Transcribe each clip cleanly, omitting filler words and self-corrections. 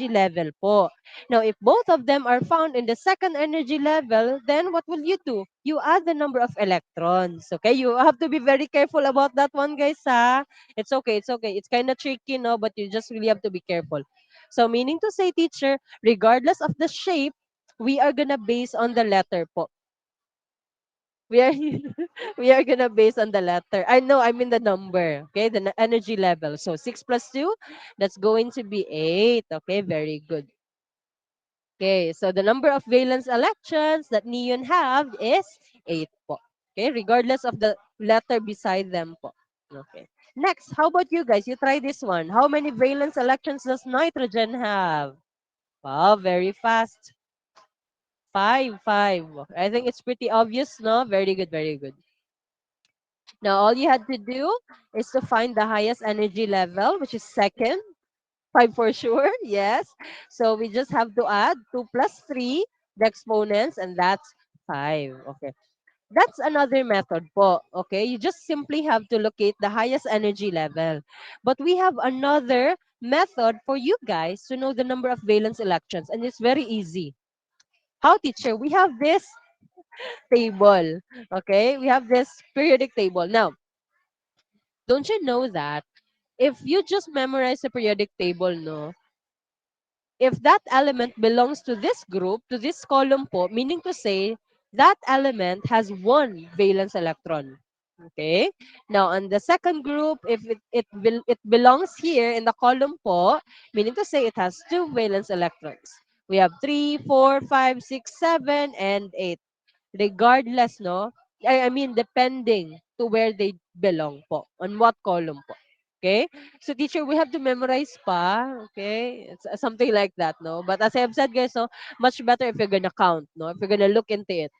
level po. Now, if both of them are found in the second energy level, then what will you do? You add the number of electrons. Okay, you have to be very careful about that one, guys. Ha? It's okay. It's okay. It's kind of tricky, no, but you just really have to be careful. So, meaning to say, teacher, regardless of the shape, we are gonna base on the letter po. We are we are gonna base on the letter. I know, I mean the number. Okay, the energy level. So 6 plus 2, that's going to be 8. Okay, very good. Okay, so the number of valence electrons that neon have is 8 po. Okay, regardless of the letter beside them po. Okay. Next, how about you guys? You try this one. How many valence electrons does nitrogen have? Wow, very fast. Five, five. I think it's pretty obvious, no? Very good, very good. Now, all you had to do is to find the highest energy level, which is second. Five for sure, yes. So we just have to add 2 plus 3, the exponents, and that's 5. Okay. That's another method po. Okay. You just simply have to locate the highest energy level. But we have another method for you guys to know the number of valence electrons, and it's very easy. How, teacher? We have this table. Okay. We have this periodic table. Now, don't you know that if you just memorize the periodic table, no, if that element belongs to this group, to this column po, meaning to say that element has one valence electron. Okay? Now, on the second group, if it belongs here in the column po, meaning to say it has two valence electrons. We have 3, 4, 5, 6, 7, and 8. Regardless, no? I mean, depending to where they belong po, on what column po. Okay? So, teacher, we have to memorize pa. Okay? It's something like that, no? But as I have said, guys, no, much better if you're gonna count, no? If you're gonna look into it.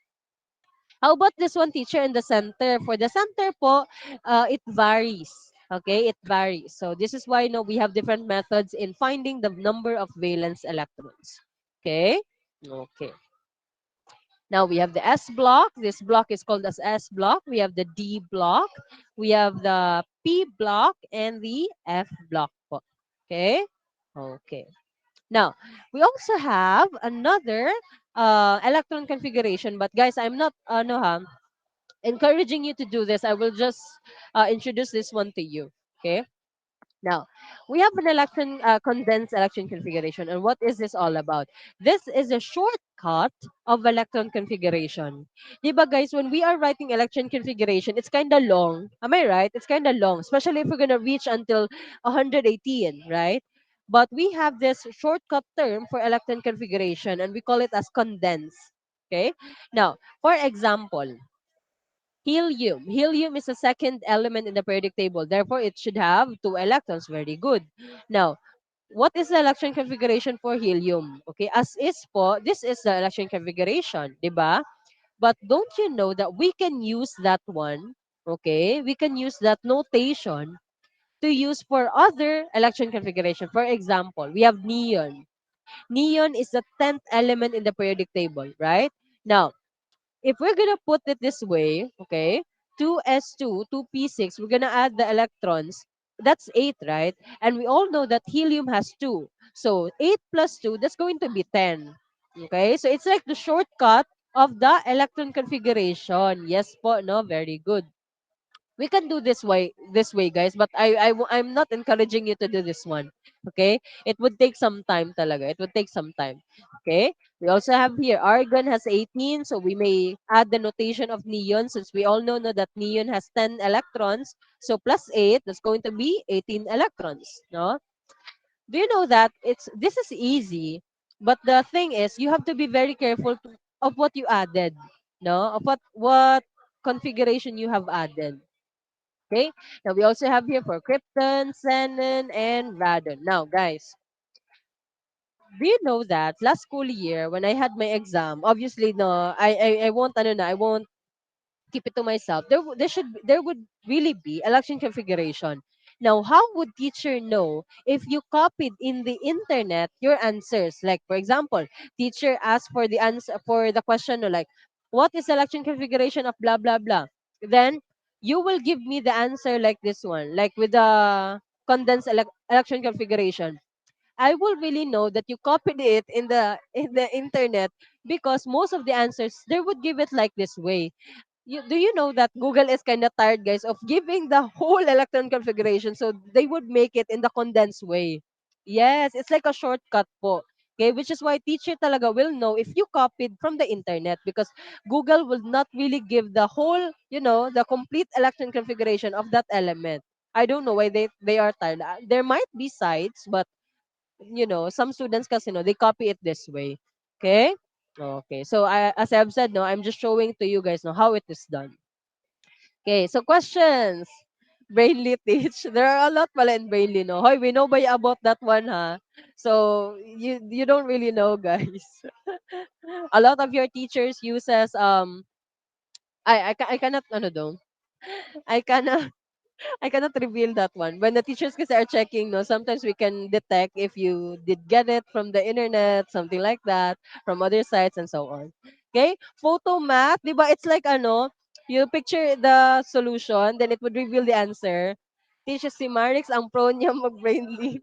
How about this one, teacher, in the center? For the center po, it varies. Okay? It varies. So, this is why, no, we have different methods in finding the number of valence electrons. Okay? Okay. Now we have the S block. This block is called as S block. We have the D block. We have the P block and the F block po. Okay? Okay. Now, we also have another electron configuration. But guys, I'm not no, encouraging you to do this. I will just introduce this one to you. Okay? Now, we have an condensed election configuration. And what is this all about? This is a shortcut of electron configuration. Diba guys, when we are writing election configuration, it's kind of long. Am I right? It's kind of long, especially if we're going to reach until 118, right? But we have this shortcut term for electron configuration, and we call it as condensed. Okay? Now, for example, helium. Helium is the second element in the periodic table. Therefore, it should have two electrons. Very good. Now, what is the election configuration for helium? Okay, as is po, this is the election configuration, di ba? But don't you know that we can use that one, okay? We can use that notation to use for other election configuration. For example, we have neon. Neon is the 10th element in the periodic table, right? Now, if we're gonna put it this way, okay, 2s2, 2p6, we're gonna add the electrons. That's 8, right? And we all know that helium has 2. So 8 plus 2, that's going to be 10. Okay, so it's like the shortcut of the electron configuration. Yes po, no? Very good. We can do this way, guys, but I'm not encouraging you to do this one. Okay, it would take some time talaga. It would take some time. Okay, we also have here argon has 18, so we may add the notation of neon, since we all know that neon has 10 electrons. So plus 8, that's going to be 18 electrons. No, do you know that this is easy, but the thing is you have to be very careful of what you added, no, of what configuration you have added. Okay. Now we also have here for krypton, xenon, and radon. Now, guys, do you know that last school year when I had my exam, obviously no, I won't ano na, I won't keep it to myself. There would really be election configuration. Now, how would teacher know if you copied in the internet your answers? Like for example, teacher asked for the answer for the question, no, like what is election configuration of blah blah blah. Then you will give me the answer like this one, like with the condensed election configuration. I will really know that you copied it in the internet, because most of the answers they would give it like this way. Do you know that Google is kind of tired, guys, of giving the whole electron configuration? So they would make it in the condensed way. Yes, it's like a shortcut po. Okay, which is why teacher talaga will know if you copied from the internet, because Google will not really give the whole, the complete electron configuration of that element. I don't know why they are tired. There might be sites, but some students kasi they copy it this way. Okay? Okay. So as I've said, no, I'm just showing to you guys how it is done. Okay, so questions. Brainly teach. There are a lot pala in Brainly, no? Hoy, we know ba about that one, ha? So, you don't really know, guys. A lot of your teachers uses, I cannot, ano daw? I cannot, I cannot reveal that one. When the teachers kasi are checking, no, sometimes we can detect if you did get it from the internet, something like that, from other sites and so on. Okay? Photo math, di ba? It's like you picture the solution, then it would reveal the answer. Teacher si Marix, ang pro niya mag-brainly.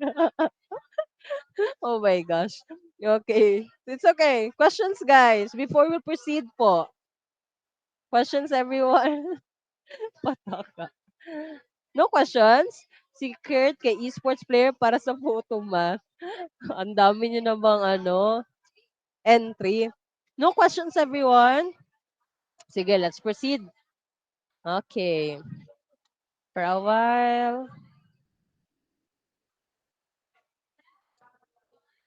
Oh my gosh. Okay. It's okay. Questions, guys, before we proceed po. Questions, everyone? Pataka. No questions? Si Kurt kay esports player para sa photo math. Ang dami niyo namang entry. No questions, everyone? Sige, let's proceed. Okay. For a while.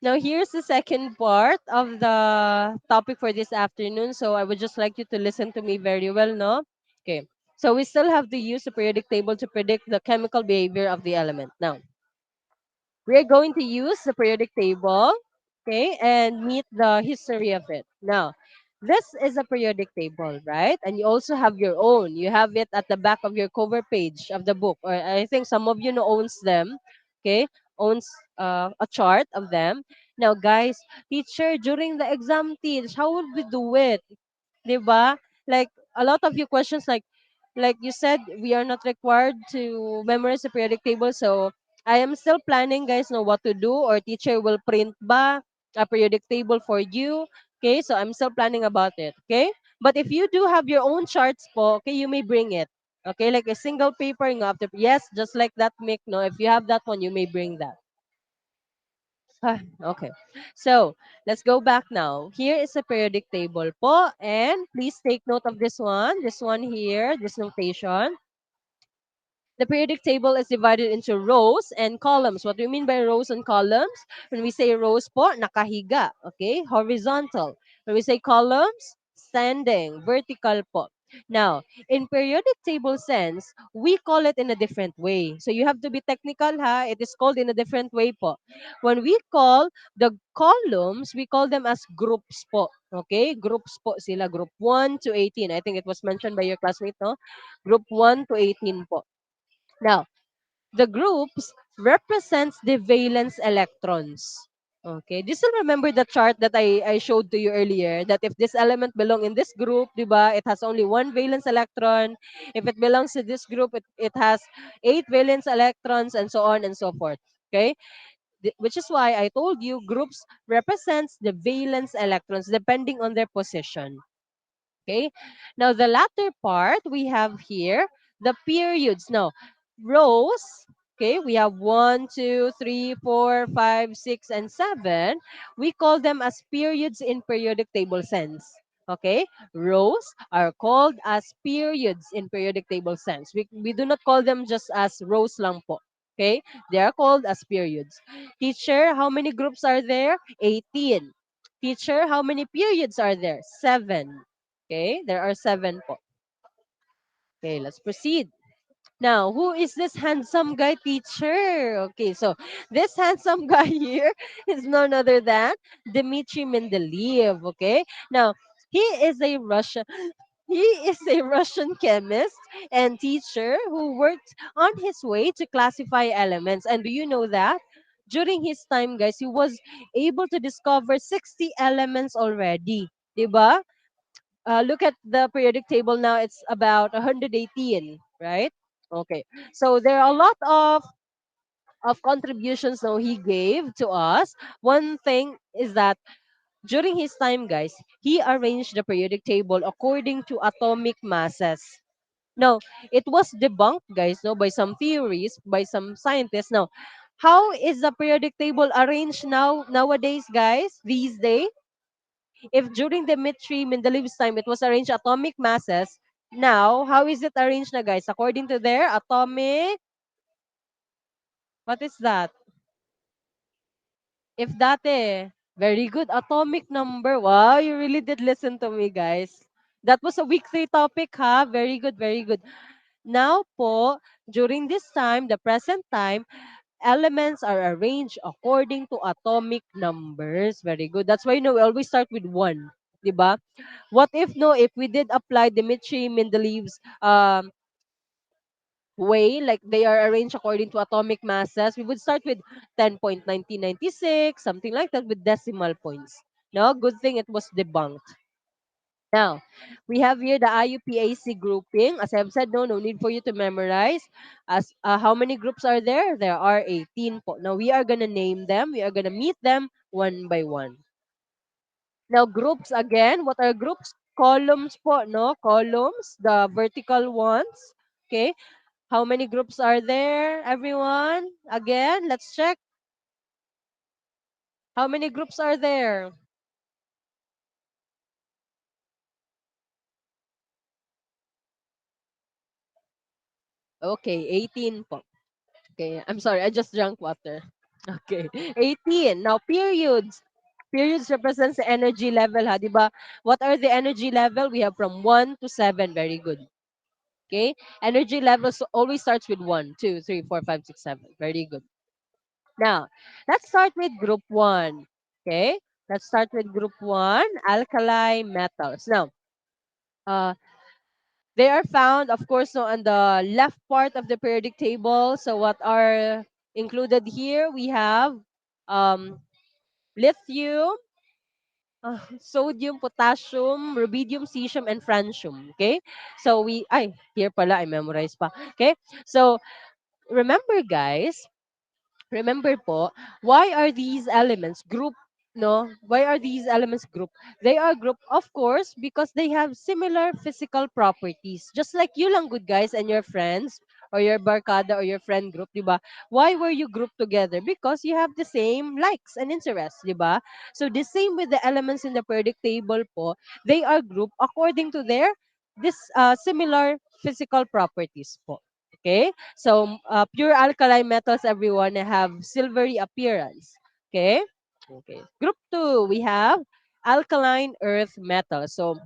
Now, here's the second part of the topic for this afternoon. So, I would just like you to listen to me very well, no? Okay. So, we still have to use the periodic table to predict the chemical behavior of the element. Now, we're going to use the periodic table, okay, and meet the history of it. Now, this is a periodic table, right? And you also have your own. You have it at the back of your cover page of the book, or I think some of you know owns them, okay, owns a chart of them. Now, guys, teacher, during the exam teach, how would we do it? 'Di ba? Like a lot of you questions like you said, we are not required to memorize the periodic table. So I am still planning, guys, know what to do, or teacher will print ba a periodic table for you. Okay, so I'm still planning about it. Okay, but if you do have your own charts po, okay, you may bring it. Okay, like a single paper, after yes, just like that, Mick. No, if you have that one, you may bring that. Okay. So, let's go back now. Here is a periodic table po. And please take note of this one. This one here, this notation. The periodic table is divided into rows and columns. What do you mean by rows and columns? When we say rows po, nakahiga. Okay? Horizontal. When we say columns, standing. Vertical po. Now, in periodic table sense, we call it in a different way. So you have to be technical, ha? It is called in a different way po. When we call the columns, we call them as groups po. Okay? Groups po sila. Group 1 to 18. I think it was mentioned by your classmate, no? Group 1 to 18 po. Now, the groups represents the valence electrons. Okay, do you still remember the chart that I showed to you earlier? That if this element belong in this group, diba, it has only one valence electron. If it belongs to this group, it has 8 valence electrons and so on and so forth. Okay, which is why I told you groups represents the valence electrons depending on their position. Okay. Now, the latter part, we have here the periods. Now, rows, okay, we have 1, 2, 3, 4, 5, 6, and 7. We call them as periods in periodic table sense. Okay. Rows are called as periods in periodic table sense. We do not call them just as rows lang po. Okay. They are called as periods. Teacher, how many groups are there? 18. Teacher, how many periods are there? 7. Okay, there are 7 po. Okay, let's proceed. Now, who is this handsome guy, teacher? Okay, so this handsome guy here is none other than Dmitry Mendeleev. Okay, now he is a Russian. He is a Russian chemist and teacher who worked on his way to classify elements. And do you know that? During his time, guys, he was able to discover 60 elements already. Diba? Look at the periodic table now. It's about 118, right? Okay. So there are a lot of of contributions now he gave to us. One thing is that during his time, guys, he arranged the periodic table according to atomic masses. Now, it was debunked, guys, no, by some theories, by some scientists. Now, how is the periodic table arranged nowadays, guys? These days, if during the Mitri Mendeleev's time it was arranged atomic masses, now how is it arranged na, guys? According to their atomic, what is that? If dati, very good. Atomic number. Wow, you really did listen to me, guys. That was a week 3 topic, ha? Very good, very good. Now po, during this time, the present time, elements are arranged according to atomic numbers. Very good. That's why, we always start with 1. Diba? What if, no, if we did apply Dimitri Mendeleev's way, like they are arranged according to atomic masses, we would start with 10.1996, something like that, with decimal points. No, good thing it was debunked. Now, we have here the IUPAC grouping. As I've said, no need for you to memorize. As how many groups are there? There are 18 po. Now, we are gonna name them. We are gonna meet them one by one. Now, groups again. What are groups? Columns po, no? Columns, the vertical ones. Okay. How many groups are there, everyone? Again, let's check. How many groups are there? Okay, 18 po. Okay, I'm sorry, I just drank water. Okay, 18. Now, periods. Periods represents the energy level, ha, di ba? What are the energy level? We have from 1 to 7. Very good. Okay, energy levels always starts with 1, 2, 3, 4, 5, 6, 7. Very good. Now, let's start with group 1. Okay, let's start with group 1, alkali metals. Now, uh, they are found, of course, so on the left part of the periodic table. So, what are included here? We have um, lithium, sodium, potassium, rubidium, cesium, and francium. Okay, so here pala I memorize pa. Okay, so remember, guys, remember po, why are these elements group? No, why are these elements group? They are group, of course, because they have similar physical properties. Just like you lang, good guys, and your friends, or your barkada, or your friend group, di ba? Why were you grouped together? Because you have the same likes and interests, di ba? So the same with the elements in the periodic table po, they are grouped according to their this similar physical properties po. Okay? So, pure alkaline metals, everyone, have silvery appearance. Okay? Okay. Group 2, we have alkaline earth metals. So,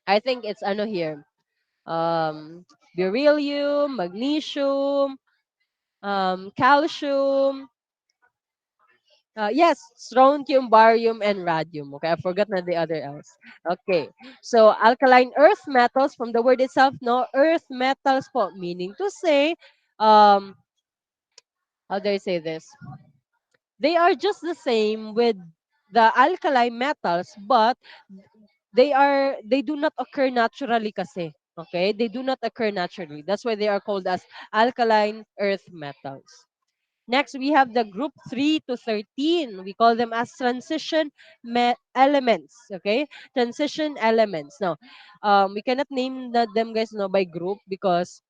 I think it's ano here. Beryllium, magnesium, calcium, yes, strontium, barium, and radium. Okay, I forgot na the other else. Okay, so alkaline earth metals, from the word itself, no, earth metals po, meaning to say, um, how do I say this? They are just the same with the alkali metals, but they do not occur naturally kasi. Okay? They do not occur naturally. That's why they are called as alkaline earth metals. Next, we have the group 3 to 13. We call them as transition elements. Okay? Transition elements. Now, we cannot name them, guys, no, by group because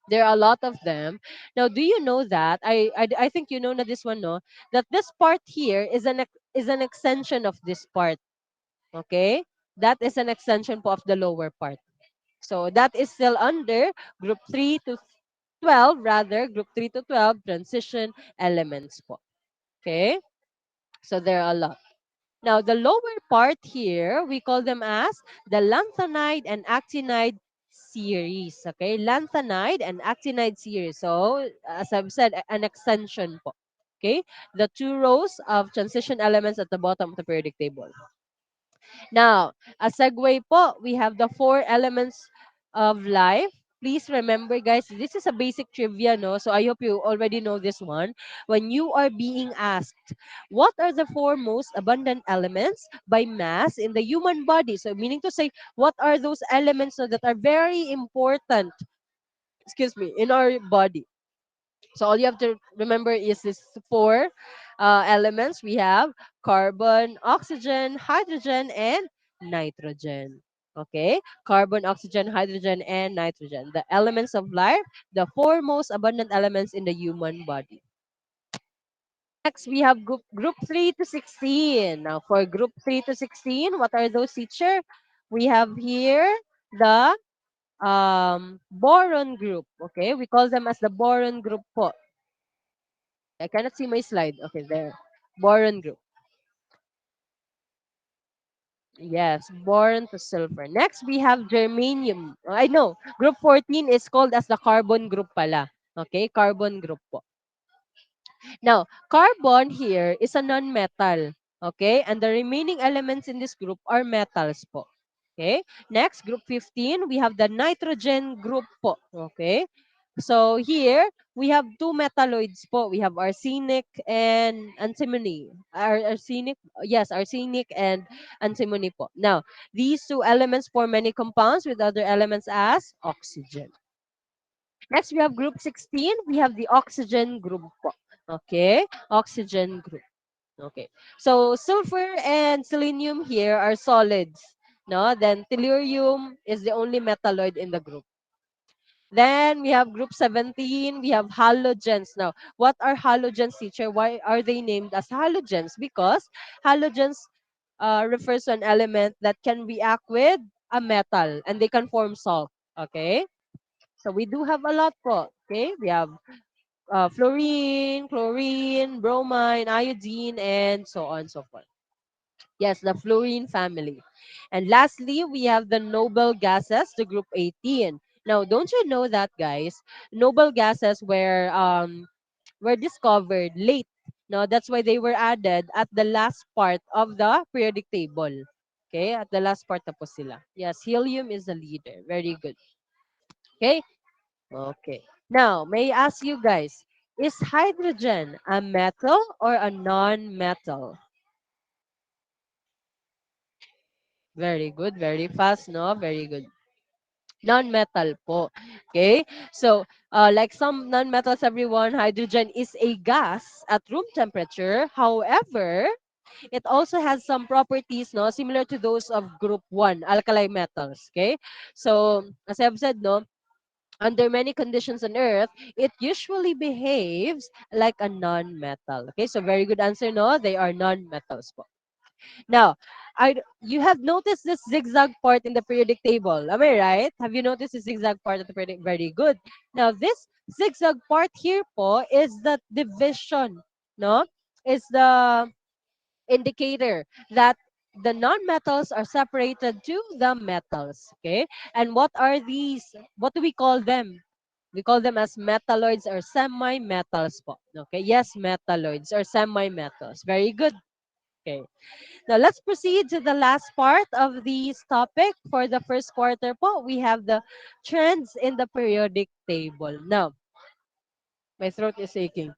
there are a lot of them. Now, do you know that I think you know na this one, no, that this part here is is an extension of this part. Okay, that is an extension po of the lower part. So that is still under group 3 to 12, rather group 3 to 12 transition elements po. Okay, so there are a lot. Now, the lower part here, we call them as the lanthanide and actinide series. Okay, lanthanide and actinide series. So, as I've said, an extension po. Okay, the two rows of transition elements at the bottom of the periodic table. Now, a segue po, we have the four elements of life. Please remember, guys, this is a basic trivia, no? So I hope you already know this one. When you are being asked, what are the four most abundant elements by mass in the human body? So meaning to say, what are those elements, no, that are very important, excuse me, in our body? So all you have to remember is these four elements. We have carbon, oxygen, hydrogen, and nitrogen. Okay, carbon, oxygen, hydrogen, and nitrogen. The elements of life, the four most abundant elements in the human body. Next, we have group 3 to 16. Now, for group 3 to 16, what are those, teacher? We have here the boron group. Okay, we call them as the boron group po. I cannot see my slide. Okay, there. Boron group. Yes, boron to silver. Next, we have germanium. I know, group 14 is called as the carbon group pala. Okay, carbon group po. Now, carbon here is a non-metal. Okay, and the remaining elements in this group are metals po. Okay, next, group 15, we have the nitrogen group po. Okay, so here, we have two metalloids po. We have arsenic and antimony. Arsenic, yes, arsenic and antimony po. Now, these two elements form many compounds with other elements as oxygen. Next, we have group 16. We have the oxygen group po. Okay, oxygen group. Okay. So sulfur and selenium here are solids. No, then tellurium is the only metalloid in the group. Then we have group 17, we have halogens. Now, what are halogens, teacher? Why are they named as halogens? Because halogens refers to an element that can react with a metal and they can form salt. Okay? So we do have a lot po. Okay? We have fluorine, chlorine, bromine, iodine, and so on and so forth. Yes, the fluorine family. And lastly, we have the noble gases, the group 18. Now, don't you know that, guys? Noble gases were discovered late. No, that's why they were added at the last part of the periodic table. Okay, at the last part na po sila. Yes, helium is the leader. Very good. Okay? Okay. Now, may I ask you guys, is hydrogen a metal or a non-metal? Very good. Very fast, no? Very good. Non-metal po. Okay? So, like some non-metals, everyone, hydrogen is a gas at room temperature. However, it also has some properties, no, similar to those of group 1, alkali metals. Okay? So, as I've said, no, under many conditions on Earth, it usually behaves like a non-metal. Okay? So, very good answer, no? They are non-metals po. Now, you have noticed this zigzag part in the periodic table. Am I right? Have you noticed the zigzag part of the periodic? Very good. Now, this zigzag part here po is the division, no? Is the indicator that the non-metals are separated to the metals. Okay? And what are these? What do we call them? We call them as metalloids or semi-metals po. Okay? Yes, metalloids or semi-metals. Very good. Okay. Now let's proceed to the last part of this topic. For the first quarter po, we have the trends in the periodic table. Now, my throat is aching.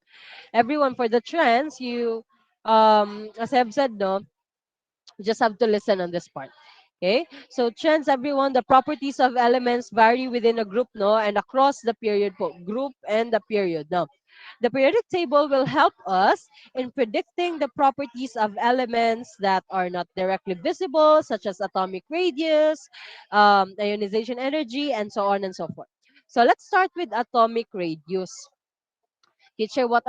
Everyone, for the trends, as I've said, no, you just have to listen on this part. Okay? So trends, everyone, the properties of elements vary within a group, no, and across the period po, group and the period. Now, the periodic table will help us in predicting the properties of elements that are not directly visible, such as atomic radius, ionization energy, and so on and so forth. So let's start with atomic radius. Teacher, what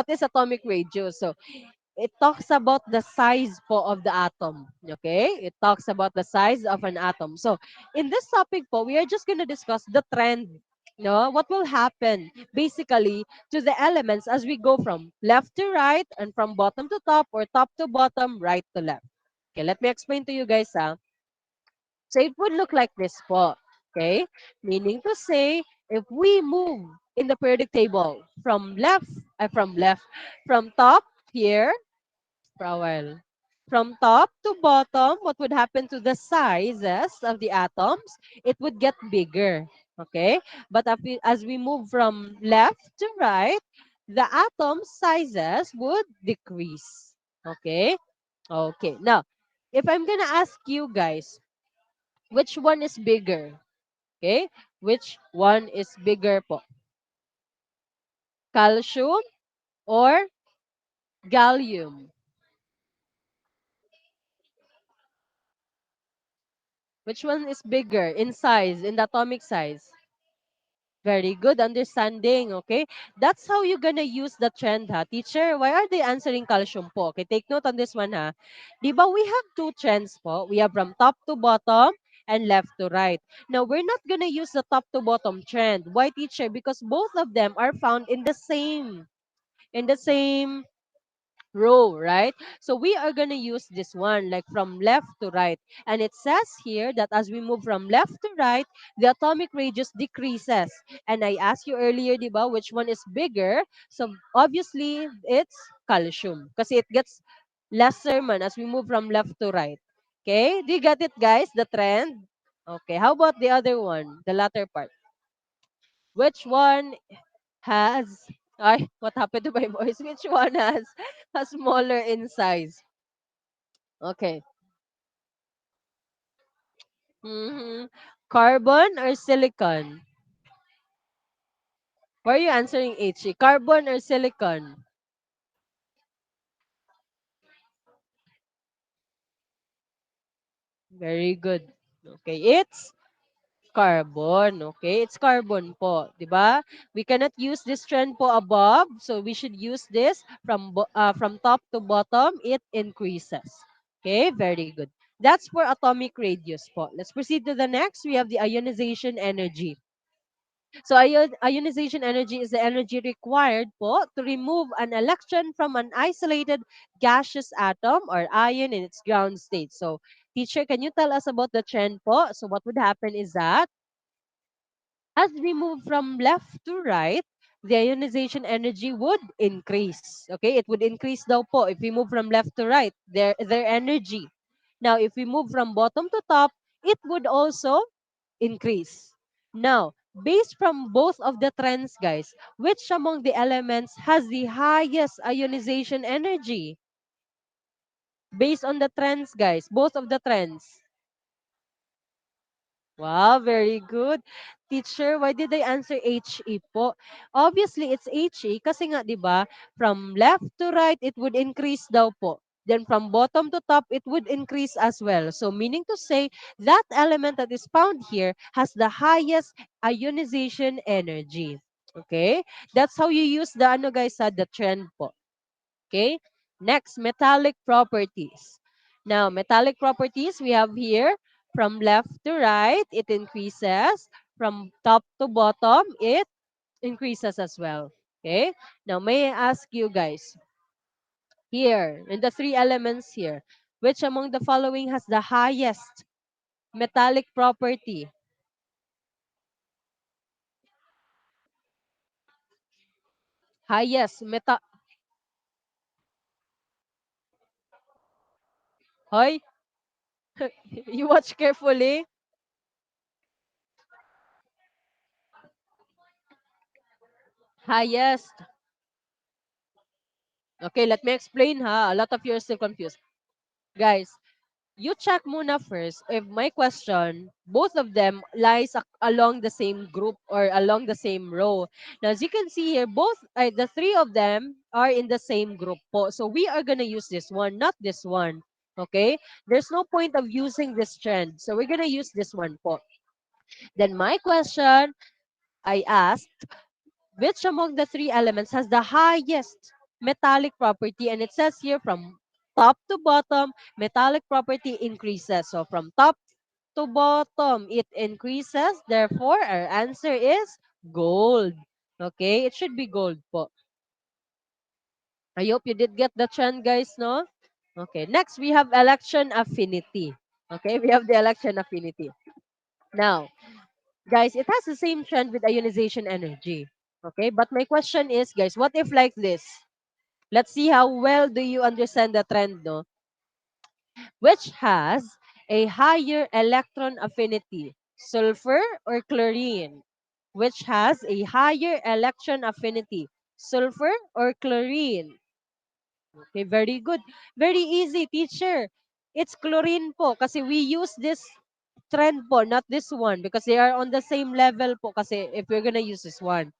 is atomic radius? So it talks about the size po of the atom. Okay? It talks about the size of an atom. So, in this topic po, we are just going to discuss the trend. No, what will happen basically to the elements as we go from left to right and from bottom to top or top to bottom, right to left. Okay, let me explain to you guys. So it would look like this po. Okay? Meaning to say, if we move in the periodic table from top here for a while. From top to bottom, what would happen to the sizes of the atoms? It would get bigger. Okay? But as we move from left to right, the atom sizes would decrease. Okay? Okay. Now, if I'm gonna ask you guys, which one is bigger? Okay? Which one is bigger po? calcium or gallium? Which one is bigger in size, in the atomic size? Very good understanding, okay? That's how you're gonna use the trend, ha? Teacher, why are they answering calcium po? Okay, take note on this one, ha? Di ba we have two trends po? We have from top to bottom and left to right. Now, we're not gonna use the top to bottom trend. Why, teacher? Because both of them are found in the same row, right? So we are going to use this one like from left to right. And it says here that as we move from left to right, the atomic radius decreases. And I asked you earlier, diba, which one is bigger? So obviously, it's calcium kasi it gets lesser man as we move from left to right. Okay? Do you get it, guys? The trend? Okay. How about the other one? The latter part. Which one has what happened to my voice? Which one has a smaller in size? Okay. Mm-hmm. Carbon or silicon? Why are you answering HE? Carbon or silicon? Very good. Okay, it's carbon. Okay, it's carbon po, 'di ba? We cannot use this trend po above, so we should use this from top to bottom. It increases. Okay, very good. That's for atomic radius po. Let's proceed to the next. We have the ionization energy. So ionization energy is the energy required po to remove an electron from an isolated gaseous atom or ion in its ground state. So teacher, can you tell us about the trend po? So what would happen is that as we move from left to right, the ionization energy would increase. Okay, it would increase daw po if we move from left to right, their energy. Now, if we move from bottom to top, it would also increase. Now, based from both of the trends, guys, which among the elements has the highest ionization energy? Based on the trends, guys, both of the trends. Wow, very good. Teacher, why did I answer HE po? Obviously, it's HE kasi nga, di ba, from left to right, it would increase daw po. Then from bottom to top, it would increase as well. So meaning to say, that element that is found here has the highest ionization energy. Okay? That's how you use the, ano guys, the trend po. Okay? Next, metallic properties. Now, metallic properties we have here from left to right, it increases. From top to bottom, it increases as well. Okay? Now, may I ask you guys, here, in the three elements here, which among the following has the highest metallic property? Highest Hoy, you watch carefully. Highest. Okay, let me explain ha. A lot of you are still confused. Guys, you check muna first if my question, both of them lies along the same group or along the same row. Now, as you can see here, the three of them are in the same group po. So we are gonna use this one, not this one. Okay? There's no point of using this trend. So we're gonna use this one po. Then my question, I asked, which among the three elements has the highest metallic property? And it says here from top to bottom, metallic property increases. So from top to bottom, it increases. Therefore, our answer is gold. Okay, it should be gold po. I hope you did get the trend, guys, no? Okay, next we have election affinity. Okay, we have the election affinity. Now, guys, it has the same trend with ionization energy. Okay, but my question is, guys, what if like this? Let's see how well do you understand the trend, no? Which has a higher electron affinity, sulfur or chlorine? Which has a higher electron affinity, sulfur or chlorine? Okay, very good. Very easy, teacher. It's chlorine po kasi we use this trend po, not this one because they are on the same level po kasi if we're gonna use this one.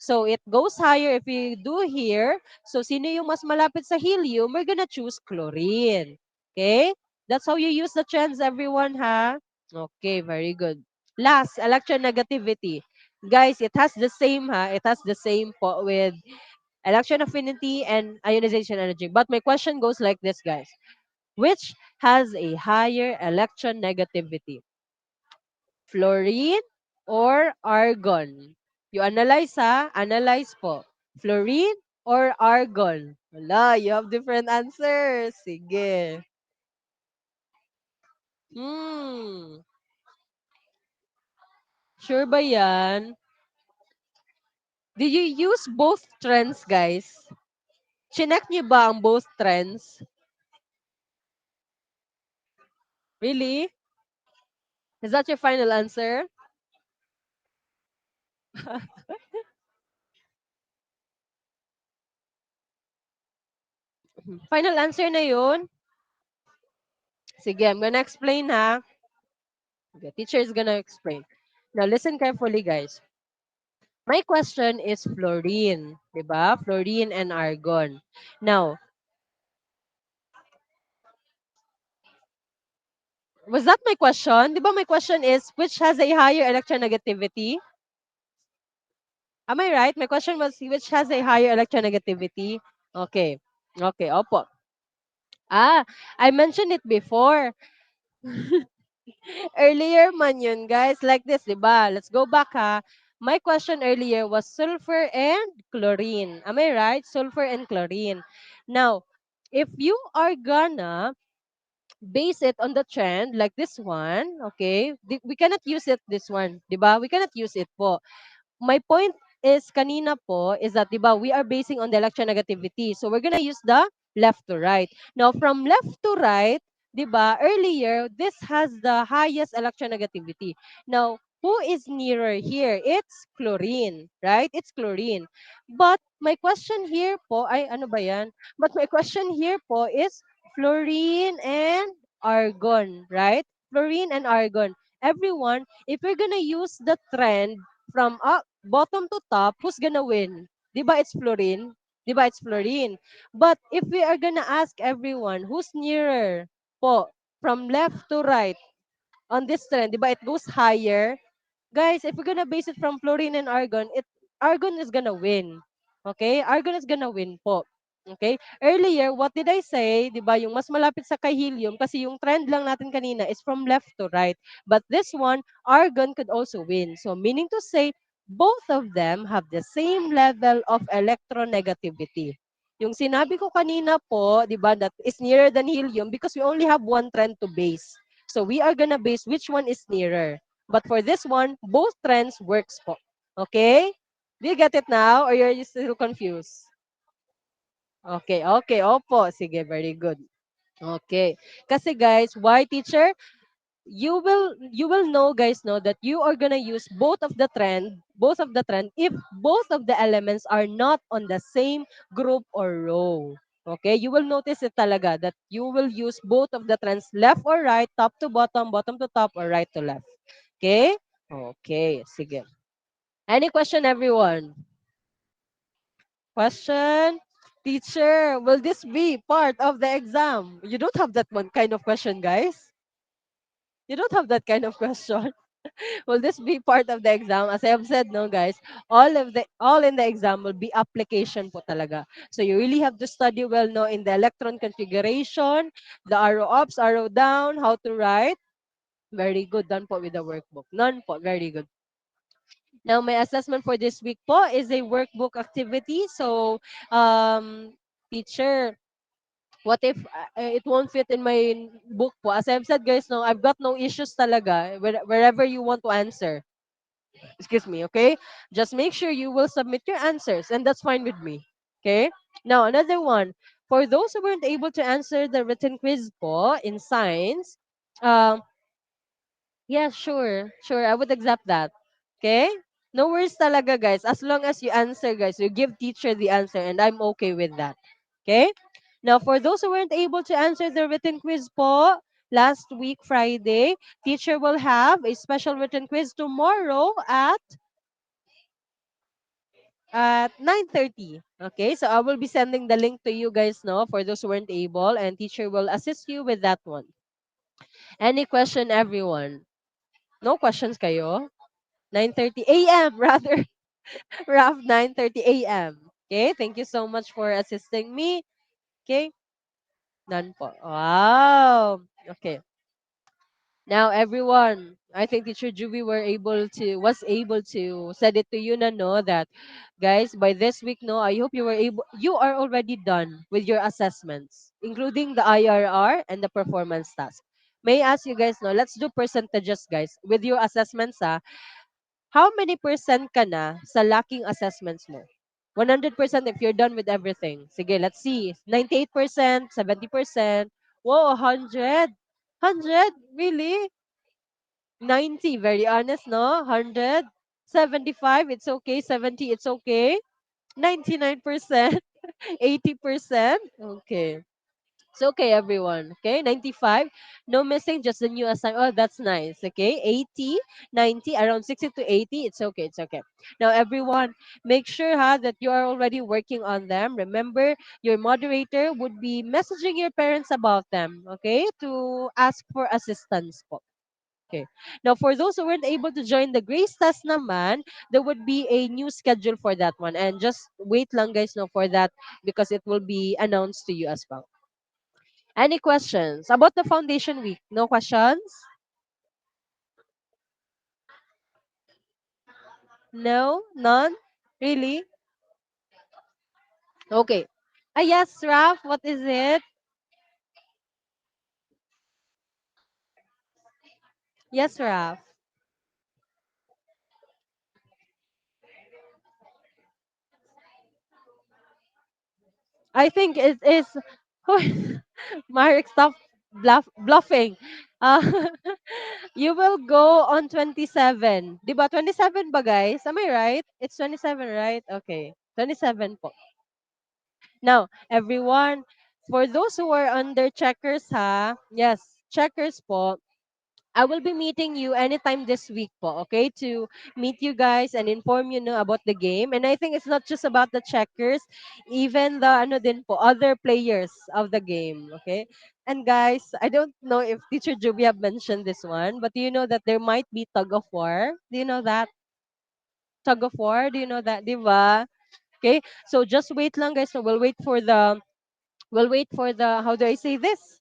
So it goes higher if we do here. So sino yung mas malapit sa helium? We're gonna choose chlorine. Okay? That's how you use the trends, everyone, ha? Okay, very good. Last, electronegativity. Guys, it has the same, ha? It has the same po with electron affinity and ionization energy. But my question goes like this, guys. Which has a higher electron negativity? Fluorine or argon? You analyze, ha? Analyze po. Fluorine or argon? Wala, you have different answers. Sige. Hmm. Sure ba yan? Did you use both trends, guys? Chinek niyo ba ang both trends? Really? Is that your final answer? Final answer na yun? Sige, I'm gonna explain, ha? The teacher is gonna explain. Now, listen carefully, guys. My question is fluorine, di ba? Fluorine and argon. Now, was that my question? Di ba my question is, which has a higher electronegativity? Am I right? My question was, which has a higher electronegativity? Okay. Okay, opo. Ah, I mentioned it before. Earlier man yun, guys. Like this, di ba? Let's go back, ha. My question earlier was sulfur and chlorine. Am I right? Sulfur and chlorine. Now, if you are gonna base it on the trend like this one, okay? We cannot use it this one, di ba? We cannot use it po. My point is kanina po is that 'di ba we are basing on the electronegativity. So we're gonna use the left to right. Now from left to right, 'di ba, earlier this has the highest electronegativity. Now who is nearer here? It's chlorine, right? It's chlorine. But my question here po ay ano ba 'yan? But my question here po is fluorine and argon, right? Fluorine and argon. Everyone, if we're gonna use the trend from bottom to top, who's gonna win? 'Di ba it's fluorine? 'Di ba it's fluorine? But if we are gonna ask everyone who's nearer po from left to right on this trend, 'di ba it goes higher? Guys, if we're gonna base it from fluorine and argon, argon is gonna win. Okay? Argon is gonna win po. Okay? Earlier, what did I say? 'Di ba yung mas malapit sa kay helium kasi yung trend lang natin kanina is from left to right. But this one, argon could also win. So meaning to say, both of them have the same level of electronegativity. Yung sinabi ko kanina po, 'di ba, that is nearer than helium because we only have one trend to base. So we are gonna base which one is nearer. But for this one, both trends works po. Okay? Do you get it now or you're still confused? Okay, okay. Opo. Sige, very good. Okay. Kasi guys, why teacher? You will know guys know that you are gonna use both of the trend if both of the elements are not on the same group or row. Okay? You will notice it talaga that you will use both of the trends left or right, top to bottom, bottom to top, or right to left. Okay? Okay, sige. Any question, everyone? Question? Teacher, will this be part of the exam? You don't have that one kind of question, guys. You don't have that kind of question. Will this be part of the exam? As I have said, no, guys, all in the exam will be application po talaga. So you really have to study well, no, in the electron configuration, the arrow ups, arrow down, how to write. Very good. Done po with the workbook. None po. Very good. Now, my assessment for this week po is a workbook activity. So, teacher, what if it won't fit in my book po? As I've said, guys, no, I've got no issues talaga wherever you want to answer. Excuse me, okay? Just make sure you will submit your answers, and that's fine with me. Okay? Now, another one. For those who weren't able to answer the written quiz po in science, um, yeah, sure. Sure, I would accept that. Okay? No worries talaga, guys. As long as you answer, guys, you give teacher the answer, and I'm okay with that. Okay? Now, for those who weren't able to answer the written quiz po, last week, Friday, teacher will have a special written quiz tomorrow at at 9:30. Okay, so I will be sending the link to you guys now for those who weren't able, and teacher will assist you with that one. Any question, everyone? No questions kayo? 9:30 a.m. rather. Raf, 9:30 a.m. Okay, thank you so much for assisting me. Okay, none po. Wow. Okay. Now everyone, I think Teacher Juby was able to said it to you na no that guys by this week no I hope you are already done with your assessments including the IRR and the performance task. May I ask you guys no, let's do percentages guys with your assessments ha. How many percent ka na sa lacking assessments mo? 100% if you're done with everything. Sige, let's see. 98%, 70%. Whoa, 100. 100? Really? 90, very honest, no? 100? 75, it's okay. 70, it's okay. 99%, 80%. Okay. It's okay, everyone. Okay, 95. No missing, just the new assignment. Oh, that's nice. Okay, 80, 90, around 60 to 80. It's okay. It's okay. Now, everyone, make sure that you are already working on them. Remember, your moderator would be messaging your parents about them. Okay, to ask for assistance. Po. Okay. Now, for those who weren't able to join the Grace test naman, there would be a new schedule for that one. And just wait lang guys no for that because it will be announced to you as well. Any questions about the foundation week? No questions? No? None? Really? Okay. Yes, Raf, what is it? Yes, Raf. I think it is. Marek, stop bluffing. Uh, you will go on 27. Diba 27 ba guys? Am I right? It's 27, right? Okay. 27 po. Now, everyone, for those who are under checkers ha, yes, checkers po, I will be meeting you anytime this week po, okay? To meet you guys and inform you know about the game. And I think it's not just about the checkers, even the ano din po, other players of the game, okay? And guys, I don't know if Teacher Juby have mentioned this one, but do you know that there might be tug of war? Do you know that? Tug of war? Do you know that? Di ba? Okay? So just wait lang guys. So we'll wait for the how do I say this?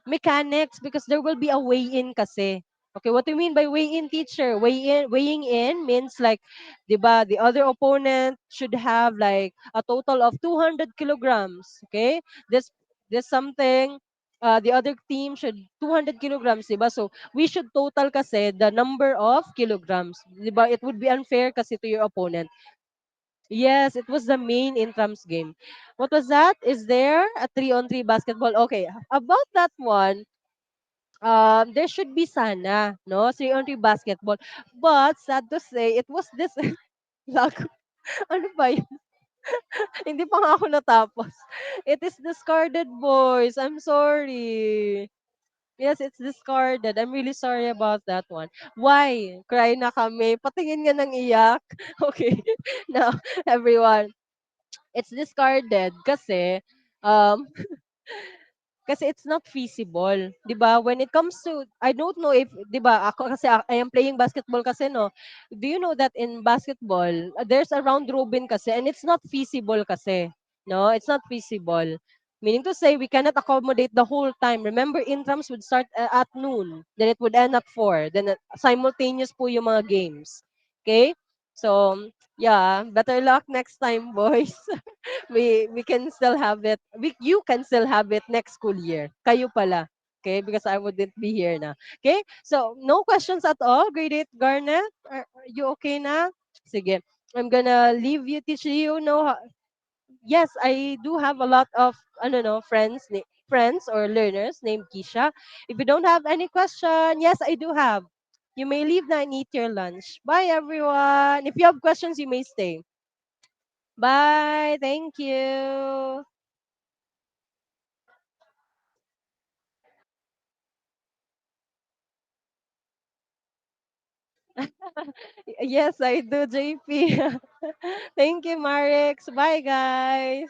Mechanics because there will be a weigh-in kasi. Okay, what do you mean by weigh-in, teacher? Weighing in means like, 'di ba, the other opponent should have like a total of 200 kilograms. Okay, this something. The other team should 200 kilograms, 'di ba? So we should total kasi the number of kilograms, 'di ba? It would be unfair kasi to your opponent. Yes, it was the main intrams game. What was that? Is there a 3-on-3 basketball? Okay, about that one, there should be sana, no? 3-on-3 basketball. But sad to say, it was this lag. Ano ba yun? Hindi pa nga ako natapos. It is discarded, boys. I'm sorry. Yes, it's discarded. I'm really sorry about that one. Why? Cry na kami. Patingin nga ng iyak. Okay. Now, everyone, it's discarded kasi it's not feasible, 'di ba? When it comes to I don't know if 'di ba ako kasi I am playing basketball kasi no. Do you know that in basketball there's a round robin kasi and it's not feasible kasi. No, it's not feasible. Meaning to say we cannot accommodate the whole time. Remember intrams would start at noon, then it would end at 4. Then simultaneous po yung mga games. Okay? So, yeah, better luck next time, boys. We can still have it. You can still have it next school year. Kayo pala. Okay? Because I wouldn't be here na. Okay? So, no questions at all. Grade 8, Garnet. Are you okay na? Sige. I'm gonna leave you, teach you know. Yes, I do have a lot of, I don't know, friends or learners named Kisha. If you don't have any question, yes, I do have. You may leave now and eat your lunch. Bye, everyone. If you have questions, you may stay. Bye. Thank you. Yes, I do, JP. Thank you, Marix. Bye, guys.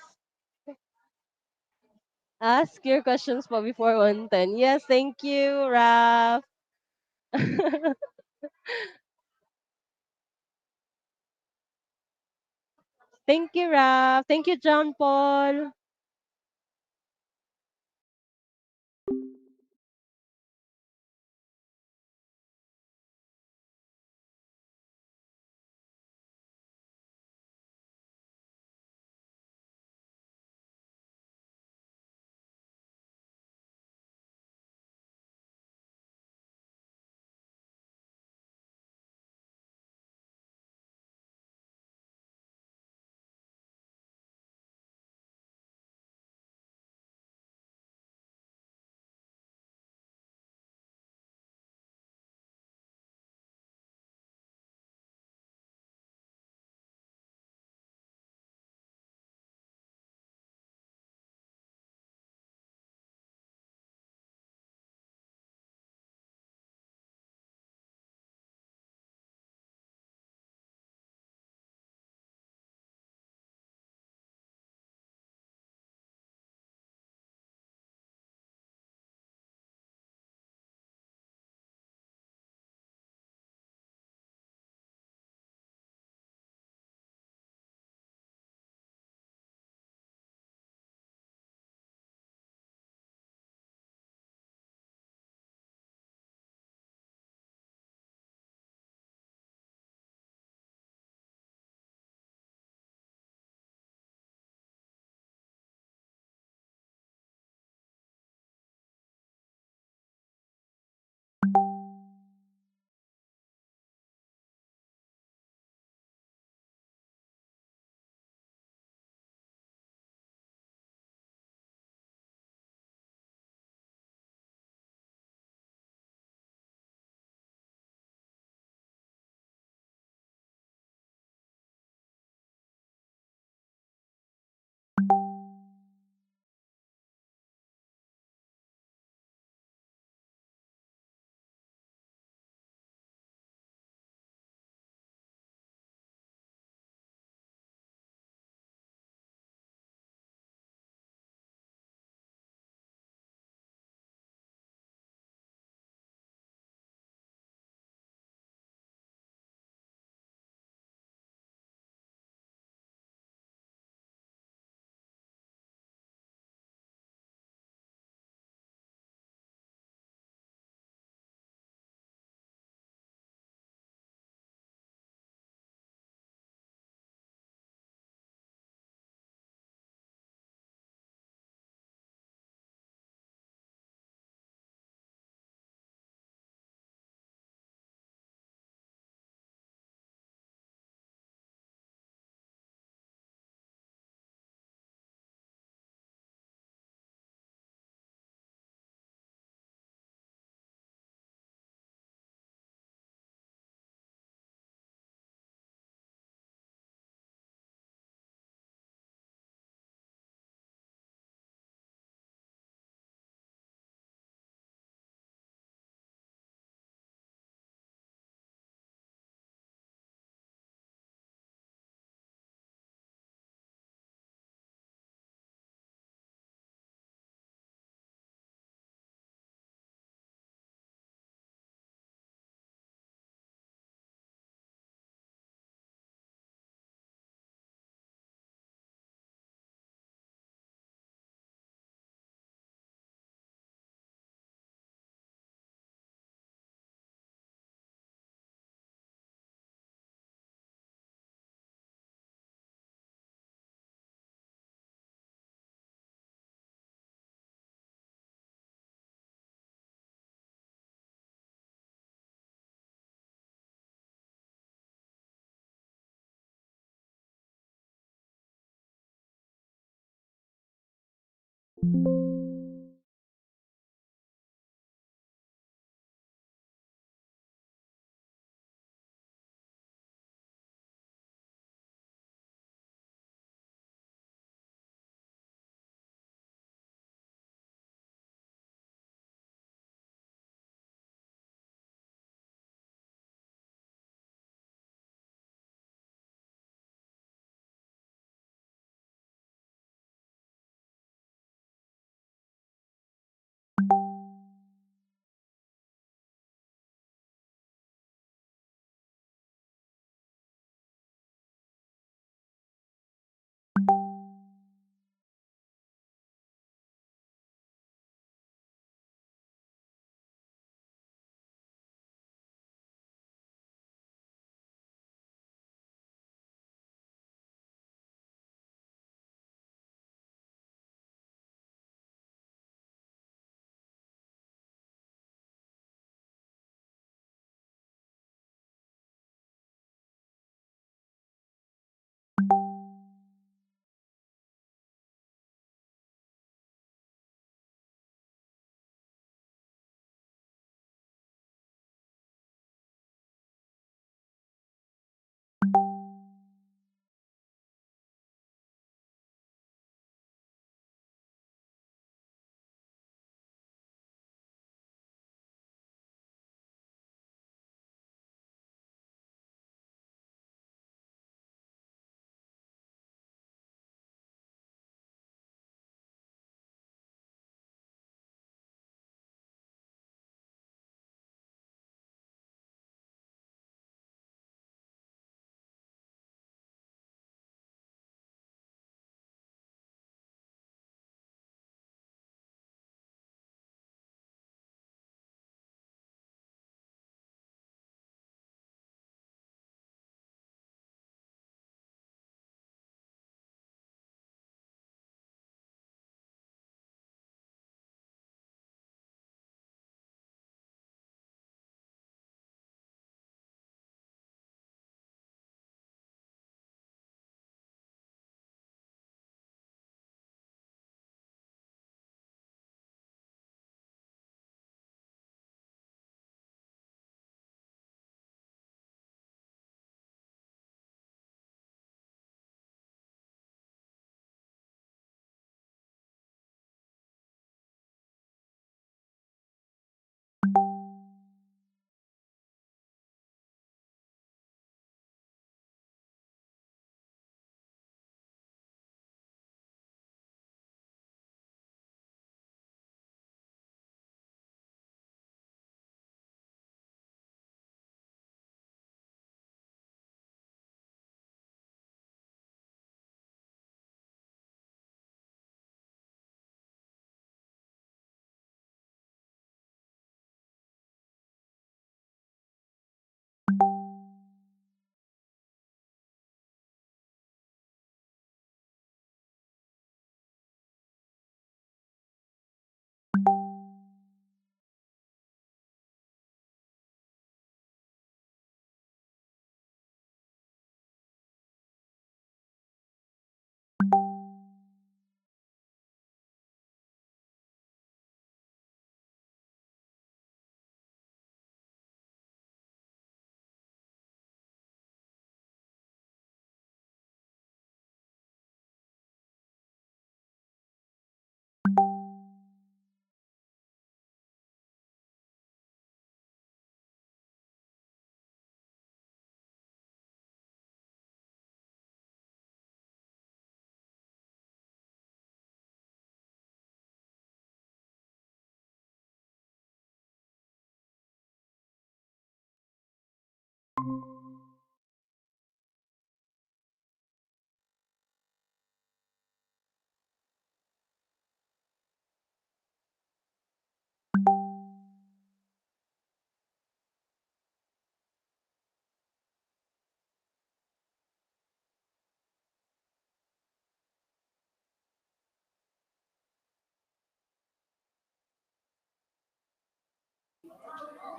Ask your questions po before 1:10. Yes, thank you, Raf. Thank you, Raf. Thank you, John Paul.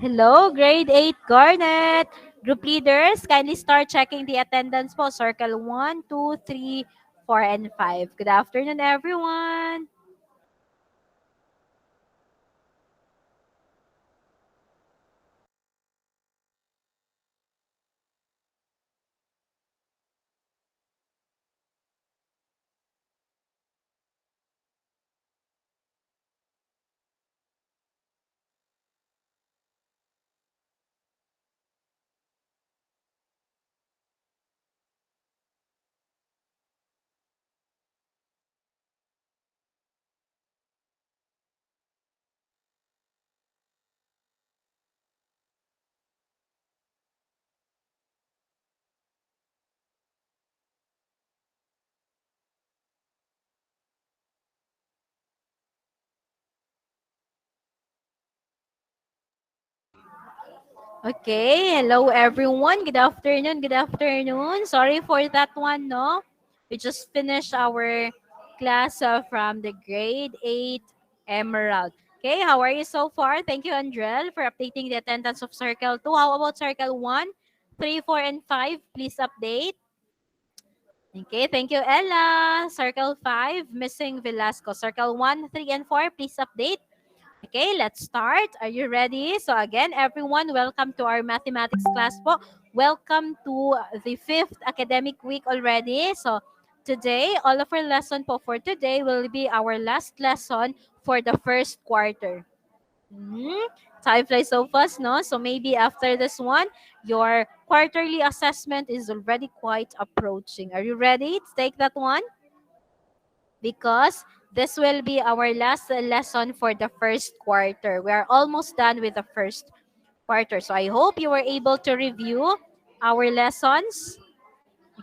Hello, grade 8 Garnet. Group leaders, kindly start checking the attendance po. Circle 1, 2, 3, 4, and 5. Good afternoon, everyone. Okay, hello everyone. Good afternoon. Good afternoon. Sorry for that one, no? We just finished our class from the grade 8 Emerald. Okay, how are you so far? Thank you, Andrel, for updating the attendance of Circle 2. How about Circle 1, 3, 4, and 5? Please update. Okay, thank you, Ella. Circle 5, missing Velasco. Circle 1, 3, and 4, please update. Okay, let's start. Are you ready? So again, everyone, welcome to our mathematics class po. Welcome to the 5th academic week already. So today, all of our lesson po for today will be our last lesson for the first quarter. Mhm. Time flies so fast, no? So maybe after this one, your quarterly assessment is already quite approaching. Are you ready to take that one? Because this will be our last lesson for the first quarter. We are almost done with the first quarter. So I hope you were able to review our lessons.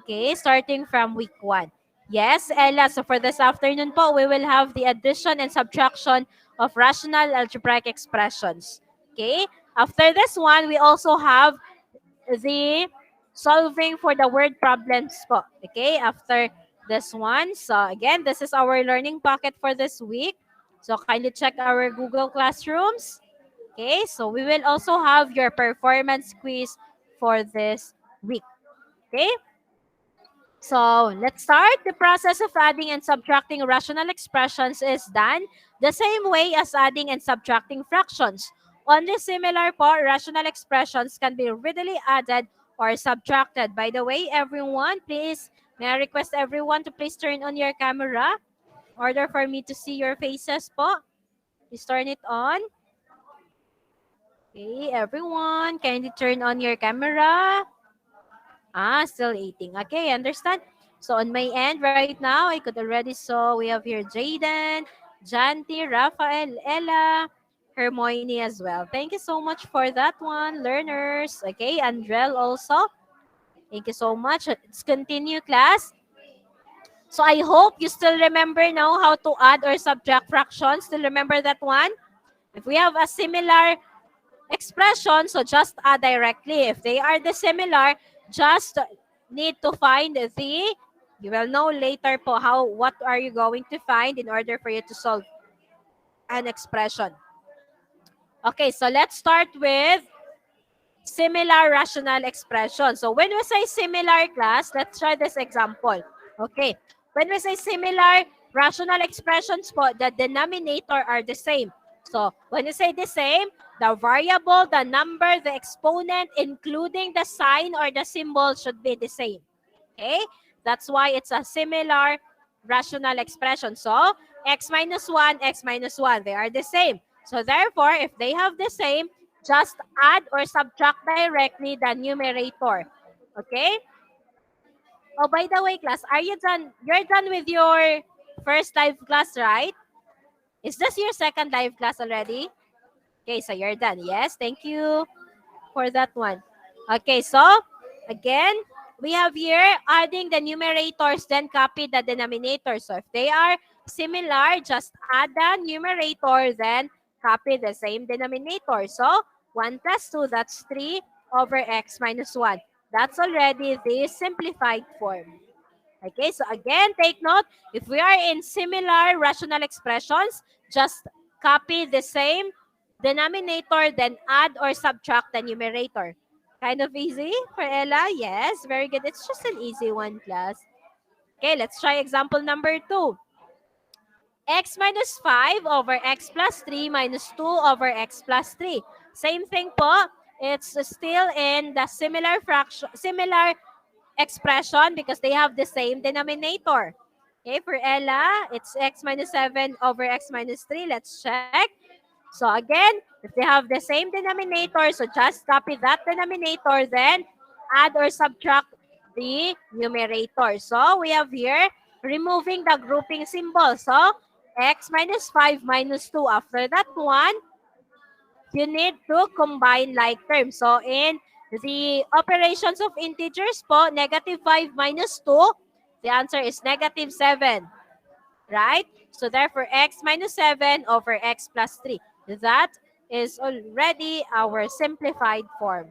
Okay, starting from week 1. Yes, Ella. So for this afternoon po, we will have the addition and subtraction of rational algebraic expressions. Okay, after this one, we also have the solving for the word problems po. Okay, after this one. So again, this is our learning pocket for this week. So kindly check our Google Classrooms. Okay, so we will also have your performance quiz for this week. Okay, so let's start. The process of adding and subtracting rational expressions is done the same way as adding and subtracting fractions. Only similar po, rational expressions can be readily added or subtracted. By the way, everyone, please, may I request everyone to please turn on your camera in order for me to see your faces po. Please turn it on. Okay, everyone, kindly turn on your camera. Still eating. Okay, understand. So on my end right now, I could already saw we have here Jaden, Janti, Rafael, Ella, Hermione as well. Thank you so much for that one, learners. Okay, Andrel also. Thank you so much. Let's continue, class. So I hope you still remember now how to add or subtract fractions. Still remember that one? If we have a similar expression, so just add directly. If they are dissimilar, just need to find the, you will know later po how, what are you going to find in order for you to solve an expression. Okay, so let's start with similar rational expression. So when we say similar, class, let's try this example. Okay, when we say similar rational expressions po, the denominator are the same. So when you say the same, the variable, the number, the exponent, including the sign or the symbol should be the same. Okay, that's why it's a similar rational expression. So x minus 1, x minus 1, they are the same. So therefore, if they have the same, just add or subtract directly the numerator. Okay? Oh, by the way, class, are you done? You're done with your first live class, right? Is this your second live class already? Okay, so you're done. Yes, thank you for that one. Okay, so again, we have here adding the numerators, then copy the denominator. So if they are similar, just add the numerator, then copy the same denominator. So 1 plus 2, that's 3 over x minus 1. That's already the simplified form. Okay, so again, take note, if we are in similar rational expressions, just copy the same denominator, then add or subtract the numerator. Kind of easy for Ella? Yes, very good. It's just an easy one, class. Okay, let's try example number 2. X minus 5 over x plus 3 minus 2 over x plus 3. Same thing po. It's still in the similar fraction, similar expression because they have the same denominator. Okay, for Ella, it's x minus 7 over x minus 3. Let's check. So again, if they have the same denominator, so just copy that denominator, then add or subtract the numerator. So we have here, removing the grouping symbol. So x minus 5 minus 2. After that one, you need to combine like terms. So in the operations of integers po, negative 5 minus 2, the answer is negative 7. Right? So therefore, x minus 7 over x plus 3. That is already our simplified form.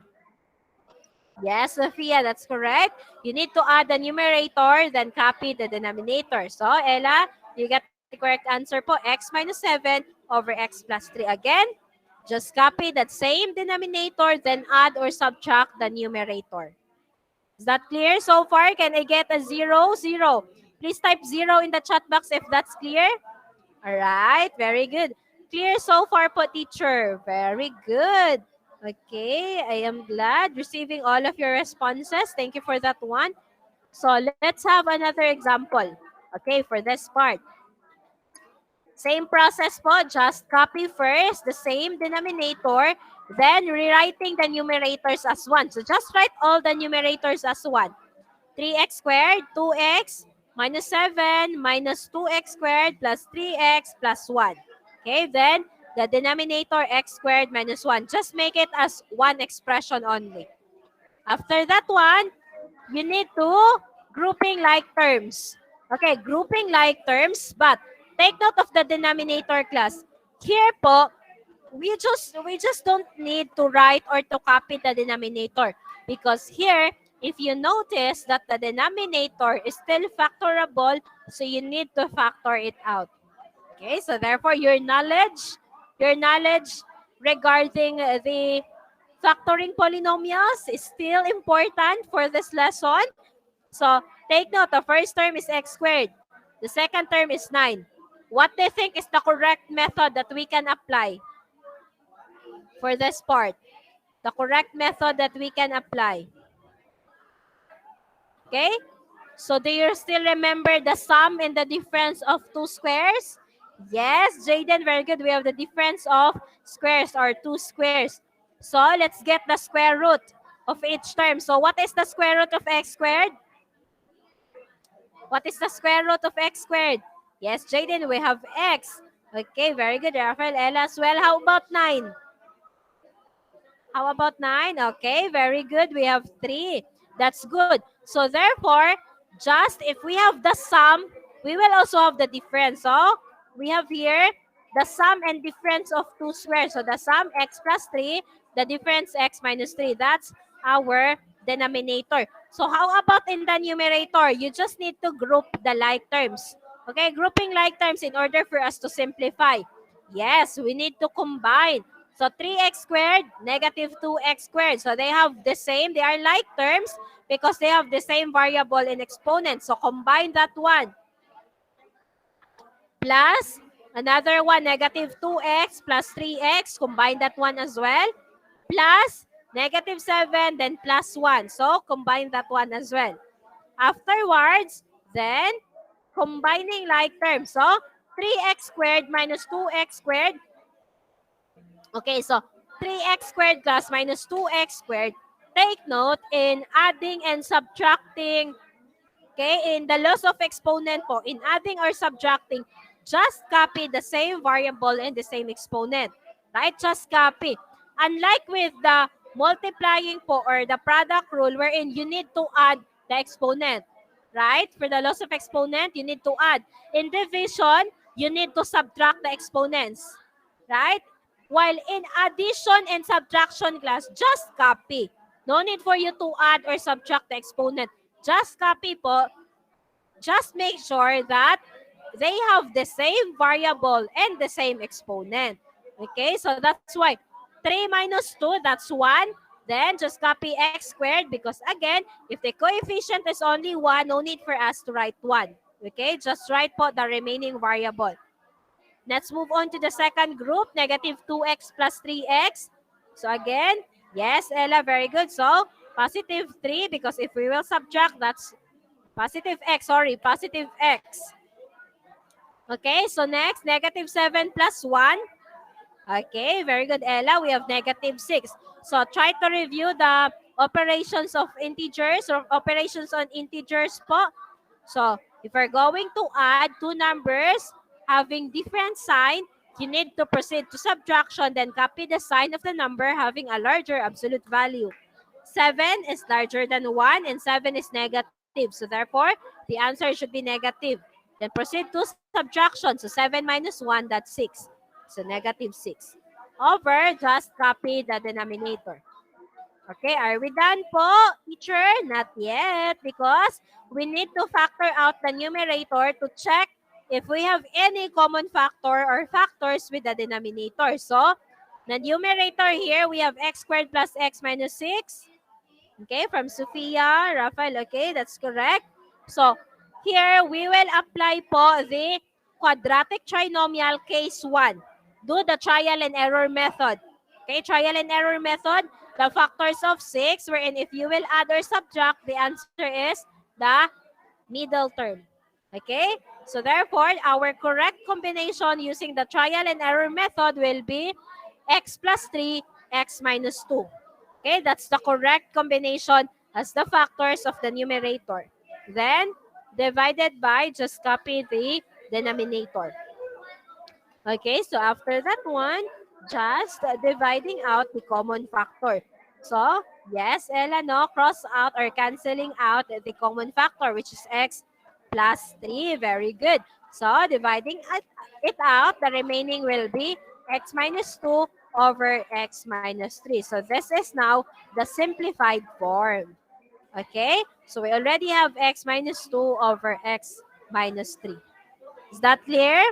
Yes, Sophia, that's correct. You need to add the numerator, then copy the denominator. So, Ella, you get the correct answer po, x minus 7 over x plus 3. Again, just copy that same denominator, then add or subtract the numerator. Is that clear so far? Can I get a 0? 0. Please type 0 in the chat box if that's clear. All right, very good. Clear so far po, teacher. Very good. Okay, I am glad receiving all of your responses. Thank you for that one. So let's have another example. Okay, for this part. Same process po, just copy first the same denominator, then rewriting the numerators as 1. So just write all the numerators as 1. 3x squared, 2x, minus 7, minus 2x squared, plus 3x, plus 1. Okay, then the denominator x squared minus 1. Just make it as one expression only. After that one, you need to grouping like terms. Okay, grouping like terms, but take note of the denominator class. Here po, we just don't need to write or to copy the denominator because here, if you notice that the denominator is still factorable, so you need to factor it out. Okay, so therefore your knowledge regarding the factoring polynomials is still important for this lesson. So take note, the first term is x squared. The second term is 9. What do you think is the correct method that we can apply for this part? The correct method that we can apply. Okay? So do you still remember the sum and the difference of two squares? Yes, Jaden, very good. We have the difference of squares or two squares. So let's get the square root of each term. So what is the square root of x squared? What is the square root of x squared? Yes, Jaden, we have x. Okay, very good. Rafael, Ella as well. How about 9? How about 9? Okay, very good. We have 3. That's good. So therefore, just if we have the sum, we will also have the difference. So we have here the sum and difference of two squares. So the sum x plus 3, the difference x minus 3. That's our denominator. So how about in the numerator? You just need to group the like terms. Okay, grouping like terms in order for us to simplify. Yes, we need to combine. So 3x squared, negative 2x squared. So they have the same, they are like terms because they have the same variable in exponent. So combine that one. Plus another one, negative 2x plus 3x. Combine that one as well. Plus negative 7, then plus 1. So combine that one as well. Afterwards, then combining like terms. So 3x squared minus 2x squared. Okay, so 3x squared plus minus 2x squared. Take note in adding and subtracting. Okay, in the laws of exponent po, in adding or subtracting, just copy the same variable and the same exponent. Right? Just copy. Unlike with the multiplying po or the product rule wherein you need to add the exponent. Right? For the laws of exponent, you need to add. In division, you need to subtract the exponents. Right? While in addition and subtraction class, just copy. No need for you to add or subtract the exponent. Just copy po. Just make sure that they have the same variable and the same exponent. Okay, so that's why 3 minus 2, that's 1. Then just copy x squared because again, if the coefficient is only 1, no need for us to write 1. Okay, just write po the remaining variable. Let's move on to the second group, negative 2x plus 3x. So again, yes, Ella, very good. So positive 3 because if we will subtract, that's positive x. Okay, so next, negative 7 plus 1. Okay, very good, Ella. We have negative 6. So try to review the operations of integers or operations on integers po. So if we're going to add two numbers having different sign, you need to proceed to subtraction, then copy the sign of the number having a larger absolute value. 7 is larger than 1 and 7 is negative. So therefore, the answer should be negative. Then proceed to subtraction. So 7 minus 1, that's 6. So negative 6. Over, just copy the denominator. Okay, are we done po, teacher? Not yet, because we need to factor out the numerator to check if we have any common factor or factors with the denominator. So, the numerator here, we have x squared plus x minus 6. Okay, from Sophia, Rafael. Okay, that's correct. So, here we will apply po the quadratic trinomial case 1. Do the trial and error method. Okay, trial and error method, the factors of 6, wherein if you will add or subtract, the answer is the middle term. Okay? So therefore, our correct combination using the trial and error method will be x plus 3, x minus 2. Okay? That's the correct combination as the factors of the numerator. Then, divided by, just copy the denominator. Okay, so after that one, just dividing out the common factor. So, yes, Ella, no, cross out or canceling out the common factor, which is x plus 3. Very good. So, dividing it out, the remaining will be x minus 2 over x minus 3. So, this is now the simplified form. Okay, so we already have x minus 2 over x minus 3. Is that clear?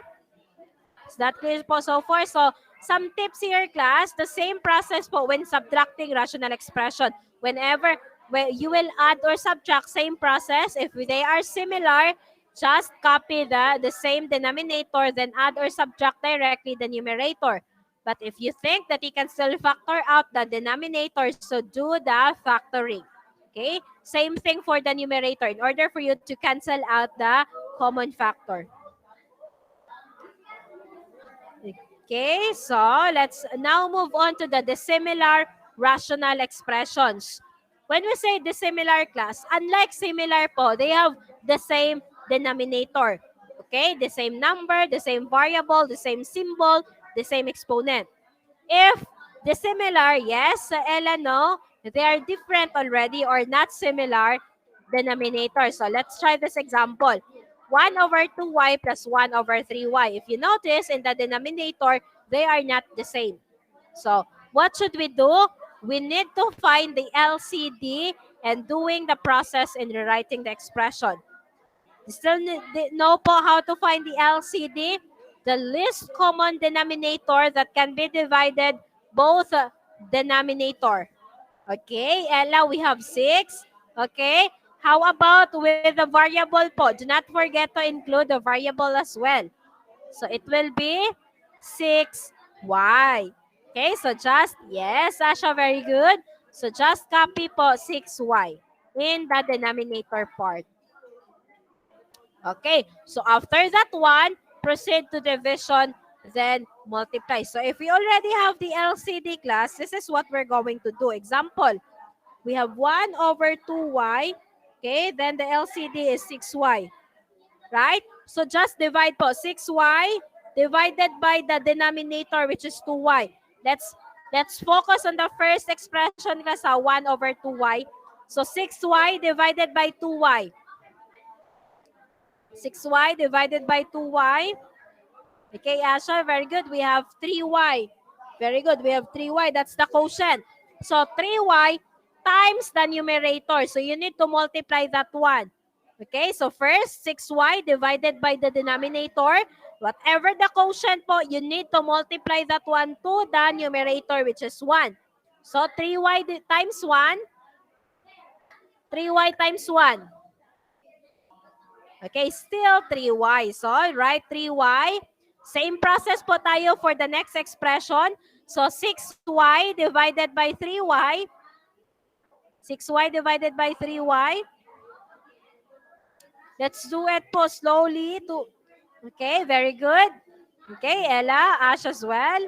Is that clear po so far? So, some tips here, class. The same process po when subtracting rational expression. Whenever you will add or subtract, same process. If they are similar, just copy the same denominator, then add or subtract directly the numerator. But if you think that you can still factor out the denominator, so do the factoring. Okay? Same thing for the numerator in order for you to cancel out the common factor. Okay, so let's now move on to the dissimilar rational expressions. When we say dissimilar class, unlike similar po, they have the same denominator. Okay, the same number, the same variable, the same symbol, the same exponent. If dissimilar, yes, Ella, no, they are different already or not similar denominator. So let's try this example. 1 over 2y plus 1 over 3y. If you notice, in the denominator, they are not the same. So what should we do? We need to find the LCD and doing the process in rewriting the expression. Still know po how to find the LCD? The least common denominator that can be divided both denominator. Okay, Ella, we have 6. Okay, how about with the variable po? Do not forget to include the variable as well. So it will be 6y. Okay, so just, yes, Asha, very good. So just copy po 6y in the denominator part. Okay, so after that one, proceed to division, then multiply. So if we already have the LCD class, this is what we're going to do. Example, we have 1 over 2y. Okay, then the LCD is 6y. Right? So just divide po. 6y divided by the denominator, which is 2y. Let's focus on the first expression kasi 1 over 2y. So 6y divided by 2y. 6y divided by 2y. Okay, Asha, very good. We have 3y. Very good. We have 3y. That's the quotient. So 3y times the numerator. So you need to multiply that one. Okay, so first, 6y divided by the denominator. Whatever the quotient po, you need to multiply that one to the numerator, which is 1. So 3y times 1. 3y times 1. Okay, still 3y. So, write 3y. Same process po tayo for the next expression. So, 6y divided by 3y. 6y divided by 3y. Let's do it po slowly. Okay, very good. Okay, Ella, Ash as well.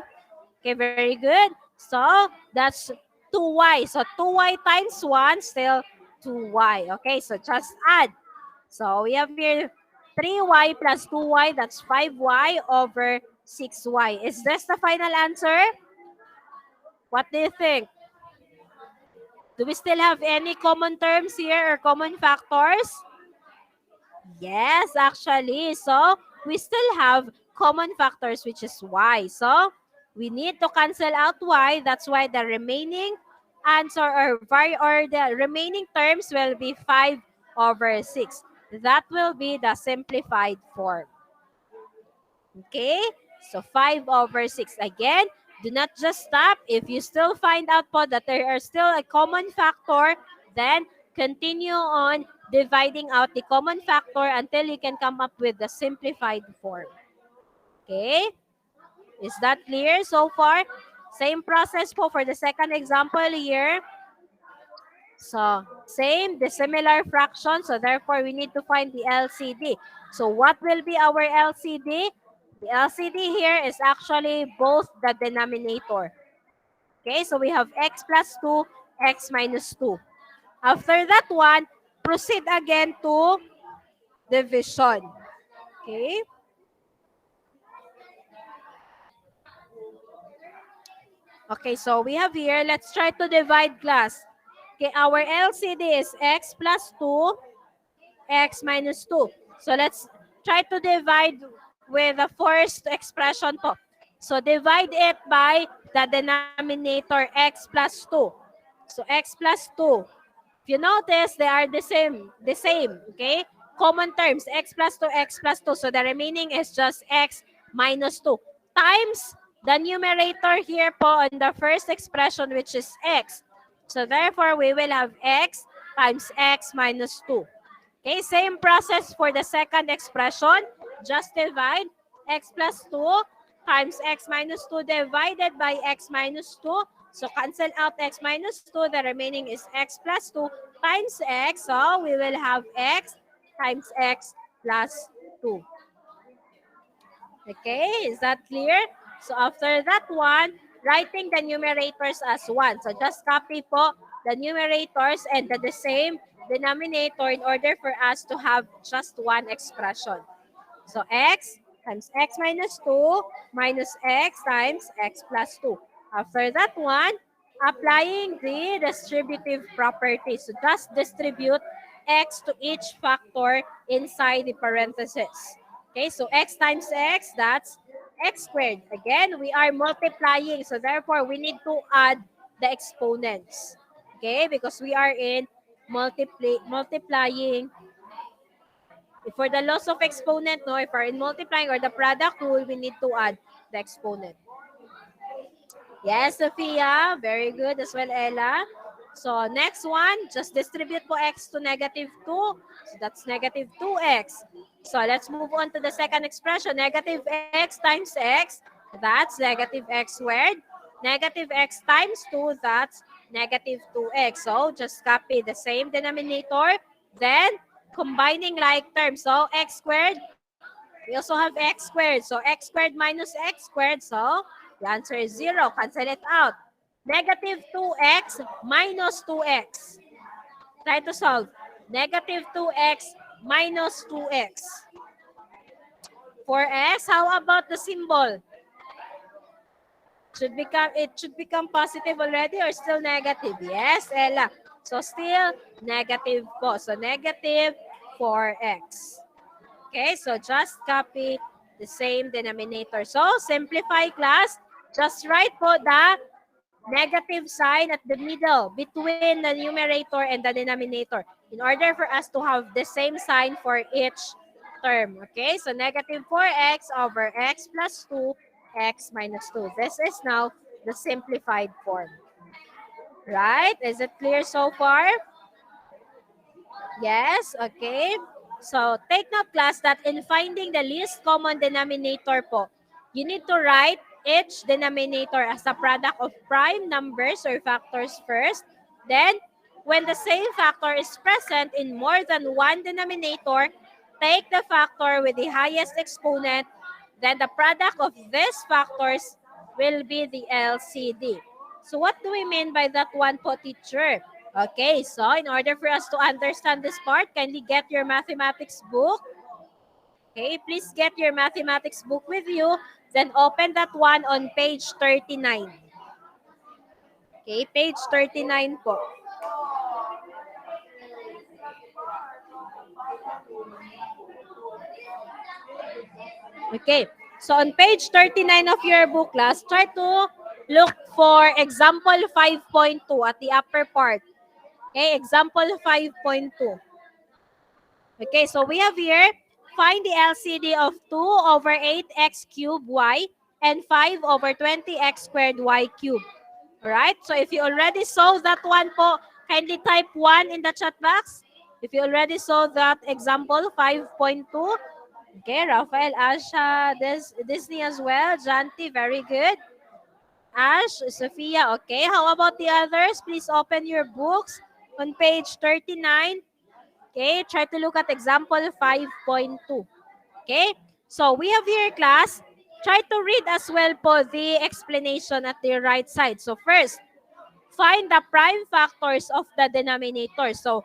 Okay, very good. So, that's 2y. So, 2y times 1, still 2y. Okay, so just add. So, we have here 3y plus 2y, that's 5y over 6y. Is this the final answer? What do you think? Do we still have any common terms here or common factors? Yes, actually. So, we still have common factors, which is y. So, we need to cancel out y. That's why the remaining answer or the remaining terms will be 5 over 6. That will be the simplified form. Okay? So, 5 over 6. Again, do not just stop. If you still find out po that there are still a common factor, Then, continue on dividing out the common factor until you can come up with the simplified form. Okay? Is that clear so far? Same process po for the second example here. So, same, the similar fraction. So, therefore, we need to find the LCD. So, what will be our LCD? The LCD here is actually both the denominator. Okay, so we have x plus 2, x minus 2. After that one, proceed again to division. Okay? Okay, so we have here, let's try to divide class. Okay, our LCD is x plus 2, x minus 2. So let's try to divide with the first expression po. So divide it by the denominator x plus 2. So x plus 2. If you notice, they are the same, okay? Common terms, x plus 2, x plus 2. So the remaining is just x minus 2 times the numerator here po on the first expression, which is x. So therefore, we will have x times x minus 2. Okay, same process for the second expression. Just divide x plus 2 times x minus 2 divided by x minus 2. So cancel out x minus 2. The remaining is x plus 2 times x. So we will have x times x plus 2. Okay, is that clear? So after that one, writing the numerators as 1. So just copy po the numerators and the same denominator in order for us to have just one expression. So x times x minus 2 minus x times x plus 2. After that one, applying the distributive property. So just distribute x to each factor inside the parentheses. Okay, so x times x, that's x squared. Again, we are multiplying. So therefore, we need to add the exponents. Okay, because we are in multiplying. If for the loss of exponent, no, if we're in multiplying or the product rule, we need to add the exponent. Yes, Sophia. Very good as well, Ella. So, next one, just distribute po x to negative 2. So, that's negative 2x. So, let's move on to the second expression. Negative x times x, that's negative x squared. Negative x times 2, that's negative 2x. So, just copy the same denominator. Then, combining like terms. So, x squared, we also have x squared. So, x squared minus x squared. So, the answer is 0. Cancel it out. Negative 2x minus 2x. Try to solve. Negative 2x minus 2x. For x, how about the symbol? It should become positive already or still negative? Yes, Ella. So, still negative po. So, negative 4x. Okay, so just copy the same denominator. So, simplify class. Just write po the negative sign at the middle between the numerator and the denominator in order for us to have the same sign for each term. Okay, so negative 4x over x plus 2, x minus 2. This is now the simplified form. Right? Is it clear so far? Yes, okay. So, take note class that in finding the least common denominator po, you need to write each denominator as a product of prime numbers or factors first. Then, when the same factor is present in more than one denominator, take the factor with the highest exponent. Then, the product of these factors will be the LCD. So, what do we mean by that one po, teacher? Okay, so in order for us to understand this part, kindly get your mathematics book. Okay, please get your mathematics book with you. Then open that one on page 39. Okay, page 39 po. Okay, so on page 39 of your book class, try to look for example 5.2 at the upper part. Okay, example 5.2. Okay, so we have here, find the LCD of 2 over 8x cubed y and 5 over 20x squared y cubed. Alright, so if you already solved that one po, Kindly type 1 in the chat box if you already saw that example 5.2. Okay, Rafael, Asha, Disney as well. Janti, very good. Ash, Sophia, okay. How about the others? Please open your books on page 39. Okay, try to look at example 5.2. Okay, so we have here class. Try to read as well po the explanation at the right side. So first, find the prime factors of the denominator. So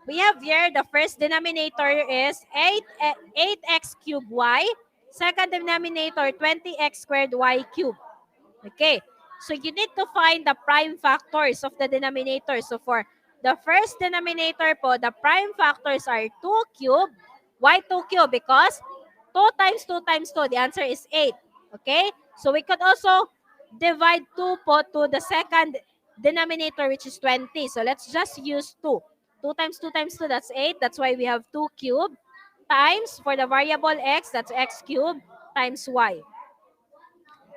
we have here the first denominator is 8x cubed y. Second denominator 20x squared y cubed. Okay. So you need to find the prime factors of the denominator. So for the first denominator po, the prime factors are 2 cubed. Why 2 cubed? Because 2 times 2 times 2, the answer is 8. Okay? So we could also divide 2 po to the second denominator, which is 20. So let's just use 2. 2 times 2 times 2, that's 8. That's why we have 2 cubed times for the variable x, that's x cubed times y.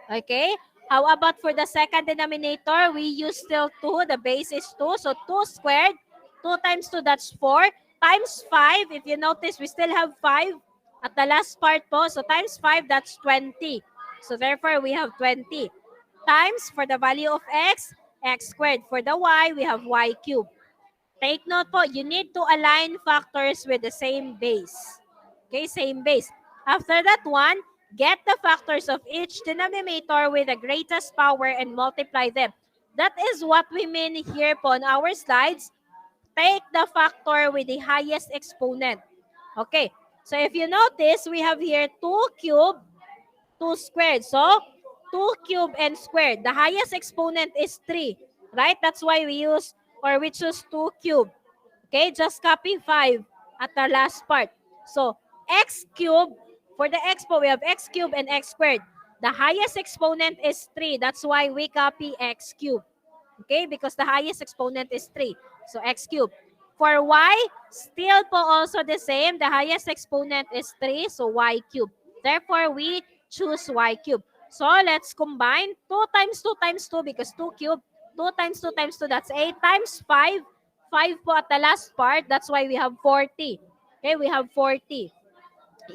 Okay? How about for the second denominator? We use still 2. The base is 2. So 2 squared. 2 times 2, that's 4. Times 5. If you notice, we still have 5 at the last part po. So times 5, that's 20. So therefore, we have 20. Times for the value of x, x squared. For the y, we have y cubed. Take note po, you need to align factors with the same base. Okay, same base. After that one, get the factors of each denominator with the greatest power and multiply them. That is what we mean here po on our slides. Take the factor with the highest exponent. Okay, so if you notice, we have here 2 cubed, 2 squared. So, 2 cubed and squared. The highest exponent is 3, right? That's why we use or we choose 2 cubed. Okay, just copy 5 at the last part. So, x cubed, for the x po, we have x cubed and x squared. The highest exponent is 3. That's why we copy x cubed. Okay, because the highest exponent is 3. So, x cubed. For y, still po also the same. The highest exponent is 3. So, y cubed. Therefore, we choose y cubed. So, let's combine 2 times 2 times 2 because 2 cubed. 2 times 2 times 2, that's 8 times 5. 5 po at the last part. That's why we have 40. Okay, we have 40.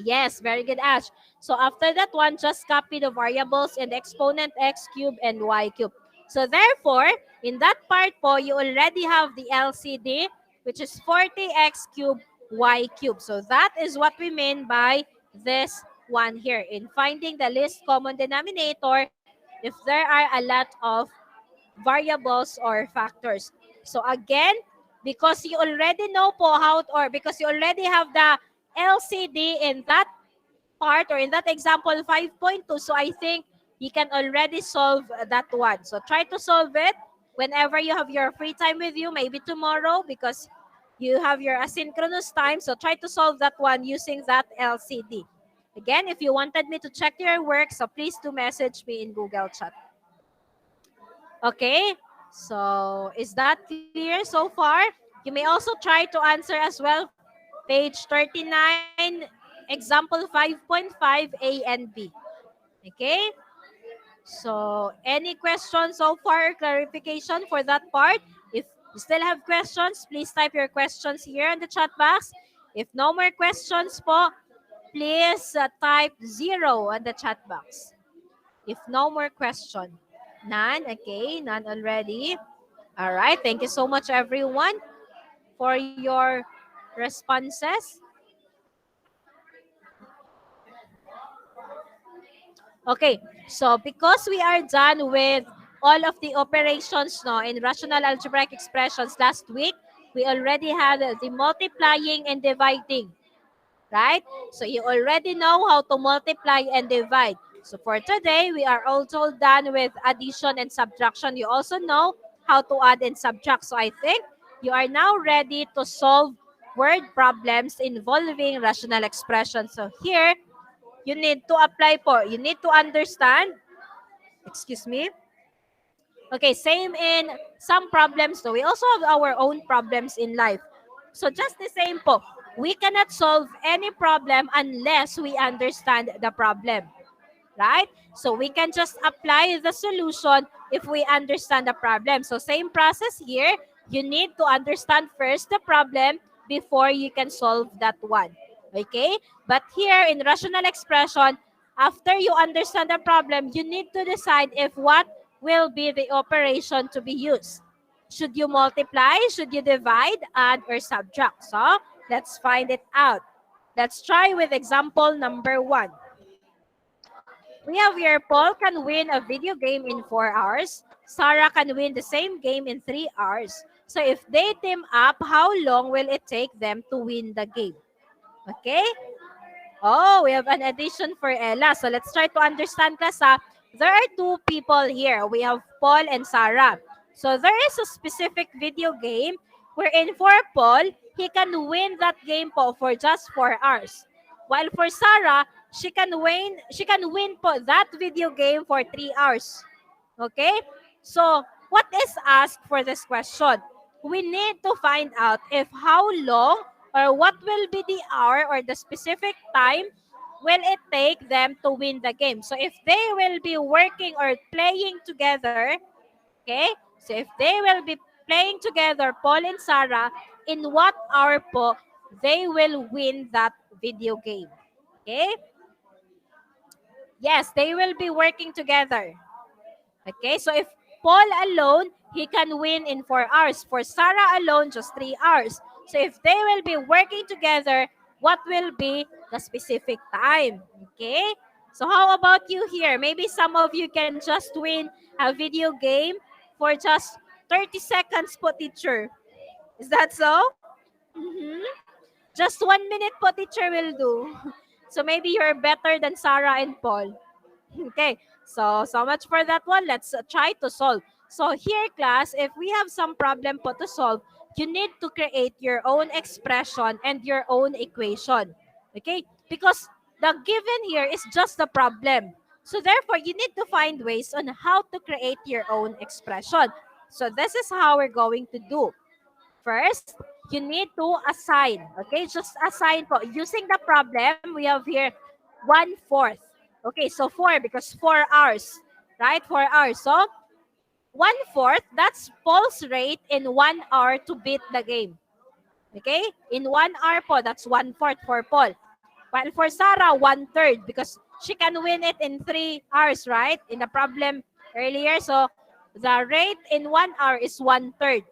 Yes, very good, Ash. So after that one, just copy the variables and the exponent x cubed and y cubed. So therefore, in that part po, you already have the LCD, which is 40x cubed y cubed. So that is what we mean by this one here. In finding the least common denominator, if there are a lot of variables or factors. So again, because you already know po how, or because you already have the LCD in that part or in that example 5.2, so I think you can already solve that one. So try to solve it whenever you have your free time with you, maybe tomorrow because you have your asynchronous time. So try to solve that one using that LCD. Again, if you wanted me to check your work, so please do message me in Google Chat. Okay, so is that clear so far? You may also try to answer as well. Page 39, example 5.5, A and B. Okay, so any questions so far, clarification for that part? If you still have questions, please type your questions here in the chat box. If no more questions po, please type 0 on the chat box. If no more question. None? Okay, none already. All right, thank you so much everyone for your responses. Okay, so because we are done with all of the operations no, in rational algebraic expressions last week, we already had the multiplying and dividing, right? So you already know how to multiply and divide. So for today, we are also done with addition and subtraction. You also know how to add and subtract. So I think you are now ready to solve word problems involving rational expressions. So here, you need to apply po. You need to understand, excuse me. Okay, same in some problems. So we also have our own problems in life. So just the same po. We cannot solve any problem unless we understand the problem. Right? So we can just apply the solution if we understand the problem. So same process here. You need to understand first the problem before you can solve that one. Okay? But here in rational expression, after you understand the problem, you need to decide if what will be the operation to be used. Should you multiply? Should you divide, add, or subtract? So, let's find it out. Let's try with example number 1. We have here Paul can win a video game in 4 hours. Sarah can win the same game in 3 hours. So if they team up, how long will it take them to win the game? Okay? Oh, we have an addition for Ella. So let's try to understand class. There are two people here. We have Paul and Sarah. So there is a specific video game wherein for Paul, he can win that game po for just 4 hours. While for Sarah, she can win po that video game for 3 hours. Okay? So, what is asked for this question? We need to find out if how long or what will be the hour or the specific time will it take them to win the game. So, if they will be working or playing together, okay? So, if they will be playing together, Paul and Sarah, in what hour po they will win that video game? Okay? Yes, they will be working together. Okay, so if Paul alone, he can win in 4 hours. For Sarah alone, just 3 hours. So if they will be working together, what will be the specific time? Okay, so how about you here? Maybe some of you can just win a video game for just 30 seconds po, teacher. Is that so? Mhm. Just 1 minute po, teacher will do. So maybe you're better than Sarah and Paul. Okay, so much for that one. Let's try to solve. So here, class, if we have some problem po to solve, you need to create your own expression and your own equation. Okay, because the given here is just the problem. So therefore, you need to find ways on how to create your own expression. So this is how we're going to do. First, you need to assign. Okay, just assign po. Using the problem, we have here 1/4. Okay, so 4 because 4 hours, right? 4 hours. So 1/4, that's Paul's rate in 1 hour to beat the game. Okay? In 1 hour po, that's 1/4 for Paul. While for Sarah, 1/3 because she can win it in 3 hours, right? In the problem earlier. So the rate in 1 hour is 1/3.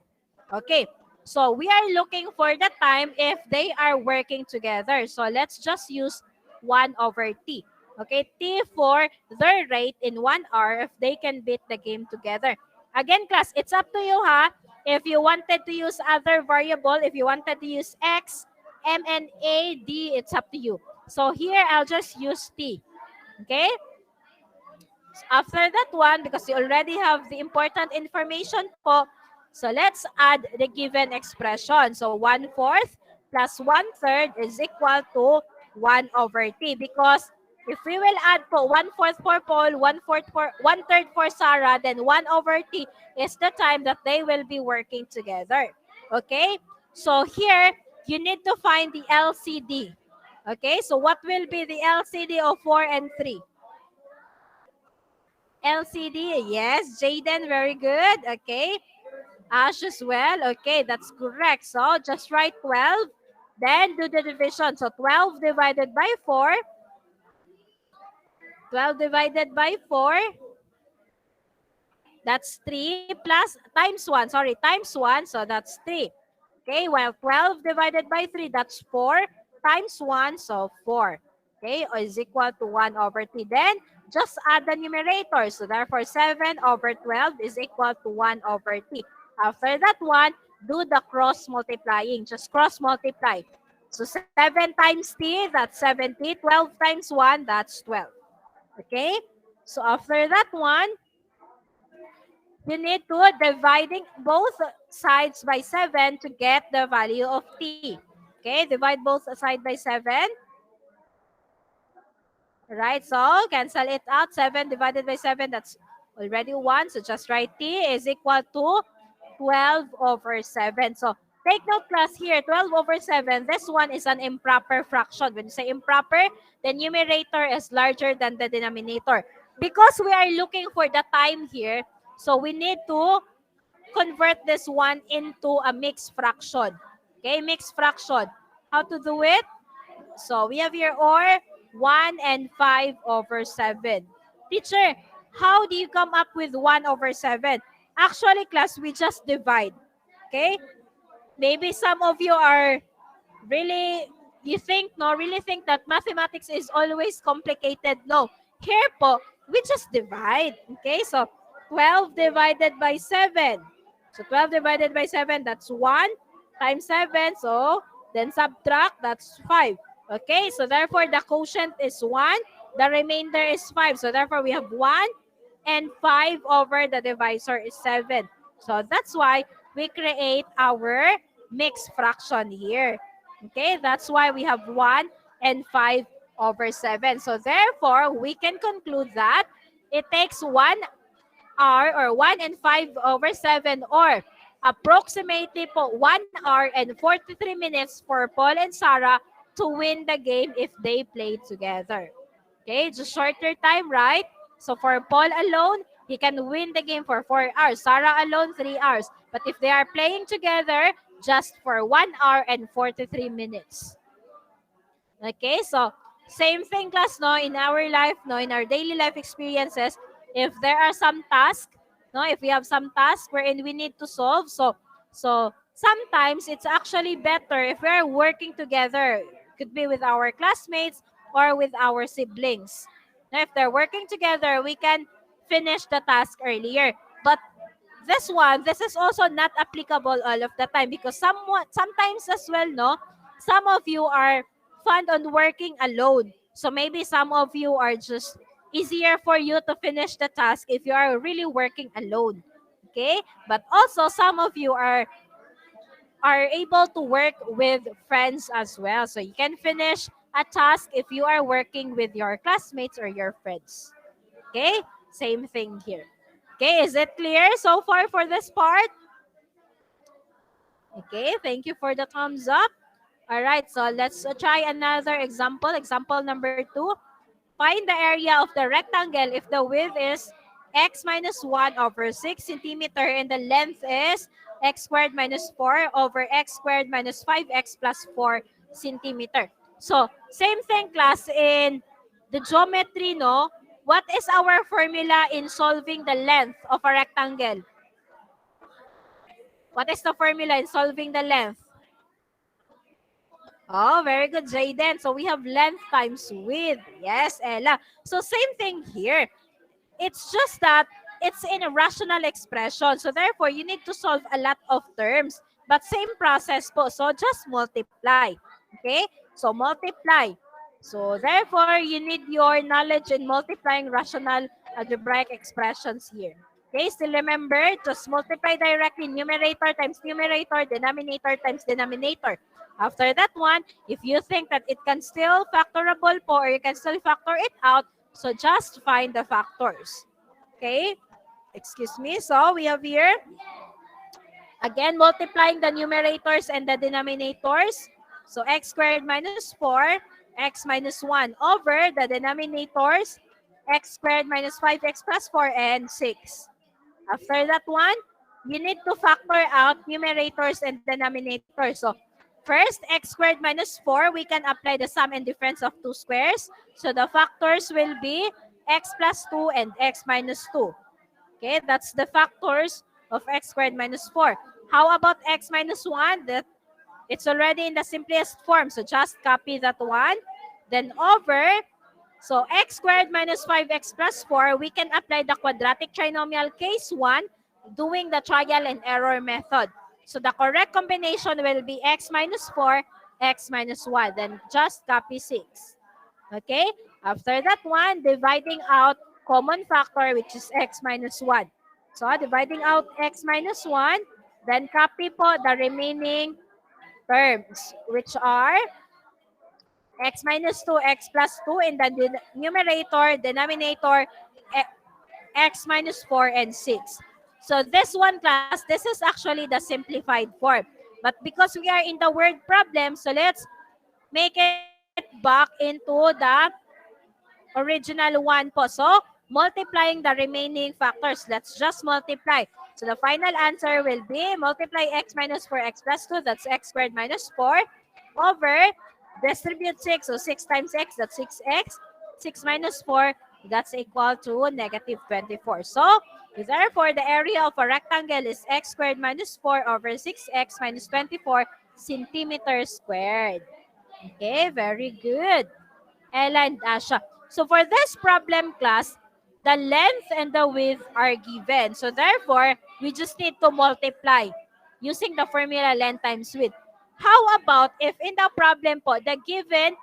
Okay. So we are looking for the time if they are working together. So let's just use 1 over t. Okay, t for their rate in 1 hour if they can beat the game together. Again, class, it's up to you, ha? If you wanted to use other variable, if you wanted to use x, m, and a, d, it's up to you. So here, I'll just use t. Okay? After that one, because you already have the important information po, so let's add the given expression. So 1/4 plus 1/3 is equal to 1 over t. Because if we will add po 1/4 for Paul, 1/4 for 1/3 for Sarah, then 1 over t is the time that they will be working together. Okay? So here, you need to find the LCD. Okay? So what will be the LCD of 4 and 3? LCD, yes. Jaden, very good. Okay. Ash as well. Okay, that's correct. So just write 12. Then do the division. So 12 divided by 4. 12 divided by 4. That's 3 plus times 1. Sorry, times 1. So that's 3. Okay, while 12 divided by 3, that's 4 times 1. So 4. Okay, is equal to 1 over 3. Then just add the numerator. So therefore, 7 over 12 is equal to 1 over 3. After that one, do the cross multiplying. Just cross multiply. So 7 times t, that's 70. 12 times 1, that's 12. Okay? So after that one, you need to dividing both sides by 7 to get the value of t. Okay? Divide both sides by 7. Right? So, cancel it out. 7 divided by 7, that's already 1. So, just write t is equal to 12 over 7. So, take note class here, 12 over 7, this one is an improper fraction. When you say improper, the numerator is larger than the denominator. Because we are looking for the time here, so we need to convert this one into a mixed fraction. Okay, mixed fraction. How to do it? So we have here or 1 and 5 over 7. Teacher, how do you come up with 1 over 7? Actually, class, we just divide. Okay? Maybe some of you are really, you think, no, really think that mathematics is always complicated. No. Here po, we just divide. Okay? So 12 divided by 7. So 12 divided by 7, that's 1 times 7. So then subtract, that's 5. Okay? So therefore, the quotient is 1. The remainder is 5. So therefore, we have 1 and 5 over the divisor is 7. So that's why we create our mixed fraction here. Okay, that's why we have 1 and 5 over 7. So therefore, we can conclude that it takes 1 hour or 1 and 5 over 7 or approximately po 1 hour and 43 minutes for Paul and Sarah to win the game if they play together. Okay, just shorter time, right? So for Paul alone, he can win the game for 4 hours. Sarah alone, 3 hours. But if they are playing together, just for 1 hour and 43 minutes. Okay, so same thing class, no, in our life, no, in our daily life experiences, if there are some tasks, no, if we have some tasks wherein we need to solve, so sometimes it's actually better if we're working together. Could be with our classmates or with our siblings. Now, if they're working together, we can finish the task earlier. But this is also not applicable all of the time because sometimes as well, no, some of you are fond on working alone. So maybe some of you are just easier for you to finish the task if you are really working alone. Okay? But also some of you are able to work with friends as well. So you can finish a task if you are working with your classmates or your friends. Okay? Same thing here. Okay, is it clear so far for this part? Okay, thank you for the thumbs up. All right, so let's try another example. Example number 2. Find the area of the rectangle if the width is x minus 1 over 6 centimeter and the length is x squared minus 4 over x squared minus 5x plus 4 centimeter. So, same thing class in the geometry, no? What is our formula in solving the length of a rectangle? What is the formula in solving the length? Oh, very good, Jaden. So we have length times width. Yes, Ella. So same thing here. It's just that it's in a rational expression. So therefore, you need to solve a lot of terms. But same process po. So just multiply. Okay? So multiply. So therefore, you need your knowledge in multiplying rational algebraic expressions here. Okay, still remember, just multiply directly numerator times numerator, denominator times denominator. After that one, if you think that it can still factorable po or you can still factor it out, so just find the factors. Okay? Excuse me. So we have here, again, multiplying the numerators and the denominators. So x squared minus 4, x minus 1 over the denominators, x squared minus 5x plus 4 and 6. After that one, you need to factor out numerators and denominators. So first, x squared minus 4, we can apply the sum and difference of two squares. So the factors will be x plus 2 and x minus 2. Okay, that's the factors of x squared minus 4. How about x minus 1? That it's already in the simplest form. So just copy that one. Then over, so x squared minus 5x plus 4, we can apply the quadratic trinomial case 1 doing the trial and error method. So the correct combination will be x minus 4, x minus 1. Then just copy 6. Okay? After that one, dividing out common factor which is x minus 1. So dividing out x minus 1, then copy po the remaining terms which are x minus 2, x plus 2 in the numerator, denominator, x minus 4 and 6. So this one class, this is actually the simplified form. But because we are in the word problem, so let's make it back into the original one po. So multiplying the remaining factors. Let's just multiply. So the final answer will be multiply x minus 4x plus 2, that's x squared minus 4, over distribute 6, so 6 times x, that's 6x. 6 minus 4, that's equal to negative 24. So, therefore, the area of a rectangle is x squared minus 4 over 6x minus 24 centimeters squared. Okay, very good. Ella and Asha. So for this problem class, the length and the width are given. So therefore, we just need to multiply using the formula length times width. How about if in the problem po, the given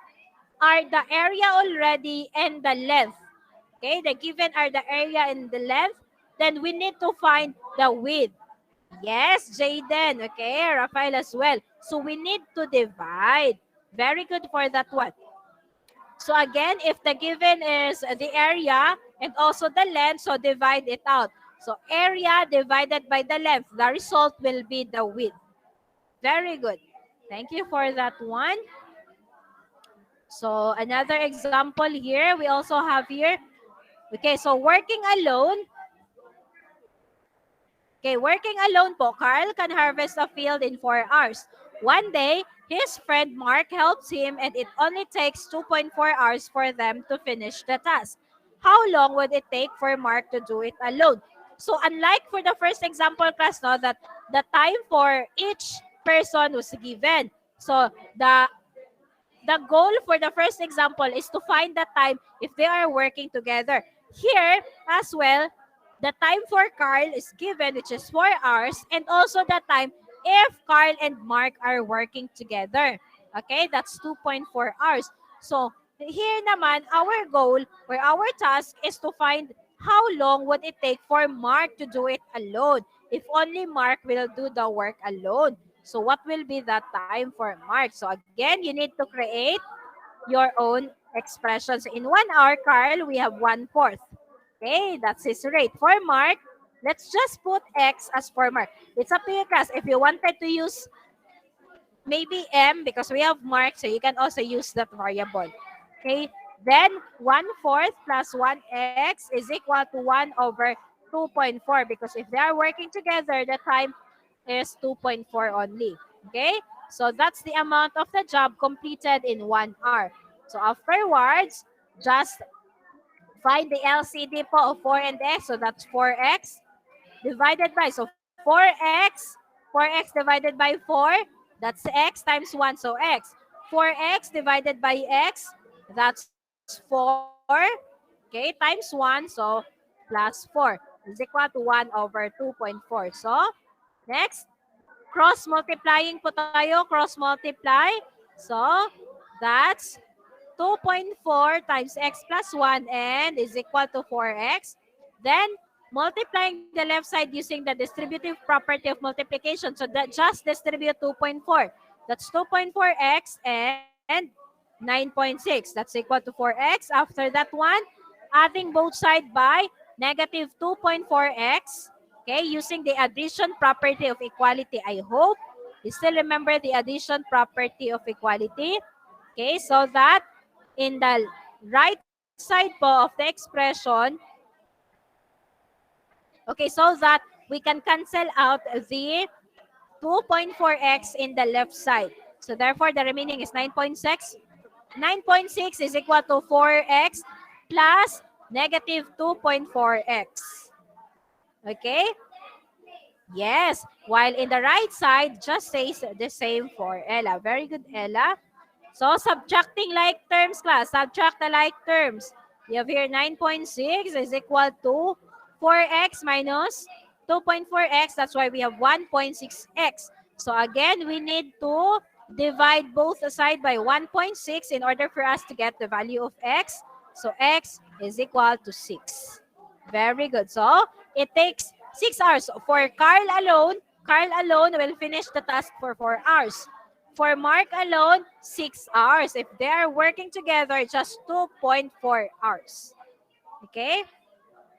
are the area already and the length. Okay, the given are the area and the length. Then we need to find the width. Yes, Jaden. Okay, Rafael as well. So we need to divide. Very good for that one. So again, if the given is the area and also the length, so divide it out. So area divided by the length, the result will be the width. Very good. Thank you for that one. So another example here, we also have here. Okay, so working alone. Okay, working alone po, Carl can harvest a field in 4 hours. One day, his friend Mark helps him and it only takes 2.4 hours for them to finish the task. How long would it take for Mark to do it alone? So unlike for the first example class, no, that the time for each person was given. So the goal for the first example is to find the time if they are working together. Here as well, the time for Carl is given, which is 4 hours, and also the time if Carl and Mark are working together. Okay, that's 2.4 hours. So here naman, our goal or our task is to find how long would it take for Mark to do it alone if only Mark will do the work alone. So what will be that time for Mark? So again, you need to create your own expressions. In 1 hour, Carl, we have 1/4. Okay, that's his rate. For Mark, let's just put X as for Mark. It's up to you, class. If you wanted to use maybe M because we have Mark, so you can also use that variable. Okay, then 1/4 plus 1x is equal to 1 over 2.4 because if they are working together, the time is 2.4 only. Okay, so that's the amount of the job completed in 1 hour. So afterwards, just find the LCD po of 4 and x. So that's 4x divided by, so 4x divided by 4, that's x times 1, so x. 4x divided by x, that's 4, okay, times 1, so plus 4 is equal to 1 over 2.4. So, next, cross multiplying po tayo, cross multiply. So, that's 2.4 times x plus 1 and is equal to 4x. Then, multiplying the left side using the distributive property of multiplication. So, that just distribute 2.4. That's 2.4x and 9.6. That's equal to 4x. After that one, adding both side by negative 2.4x. Okay, using the addition property of equality. I hope you still remember the addition property of equality. Okay, so that in the right side po of the expression, okay, so that we can cancel out the 2.4x in the left side. So therefore, the remaining is 9.6. 9.6 is equal to 4x plus negative 2.4x. Okay? Yes. While in the right side, just says the same for Ella. Very good, Ella. So, subtracting like terms, class. Subtract the like terms. You have here 9.6 is equal to 4x minus 2.4x. That's why we have 1.6x. So, again, we need to divide both side by 1.6 in order for us to get the value of x. So, x is equal to 6. Very good. So, it takes 6 hours. For Carl alone will finish the task for 4 hours. For Mark alone, 6 hours. If they are working together, just 2.4 hours. Okay?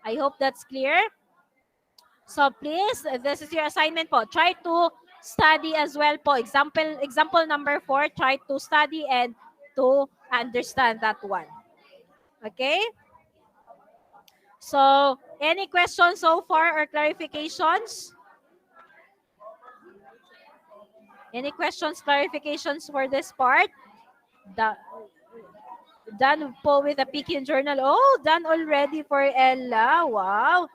I hope that's clear. So please, this is your assignment po. Try to study as well po. Example number 4, try to study and to understand that one. Okay? So, Any questions so far or clarifications? Any questions, clarifications for this part? Da- done po with a Peking journal. Oh, done already for Ella. Wow.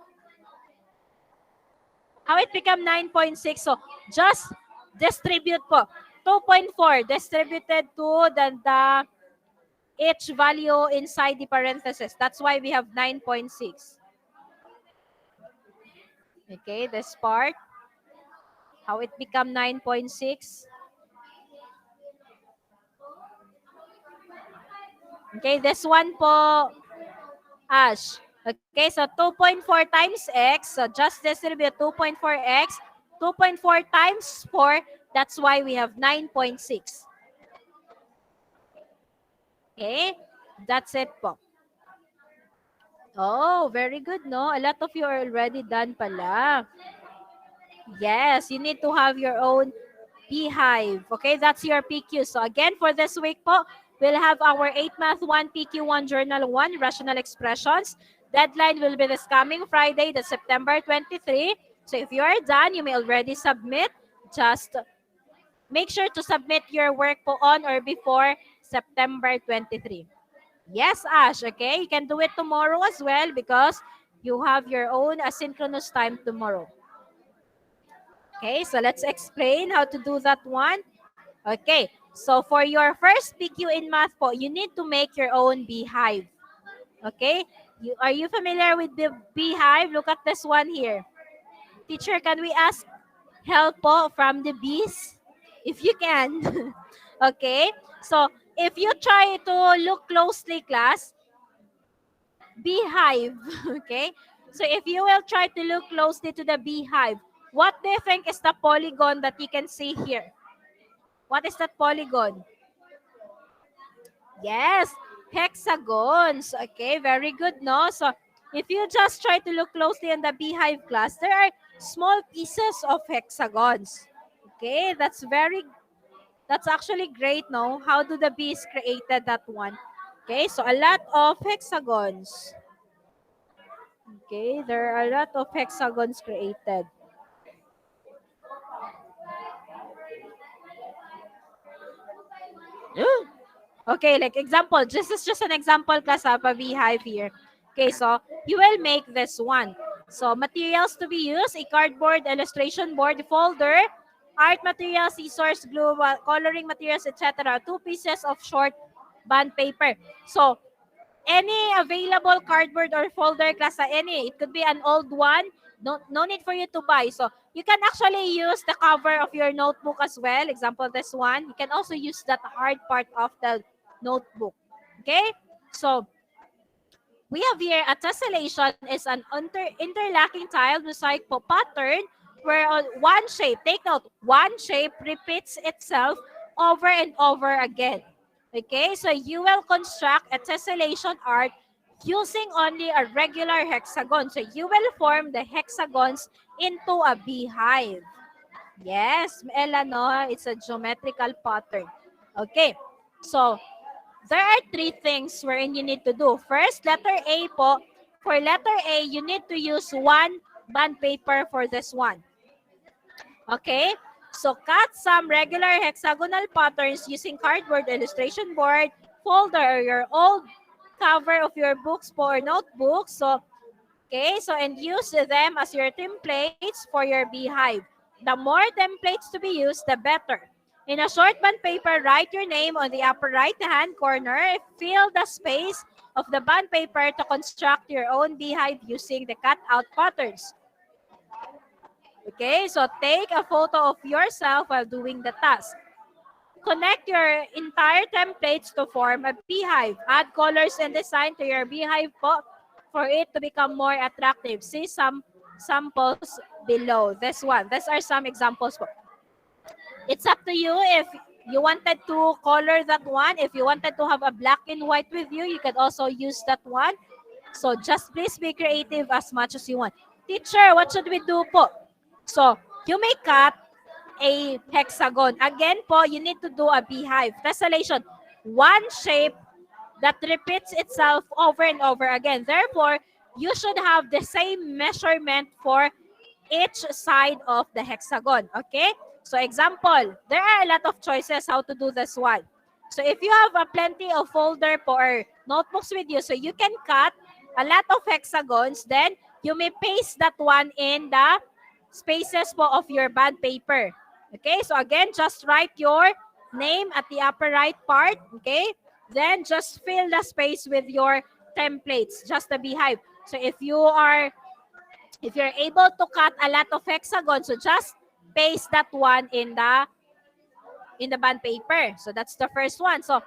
How it become 9.6? So, just distribute po. 2.4 distributed to the each value inside the parenthesis. That's why we have 9.6. Okay, this part. How it become 9.6. Okay, this one po, Ash. Okay, so 2.4 times x. So just distribute 2.4x. 2.4 times 4. That's why we have 9.6. Okay, that's it po. Oh, very good, no? A lot of you are already done pala. Yes, you need to have your own beehive. Okay, that's your PQ. So again, for this week po, we'll have our 8 Math 1, PQ1, Journal 1, Rational Expressions. Deadline will be this coming Friday, the September 23. So if you are done, you may already submit. Just make sure to submit your work po on or before September 23. Yes, Ash, okay? You can do it tomorrow as well because you have your own asynchronous time tomorrow. Okay, so let's explain how to do that one. Okay, so for your first PQ in math po, you need to make your own beehive. Okay, are you familiar with the beehive? Look at this one here. Teacher, can we ask help po from the bees? If you can. Okay, so if you try to look closely, class, beehive. Okay, so if you will try to look closely to the beehive, what do you think is the polygon that you can see here? What is that polygon? Yes, hexagons. Okay, very good, no? So, if you just try to look closely in the beehive class, there are small pieces of hexagons. Okay, that's actually great, no? How do the bees created that one? Okay, so a lot of hexagons. Okay, there are a lot of hexagons created. Okay, like example, this is just an example class of a beehive here. Okay, so you will make this one. So materials to be used, a cardboard, illustration board, folder, art materials, scissors, glue, coloring materials, etc. 2 pieces of short bond paper. So any available cardboard or folder class, any. It could be an old one. No need for you to buy. So you can actually use the cover of your notebook as well. Example, this one. You can also use that hard part of the notebook. Okay? So we have here a tessellation is an interlocking tile mosaic pattern where on one shape, take note, one shape repeats itself over and over again. Okay, so you will construct a tessellation art using only a regular hexagon. So you will form the hexagons into a beehive. Yes, Ella, no, it's a geometrical pattern. Okay, so there are 3 things wherein you need to do. First, letter A po. For letter A, you need to use 1 bond paper for this one. Okay? So, cut some regular hexagonal patterns using cardboard, illustration board, folder, or your old cover of your books po or notebook. So, okay, so and use them as your templates for your beehive. The more templates to be used, the better. In a short bond paper, write your name on the upper right-hand corner. Fill the space of the bond paper to construct your own beehive using the cutout patterns. Okay, so take a photo of yourself while doing the task. Connect your entire templates to form a beehive. Add colors and design to your beehive po for it to become more attractive. See some samples below. This one. These are some examples po. It's up to you if you wanted to color that one. If you wanted to have a black and white with you, you can also use that one. So just please be creative as much as you want. Teacher, what should we do po? So you may cut a hexagon. Again po, you need to do a beehive. Tessellation. One shape that repeats itself over and over again. Therefore, you should have the same measurement for each side of the hexagon. Okay? So example, there are a lot of choices how to do this one. So if you have a plenty of folder po or notebooks with you, so you can cut a lot of hexagons, then you may paste that one in the spaces po of your bond paper. Okay? So again, just write your name at the upper right part. Okay? Then just fill the space with your templates, just the beehive. So if you're able to cut a lot of hexagons, so just paste that one in the bond paper. So that's the first one. So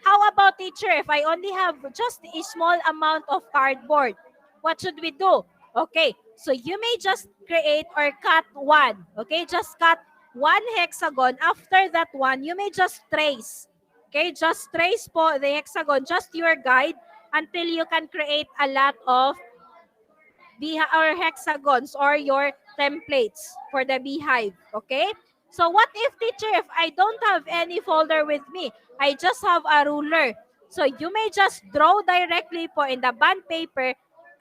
how about teacher, if I only have just a small amount of cardboard, what should we do? Okay, so you may just create or cut one. Okay, just cut one hexagon. After that one, you may just trace. Okay, just trace po the hexagon, just your guide until you can create a lot of or hexagons or your templates for the beehive. Okay? So what if teacher, if I don't have any folder with me, I just have a ruler. So you may just draw directly po in the bond paper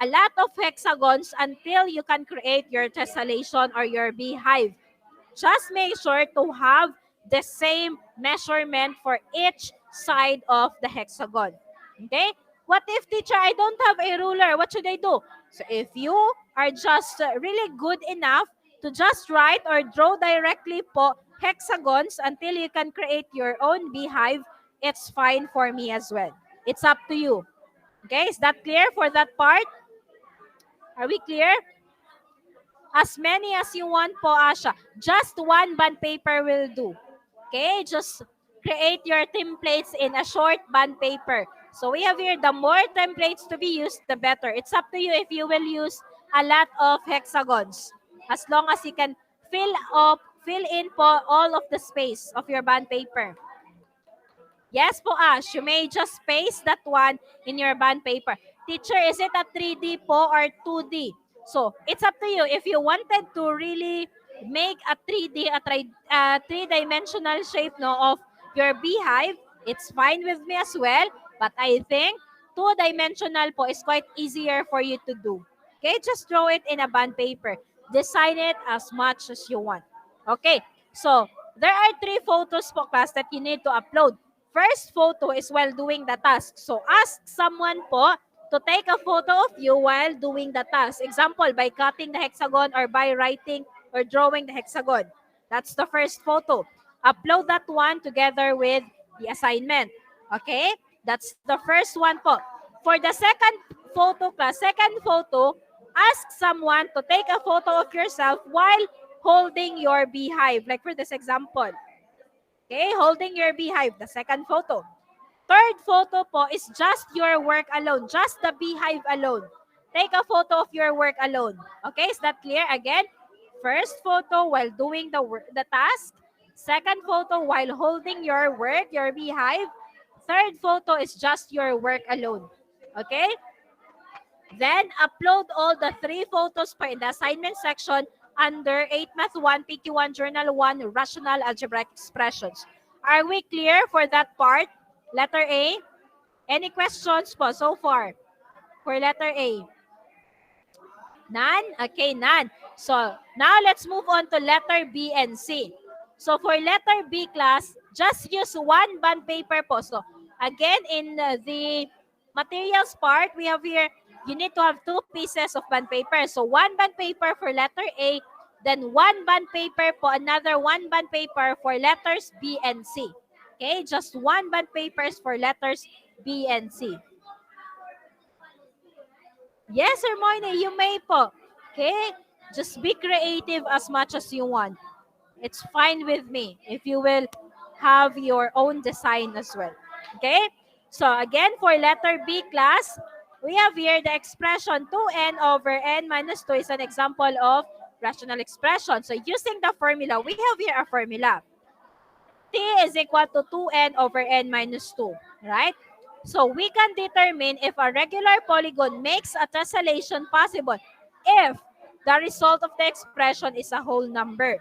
a lot of hexagons until you can create your tessellation or your beehive. Just make sure to have the same measurement for each side of the hexagon. Okay? What if, teacher, I don't have a ruler? What should I do? So if you are just really good enough to just write or draw directly po hexagons until you can create your own beehive, it's fine for me as well. It's up to you. Okay? Is that clear for that part? Are we clear? As many as you want po, Asha. Just one bond paper will do. Okay? Just create your templates in a short bond paper. So we have here, the more templates to be used, the better. It's up to you if you will use a lot of hexagons. As long as you can fill in po all of the space of your bond paper. Yes po, Ash. You may just paste that one in your bond paper. Teacher, is it a 3D po or 2D? So, it's up to you. If you wanted to really make a 3D, three-dimensional shape no, of your beehive, it's fine with me as well. But I think two-dimensional po is quite easier for you to do. Okay, just draw it in a bond paper. Design it as much as you want. Okay, so there are 3 photos po class that you need to upload. First photo is while doing the task. So ask someone po to take a photo of you while doing the task. Example, by cutting the hexagon or by writing or drawing the hexagon. That's the first photo. Upload that one together with the assignment. Okay? That's the first one po. For the second photo class, second photo, ask someone to take a photo of yourself while holding your beehive. Like for this example. Okay, holding your beehive, the second photo. Third photo po is just your work alone, just the beehive alone. Take a photo of your work alone. Okay, is that clear? Again, first photo while doing the task. Second photo while holding your work, your beehive. Third photo is just your work alone. Okay? Then, upload all the 3 photos pa in the assignment section under 8 Math 1, PQ1, Journal 1, Rational Algebraic Expressions. Are we clear for that part? Letter A? Any questions po so far for letter A? None? Okay, none. So, now let's move on to letter B and C. So, for letter B class, just use one bond paper po. So, again, in the materials part, we have here, you need to have 2 pieces of bond paper. So, one bond paper for letter A, then one bond paper po, another one bond paper for letters B and C. Okay, just one bond papers for letters B and C. Yes, Hermione, you may po. Okay? Just be creative as much as you want. It's fine with me if you will have your own design as well. Okay? So again, for letter B class, we have here the expression 2n over n minus 2 is an example of rational expression. So using the formula, we have here a formula. T is equal to 2n over n minus 2, right? So we can determine if a regular polygon makes a tessellation possible if the result of the expression is a whole number.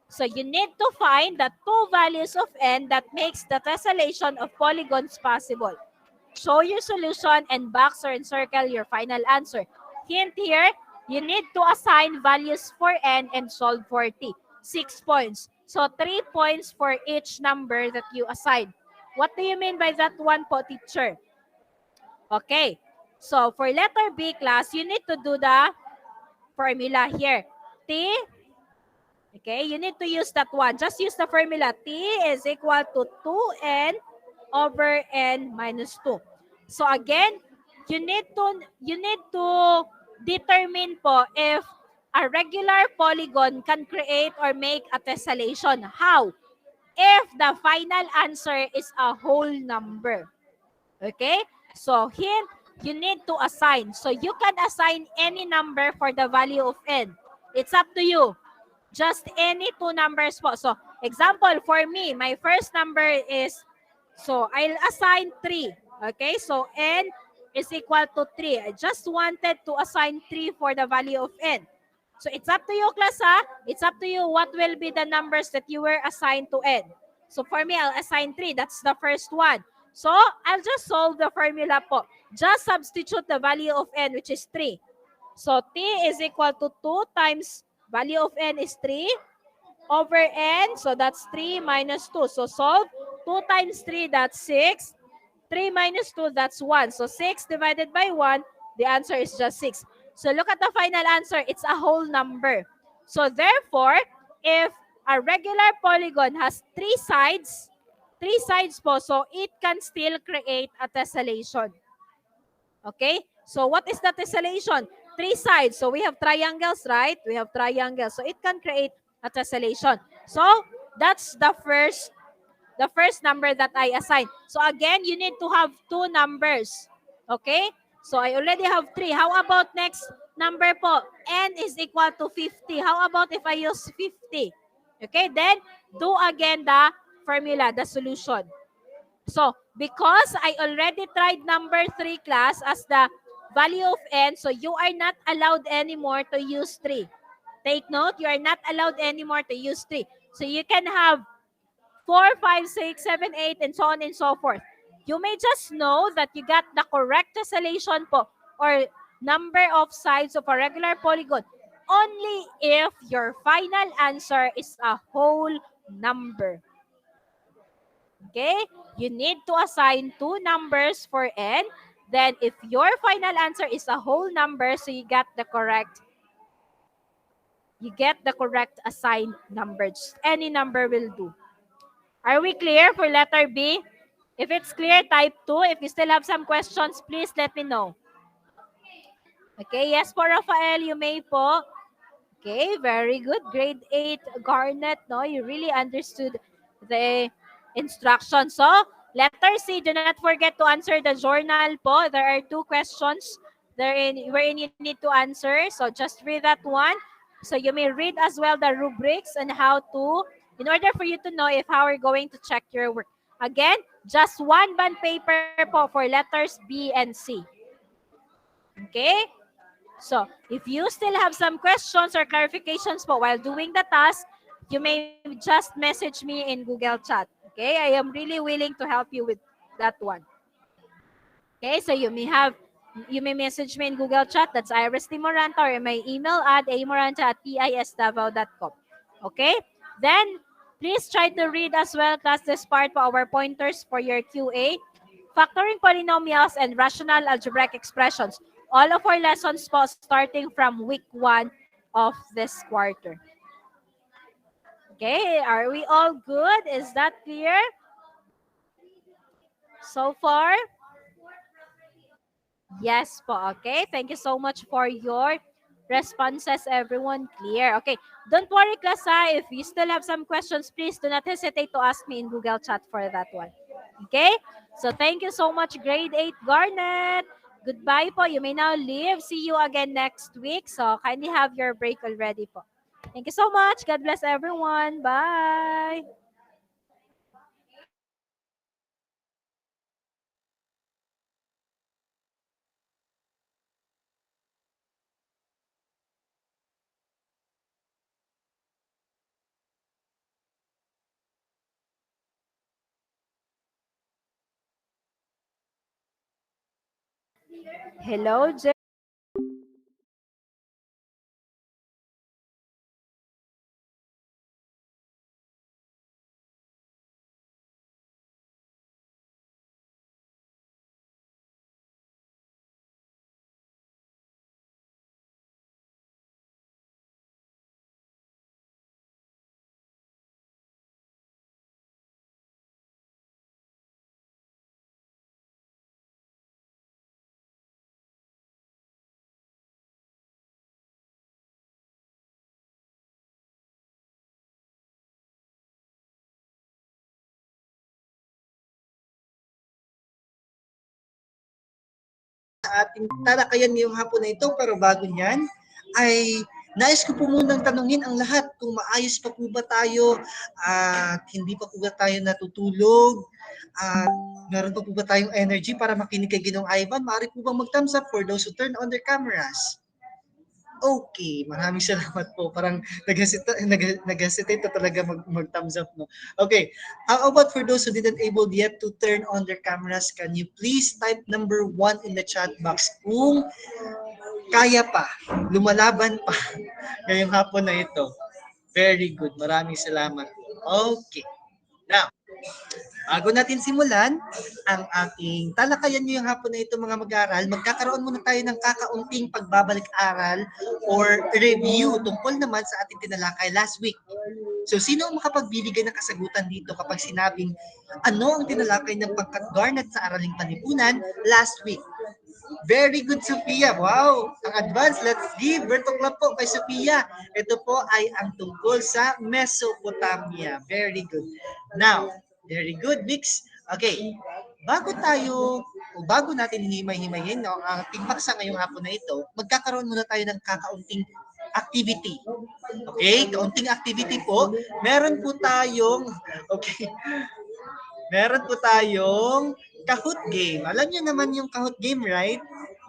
So you need to find the 2 values of n that makes the tessellation of polygons possible. Show your solution and box or encircle your final answer. hint here, you need to assign values for n and solve for t. 6 points. So 3 points for each number that you assign. What do you mean by that one po, teacher? Okay. So for letter B class, you need to do the formula here. T, okay, you need to use that one. Just use the formula. T is equal to 2n over n minus 2. So again, you need to determine po if a regular polygon can create or make a tessellation. How? If the final answer is a whole number. Okay? So hint, you need to assign. So you can assign any number for the value of n. It's up to you. Just any two numbers po. So example, for me, my first number is, so I'll assign 3. Okay? So n is equal to 3. I just wanted to assign 3 for the value of n. So it's up to you, class, ha? It's up to you what will be the numbers that you were assigned to n. So for me, I'll assign 3. That's the first one. So I'll just solve the formula po. Just substitute the value of n, which is 3. So t is equal to 2 times value of n is 3 over n. So that's 3 minus 2. So solve. 2 times 3, that's 6. 3 minus 2, that's 1. So 6 divided by 1, the answer is just 6. So look at the final answer. It's a whole number. So therefore, if a regular polygon has three sides po, so it can still create a tessellation. Okay? So what is the tessellation? 3 sides. So we have triangles, right? We have triangles. So it can create a tessellation. So that's the first number that I assign. So again, you need to have two numbers. Okay? So I already have 3. How about next number po? N is equal to 50. How about if I use 50? Okay? Then do again the formula, the solution. So, because I already tried number 3 class as the value of n, so you are not allowed anymore to use 3. Take note, you are not allowed anymore to use 3. So, you can have 4, 5, 6, 7, 8, and so on and so forth. You may just know that you got the correct tessellation po or number of sides of a regular polygon only if your final answer is a whole number. Okay? You need to assign two numbers for n. Then if your final answer is a whole number, so you get the correct assigned numbers. Any number will do. Are we clear for letter B? If it's clear, type 2. If you still have some questions, please let me know. Okay, yes po, Rafael, you may po. Okay, very good. Grade 8, Garnet, no? You really understood the instructions. So, letter C, do not forget to answer the journal po. There are 2 questions wherein you need to answer. So, just read that one. So, you may read as well the rubrics and how to, in order for you to know if how we're going to check your work. Again, just one bond paper po for letters B and C. Okay? So, if you still have some questions or clarifications po while doing the task, you may just message me in Google Chat. Okay? I am really willing to help you with that one. Okay? So, you may message me in Google Chat. That's Iris Timoranta, or my email at amoranta@pisdavao.com. Okay? Then, please try to read as well, class, this part po, our pointers for your QA. Factoring polynomials and rational algebraic expressions. All of our lessons po starting from week 1 of this quarter. Okay, are we all good? Is that clear so far? Yes po, okay. Thank you so much for your responses, everyone. Clear. Okay, don't worry, class, ha. If you still have some questions, please do not hesitate to ask me in Google Chat for that one. Okay? So, thank you so much, grade 8 Garnet. Goodbye po. You may now leave. See you again next week. So, kindly have your break already po. Thank you so much. God bless everyone. Bye. Hello, ating talakayan ngayong hapon na ito. Pero bago niyan, ay nais ko po munang tanungin ang lahat kung maayos pa po ba tayo at hindi pa po ba tayo natutulog at meron pa po ba tayong energy para makinig kay Ginong Ivan. Maaari po bang mag-thumbs up for those who turn on their cameras? Okay, maraming salamat po. Parang nag-hesitate na talaga mag-thumbs up, no? Okay, how about for those who didn't able yet to turn on their cameras, can you please type number 1 in the chat box kung kaya pa, lumalaban pa ngayong hapon na ito. Very good, maraming salamat. Okay, now, bago natin simulan ang ating talakayan ngayong hapon na ito mga mag-aaral, magkakaroon muna tayo ng kakaunting pagbabalik-aral or review tungkol naman sa ating tinalakay last week. So, sino ang makapagbibigay ng kasagutan dito kapag sinabing ano ang tinalakay ng pagkat-garnet sa araling panlipunan last week? Very good, Sophia. Wow! Ang advance. Let's give birthday clap po kay Sophia. Ito po ay ang tungkol sa Mesopotamia. Very good. Now, very good, Mix. Okay. Bago natin himay-himayin ang ating paksa ngayong hapon na ito, magkakaroon muna tayo ng kakaunting activity. Okay? Kaunting activity po. Meron po tayong Kahoot game. Alam niyo naman yung Kahoot game, right?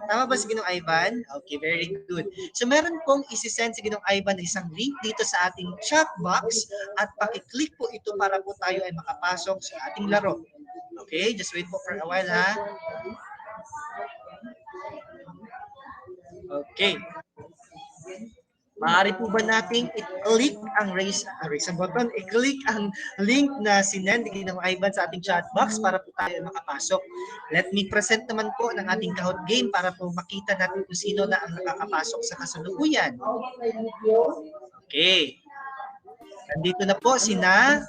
Tama ba si Ginong Ivan? Okay, very good. So meron pong isi-send si Ginong Ivan na isang link dito sa ating chat box at paki-click po ito para po tayo ay makapasok sa ating laro. Okay, just wait po for a while ha. Okay. Maaari po ba nating i-click ang raise ang button, i-click ang link na sinend ng Ivan sa ating chat box para po tayo makapasok. Let me present naman po ng ating Kahoot game para po makita natin kung sino na ang nakakapasok sa kasalukuyan. Okay. Nandito na po sina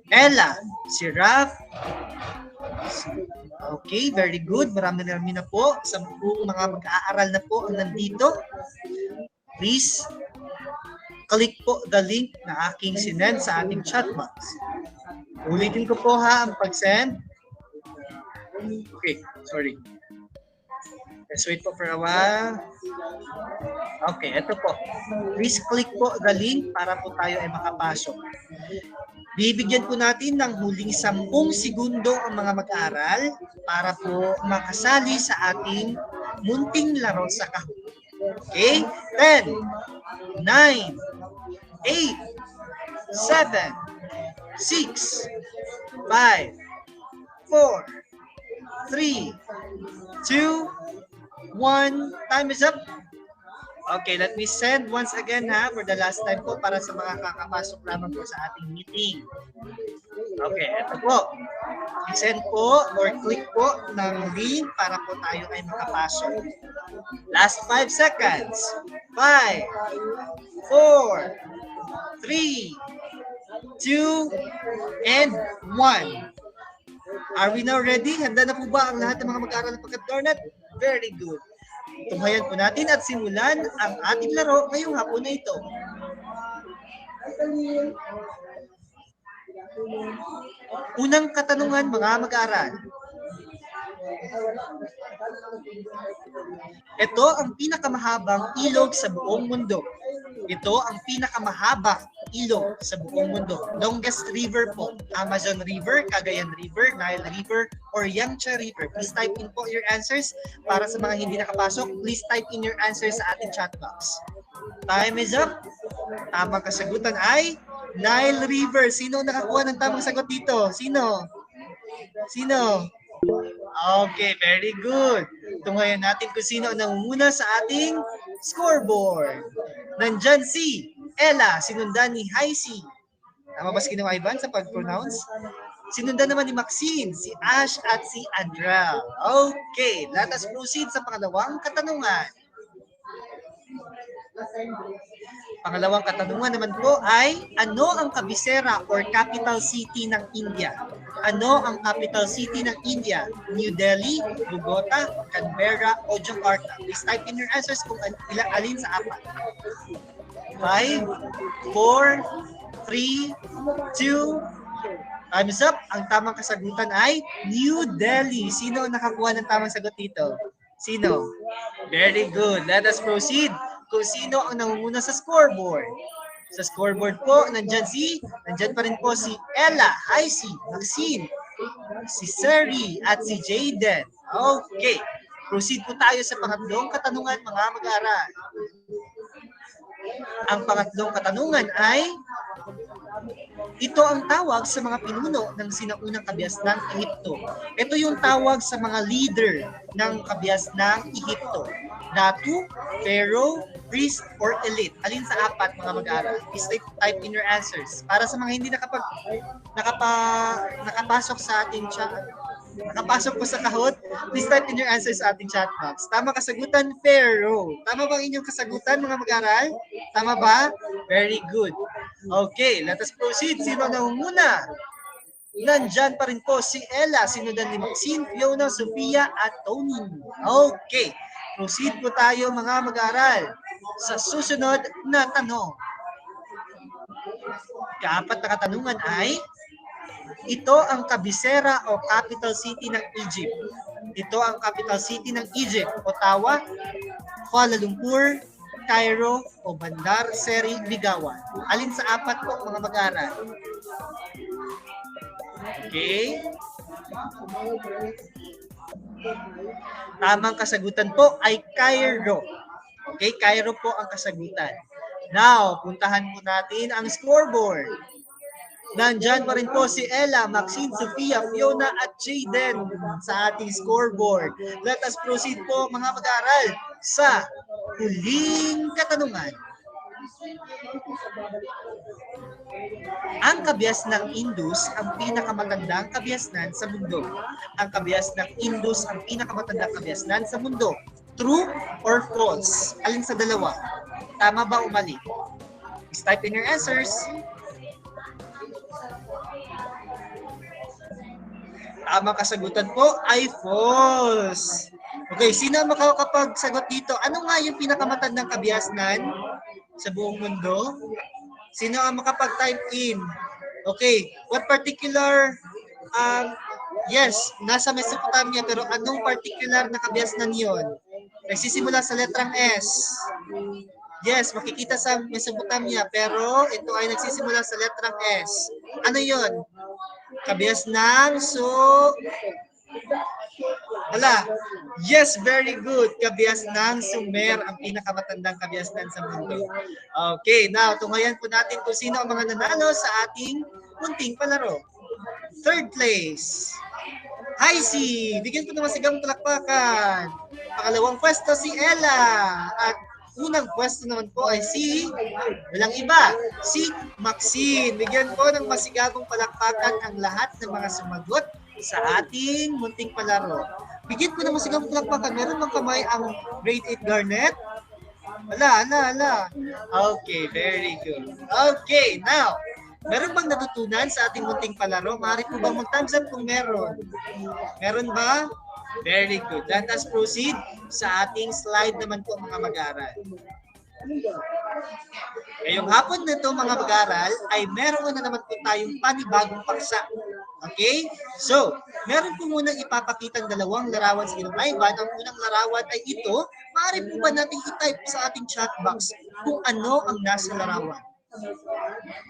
Ella, si Raf. Okay, very good. Marami na po. 10 mga mag-aaral na po ang nandito. Please, click po the link na aking sinend sa ating chat box. Ulitin ko po ha ang pag-send. Okay, sorry. Let's wait po for a while. Okay, ito po. Please click po the link para po tayo ay makapasok. Bibigyan po natin ng huling 10 segundo ang mga mag-aaral para po makasali sa ating munting laro sa Kahoot. Okay? 10, 9, 8, 7, 6, 5, 4, 3, 2, 1. Time is up. Okay, let me send once again ha for the last time po para sa mga kakapasok lamang po sa ating meeting. Okay, ito po. I-send po or click po ng link para po tayo ay makapasok. Last 5 seconds. 5, 4, 3, 2, and 1. Are we now ready? Handa na po ba ang lahat ng mga mag-aaral ng pagkat-garnet? Very good. Tunghayan po natin at simulan ang ating laro ngayong hapon na ito. Unang katanungan mga mag-aaral. Ito ang pinakamahabang ilog sa buong mundo. Ito ang pinakamahabang ilog sa buong mundo. Longest river po. Amazon River, Cagayan River, Nile River, or Yangtze River. Please type in po your answers. Para sa mga hindi nakapasok, please type in your answers sa ating chat box. Time is up. Tamang kasagutan ay Nile River. Sino nakakuha ng tamang sagot dito? Sino? Okay, very good. Tunghayan natin kung sino ang nangunguna sa ating scoreboard. Nandyan si Ella, sinundan ni Heisi. Tama ba si Ginong Ivan sa pag-pronounce? Sinundan naman ni Maxine, si Ash at si Andrel. Okay, let us proceed sa pangalawang katanungan. Pangalawang katanungan naman po ay, ano ang kabisera or capital city ng India? Ano ang capital city ng India? New Delhi, Bogota, Canberra, o Jakarta? Please type in your answers kung alin sa apat. 5, 4, 3, 2, Time's up. Ang tamang kasagutan ay New Delhi. Sino ang nakakuha ng tamang sagot dito? Sino? Very good. Let us proceed kung sino ang nangunguna sa scoreboard. Sa scoreboard po, nandyan pa rin po si Ella, Icy, Maxine, si Seri, at si Jaden. Okay. Proceed po tayo sa pangatlong katanungan, mga mag-aaral. Ang pangatlong katanungan ay, ito ang tawag sa mga pinuno ng sinaunang kabiasnang Ehipto. Ito yung tawag sa mga leader ng kabiasnang Ehipto. Datu, Pharaoh, priest, or elite. Alin sa apat, mga mag-aaral? Please type in your answers. Para sa mga hindi nakapasok sa ating chat, nakapasok po sa kahot, please type in your answers sa ating chat box. Tama kasagutan, Pharaoh. Tama ba ang inyong kasagutan, mga mag-aaral? Tama ba? Very good. Okay, let us proceed. Sino nangunguna? Nandyan pa rin po si Ella, sinundan ni Maxine, Fiona, Sophia, at Tony. Okay, proceed po tayo, mga mag-aaral sa susunod na tanong. Kaapat na katanungan ay, ito ang kabisera o capital city ng Egypt. Ito ang capital city ng Egypt. Ottawa, Kuala Lumpur, Cairo, o Bandar Seri Begawan. Alin sa apat po, mga mag-aaral? Okay. Tamang kasagutan po ay Cairo. Okay, Cairo po ang kasagutan. Now, puntahan po natin ang scoreboard. Nandyan pa rin po si Ella, Maxine, Sophia, Fiona, at Jaden sa ating scoreboard. Let us proceed po, mga mag-aaral, sa huling katanungan. Ang kabias ng Indus ang pinakamatandang kabiasnan sa mundo. Ang kabias ng Indus ang pinakamatandang kabiasnan sa mundo. True or false? Alin sa dalawa? Tama ba o mali? Please type in your answers. Tamang kasagutan po ay false. Okay, sino ang makakapagsagot dito? Ano nga yung pinakamatandang kabiasnan sa buong mundo? Sino ang makapag-type in? Okay, what particular, yes, nasa Mesopotamia, pero anong particular na kabiasnan yon? Nagsisimula sa letrang S. Yes, makikita sa Mesopotamia, pero ito ay nagsisimula sa letrang S. Ano yon? Kabiasnan, yes, very good. Kabiasnan Sumer ang pinakamatandang kabiasnan sa mundo. Okay, now, tungayan po natin kung sino ang mga nanalo sa ating munting palaro. Third place. Icy, bigyan ko naman sigang palakpakan. Pangalawang pwesto si Ella. At unang pwesto naman po ay walang iba, si Maxine. Bigyan po ng masigabong palakpakan ang lahat ng mga sumagot sa ating munting palaro. Bigyan ko ng masigabong palakpakan. Meron bang kamay ang grade 8 Garnet? Ala. Okay, very good. Okay, now, meron bang natutunan sa ating munting palaro? Maaari po bang mag-thumbs up kung meron? Meron ba? Very good. Let us proceed sa ating slide naman po, mga mag-aaral. Ngayong hapon na ito, mga mag-aaral, ay meron na naman po tayong panibagong paksa. Okay? So, meron po munang ipapakitang dalawang larawan sa inyong iPad. Ang unang larawan ay ito. Maaari po ba natin i-type sa ating chat box kung ano ang nasa larawan?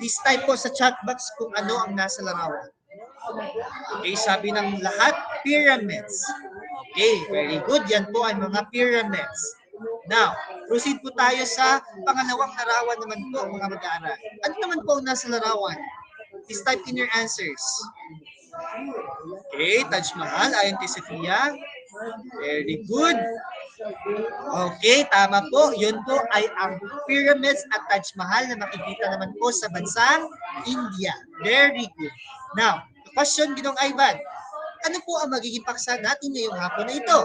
Please type po sa chat box kung ano ang nasa larawan. Okay, sabi ng lahat, pyramids. Okay, very good. Yan po ay mga pyramids. Now, proceed po tayo sa pangalawang larawan naman po, mga mag-aaral. Ano naman po ang nasa larawan? Please type in your answers. Okay, Taj Mahal, ayon kay Sophia. Very good. Okay, tama po. Yun po ay ang pyramids at Taj Mahal na makikita naman po sa bansang India. Very good. Now, the question, Ginong Ivan, ano po ang magiging paksa natin ngayong hapon na ito?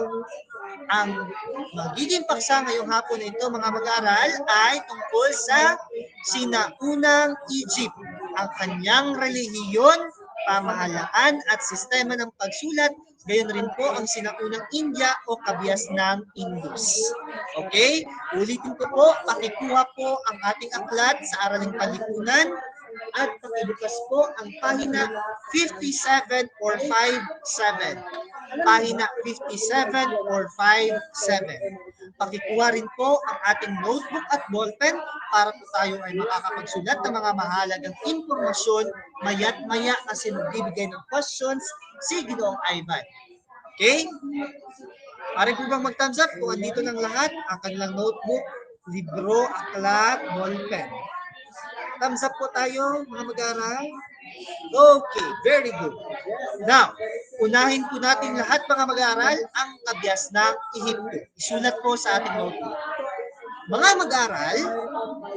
Ang magiging paksa ngayong hapon na ito, mga mag-aaral, ay tungkol sa sinaunang Egypt, ang kanyang relihiyon, pamahalaan at sistema ng pagsulat, gayon rin po ang sinaunang India o kabias ng Indus. Okay? Ulitin ko po, pakikuha po ang ating aklat sa Araling Panlipunan, at pakibukas po ang pahina 57 or 57. Pahina 57 or 57. Pakikuha rin po ang ating notebook at ballpen para po tayo ay makakapagsulat ng mga mahalagang impormasyon maya't maya kasi magbibigay ng questions si Ginoong Ivan. Okay? Pare po bang mag-thumbs up kung andito ng lahat ang kanilang notebook, libro, aklat, ballpen? Thumbs up po tayo mga mag-aaral. Okay, very good. Now, unahin po natin lahat mga mag-aaral ang kabyas ng Ehipto. Isulat po sa ating notebook. Mga mag-aaral,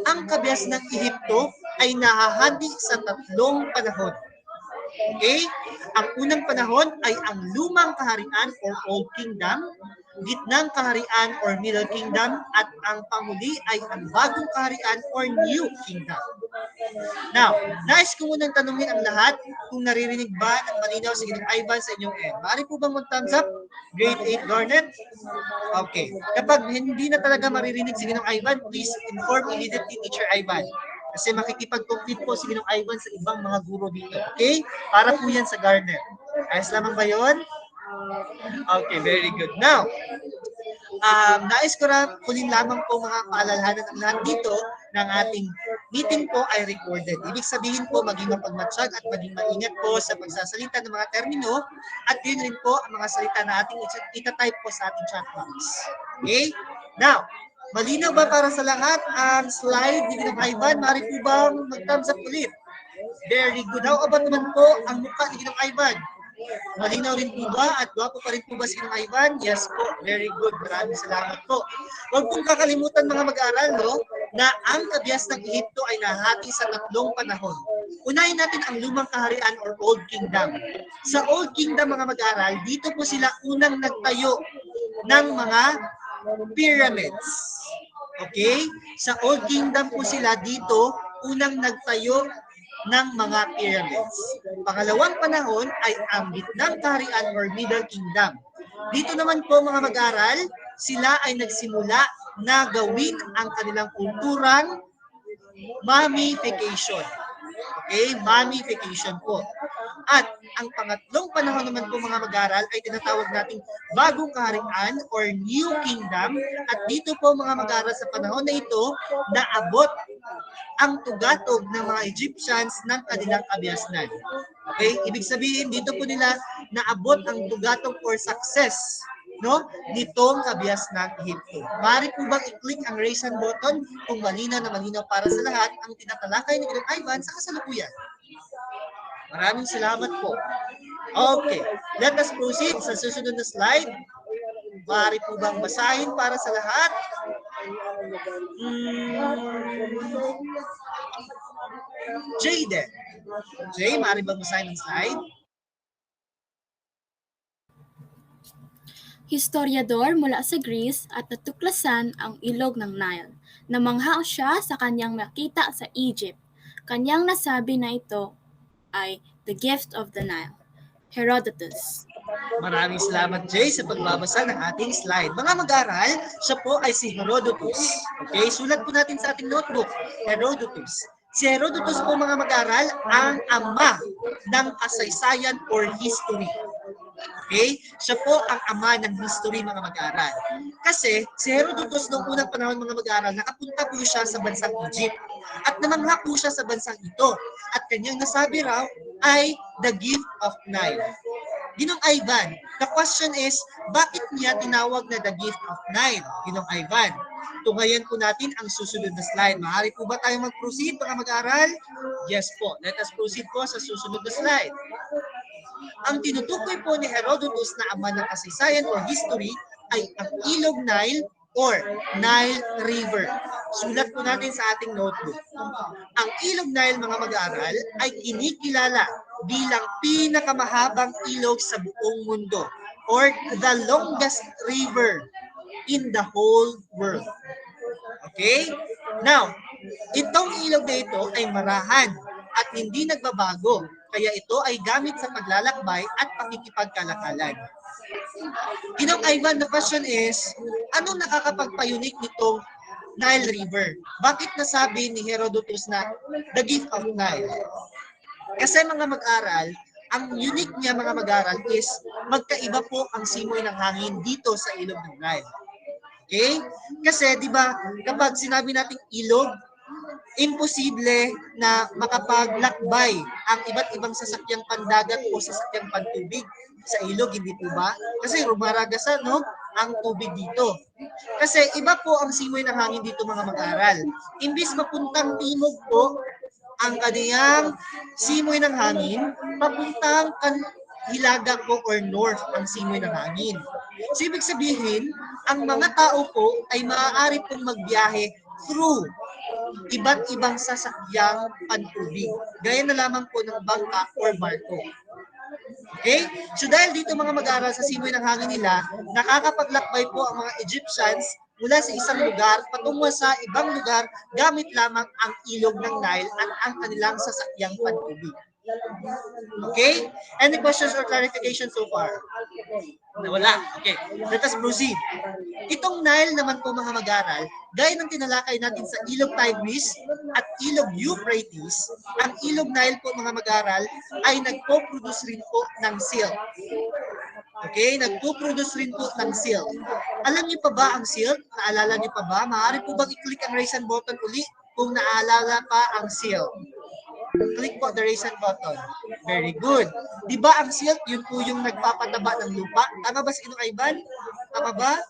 ang kabyas ng Ehipto ay nahahati sa tatlong panahon. Okay? Ang unang panahon ay ang lumang kaharian or Old Kingdom, gitnang kaharian or Middle Kingdom, at ang panghuli ay ang bagong kaharian or New Kingdom. Now, nais ko munang tanungin ang lahat kung naririnig ba ng malinaw sa Ginong Ivan sa inyong end. Maaari po bang mag-thumbs up? Grade 8 Garnet? Okay. Kapag hindi na talaga maririnig si Ginong Ivan, please inform immediately Teacher Ivan. Kasi makikipag-compete po si Ginong Ivan sa ibang mga guro dito. Okay? Para po yan sa Garnet. Ayos lamang ba yun? Okay, very good. Now, nais ko na kunin lamang po mga paalalahanan ang lahat dito ng ating meeting po ay recorded. Ibig sabihin po maging mapagmatsyag at maging maingat po sa pagsasalita ng mga termino at yun rin po ang mga salita na ating itatype po sa ating chat box. Okay? Now, malinaw ba para sa lahat ang slide ni Ginong Ivan? Mari po bang mag-thumbs up ulit? Very good. How about naman po ang mukha ni Ginong Ivan? Malinaw rin po ba at gwapo pa rin po ba si Ginong Ivan? Yes po. Very good. Maraming salamat po. Huwag pong kakalimutan mga mag-aaral no, na ang kabyas ng Ehipto ay nahati sa tatlong panahon. Unahin natin ang lumang kaharian or Old Kingdom. Sa Old Kingdom mga mag-aaral, dito po sila unang nagtayo ng mga pyramids. Okay? Sa Old Kingdom po sila dito unang nagtayo ng mga pyramids. Pangalawang panahon ay ang gitnang kaharian or Middle Kingdom. Dito naman po mga mag-aral, sila ay nagsimula na gawin ang kanilang kulturang mummification. Okay, mummification po. At ang pangatlong panahon naman po mga mag-aral ay tinatawag nating bagong kaharian or New Kingdom. At dito po mga mag-aral sa panahon na ito, naabot ang tugatog ng mga Egyptians ng kanilang kabyasnan. Okay, ibig sabihin dito po nila naabot ang tugatog or success no nitong kabyas ng Ehipto. Maaari po bang i-click ang raise hand button kung malinaw na malinaw para sa lahat ang tinatalakay ni Ginong Ivan sa kasalukuyan. Maraming salamat po. Okay, let us proceed sa susunod na slide. Maaari po bang basahin para sa lahat? Jayden. Jay, maaari bang basahin ang slide? Historiador mula sa Greece at natuklasan ang ilog ng Nile. Namangha siya sa kanyang nakita sa Egypt. Kanyang nasabi na ito ay the gift of the Nile. Herodotus. Maraming salamat, Jay, sa pagbabasa ng ating slide. Mga mag-aral, siya po ay si Herodotus. Okay, sulat po natin sa ating notebook, Herodotus. Si Herodotus po mga mag-aral ang ama ng kasaysayan or history. Okay? Siya po ang ama ng history mga mag-aaral. Kasi si Herodotus noong unang panahon mga mag-aaral, nakapunta po siya sa bansang Egypt. At namangha po siya sa bansang ito. At kanyang nasabi raw ay the gift of Nile. Ginong Ivan, the question is, bakit niya tinawag na the gift of Nile? Ginong Ivan, tungayan po natin ang susunod na slide. Maaari po ba tayong mag-proceed mga mag-aaral? Yes po. Let us proceed po sa susunod na slide. Ang tinutukoy po ni Herodotus na ama ng kasaysayan or history ay ang ilog Nile or Nile River. Sulat po natin sa ating notebook. Ang ilog Nile mga mag-aaral ay kinikilala bilang pinakamahabang ilog sa buong mundo or the longest river in the whole world. Okay? Now, itong ilog na ito ay marahan at hindi nagbabago. Kaya ito ay gamit sa paglalakbay at pakikipagkalakalan. Ginong Ivan, the question is, anong nakakapagpa-unique nitong Nile River. Bakit nasabi ni Herodotus na the gift of Nile? Kasi mga mag-aral, ang unique niya mga mag-aral is magkaiba po ang simoy ng hangin dito sa ilog ng Nile. Okay? Kasi 'di ba kapag sinabi nating ilog, imposible na makapaglakbay ang iba't ibang sasakyang pandagat o sasakyang pantubig sa ilog, hindi po ba? Kasi rumaragasan, no, ang tubig dito. Kasi iba po ang simoy ng hangin dito mga mag-aral. Imbis mapuntang timog po ang kaniyang simoy ng hangin, papuntang hilaga po or north ang simoy ng hangin. So ibig sabihin, ang mga tao po ay maaari pong magbiyahe through iba't ibang sasakyang pantubig. Gaya na lamang po ng bangka or barko. Okay? So dahil dito mga mag-aaral sa simoy ng hangin nila, nakakapaglakbay po ang mga Egyptians mula sa isang lugar patungo sa ibang lugar gamit lamang ang ilog ng Nile at ang kanilang sasakyang pantubig. Okay? Any questions or clarification so far? Wala. Okay. Let us proceed. Itong Nile naman po mga mag-aral, gaya ng tinalakay natin sa ilog Tigris at ilog Euphrates, ang ilog Nile po mga mag-aral ay nagpo-produce rin po ng silk. Okay? Nagpo-produce rin po ng silk. Alam niyo pa ba ang silk? Naalala niyo pa ba? Maaari po bang i-click ang raise hand button uli kung naalala pa ang silk? Click po the raise hand button. Very good. Di ba ang silk, yun po yung nagpapataba ng lupa? Tama ba si Ivan? Tama ba?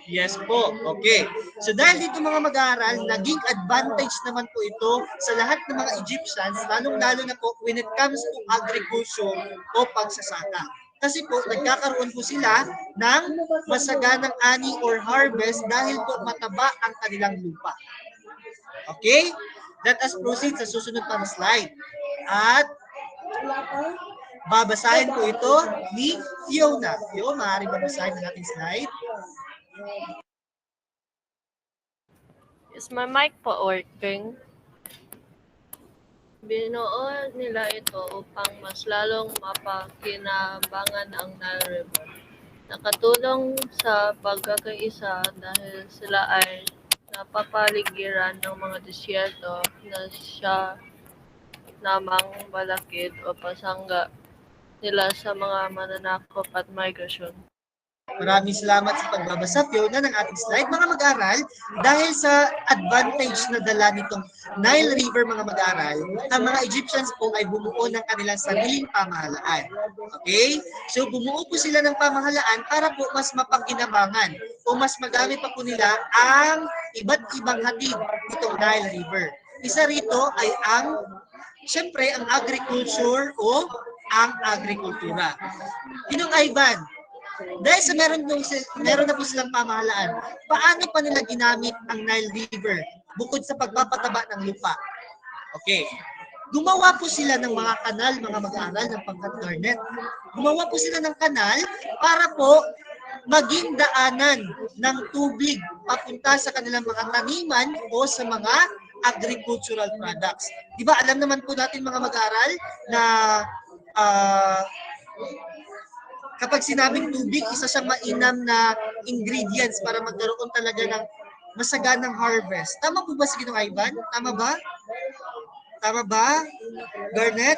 Yes po. Okay. So dahil dito mga mag-aaral, naging advantage naman po ito sa lahat ng mga Egyptians, lalong-lalo na po when it comes to agriculture o pagsasaka. Kasi po, nagkakaroon po sila ng masaganang ani or harvest dahil po mataba ang kanilang lupa. Okay? Let us proceed sa susunod pang slide. At babasahin po ito ni Fiona. Fiona, maaaring babasahin na natin slide. Is my mic po working? Binuo nila ito upang mas lalong mapakinabangan ang Nile River. Nakatulong sa pagkakaisa dahil sila ay napapaligiran ng mga disyerto na siya namang balakid o pasangga nila sa mga mananakop at migrasyon. Maraming salamat sa pagbabasa, Fiona, ng ating slide. Mga mag-aral, dahil sa advantage na dala nitong Nile River, mga mag-aral, ang mga Egyptians po ay bumuo ng kanilang sariling pamahalaan. Okay? So, bumuo po sila ng pamahalaan para po mas mapakinabangan o mas magamit pa po nila ang iba't ibang hatid nitong Nile River. Isa rito ay syempre, ang agriculture o ang agrikultura. Inong Ivan, dahil sa meron na po silang pamahalaan, paano pa nila ginamit ang Nile River bukod sa pagpapataba ng lupa? Okay. Gumawa po sila ng mga kanal, mga mag-aaral ng pangkat garnet. Gumawa po sila ng kanal para po maging daanan ng tubig papunta sa kanilang mga taniman o sa mga agricultural products. Di ba alam naman po natin mga mag-aaral na kapag sinabing tubig, isa siyang mainam na ingredients para magkaroon talaga ng masaganang harvest. Tama po ba si Ginong Ivan? Tama ba? Tama ba? Garnet?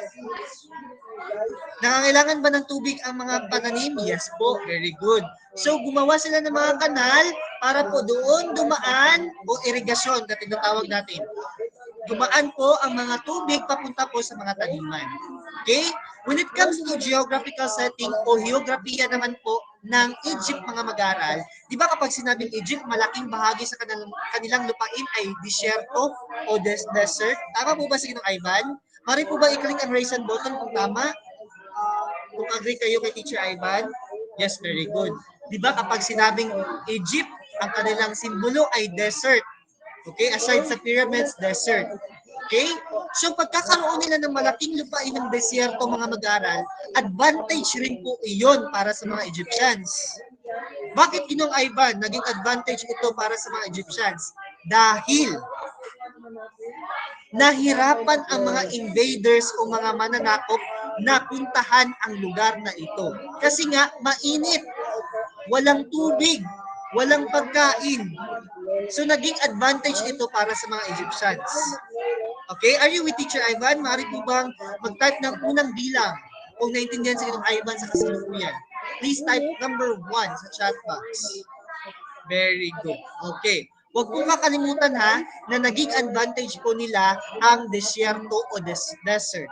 Nangangailangan ba ng tubig ang mga pananim? Yes po. Very good. So, gumawa sila ng mga kanal para po doon dumaan o irigasyon na tinatawag natin. Dumaan po ang mga tubig papunta po sa mga taniman. Okay? When it comes to geographical setting o geografiya naman po ng Egypt mga mag-aral, di ba kapag sinabing Egypt, malaking bahagi sa kanilang lupain ay disyerto o desert? Tama po ba si Ginong Ivan? Mari po ba i-click ang raise hand button kung tama? Kung agree kayo kay Teacher Ivan? Yes, very good. Di ba kapag sinabing Egypt, ang kanilang simbolo ay desert. Okay? Aside sa pyramids, desert. Okay? So pagkakaroon nila ng malaking lupain ng desierto mga mag-aral, advantage rin po iyon para sa mga Egyptians. Bakit Ginong Ivan naging advantage ito para sa mga Egyptians? Dahil nahirapan ang mga invaders o mga mananakop na puntahan ang lugar na ito. Kasi nga, mainit, walang tubig, walang pagkain. So naging advantage ito para sa mga Egyptians. Okay, are you with Teacher Ivan? Maaari po bang mag-type ng unang bilang kung naintindihan sa inyong Ivan sa kasalukuyan? Please type number 1 sa chat box. Very good. Okay. Huwag po kakalimutan ha na naging advantage po nila ang desyerto o desert.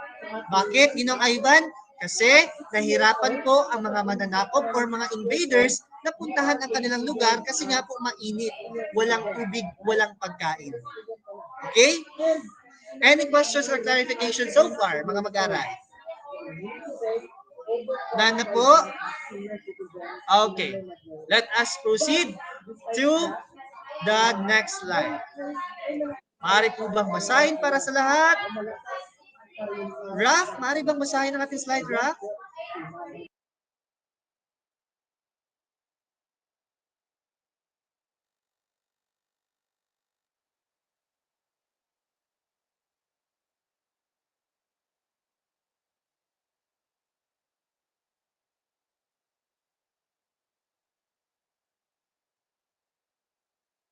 Bakit, Ginong Ivan? Kasi nahirapan po ang mga mananakop or mga invaders na puntahan ang kanilang lugar kasi nga po mainit, walang tubig, walang pagkain. Okay? Any questions or clarification so far, mga mag-aral? None na po? Okay. Let us proceed to the next slide. Maaari po bang basahin para sa lahat? Raf, maaari bang basahin ang ating slide, Raf?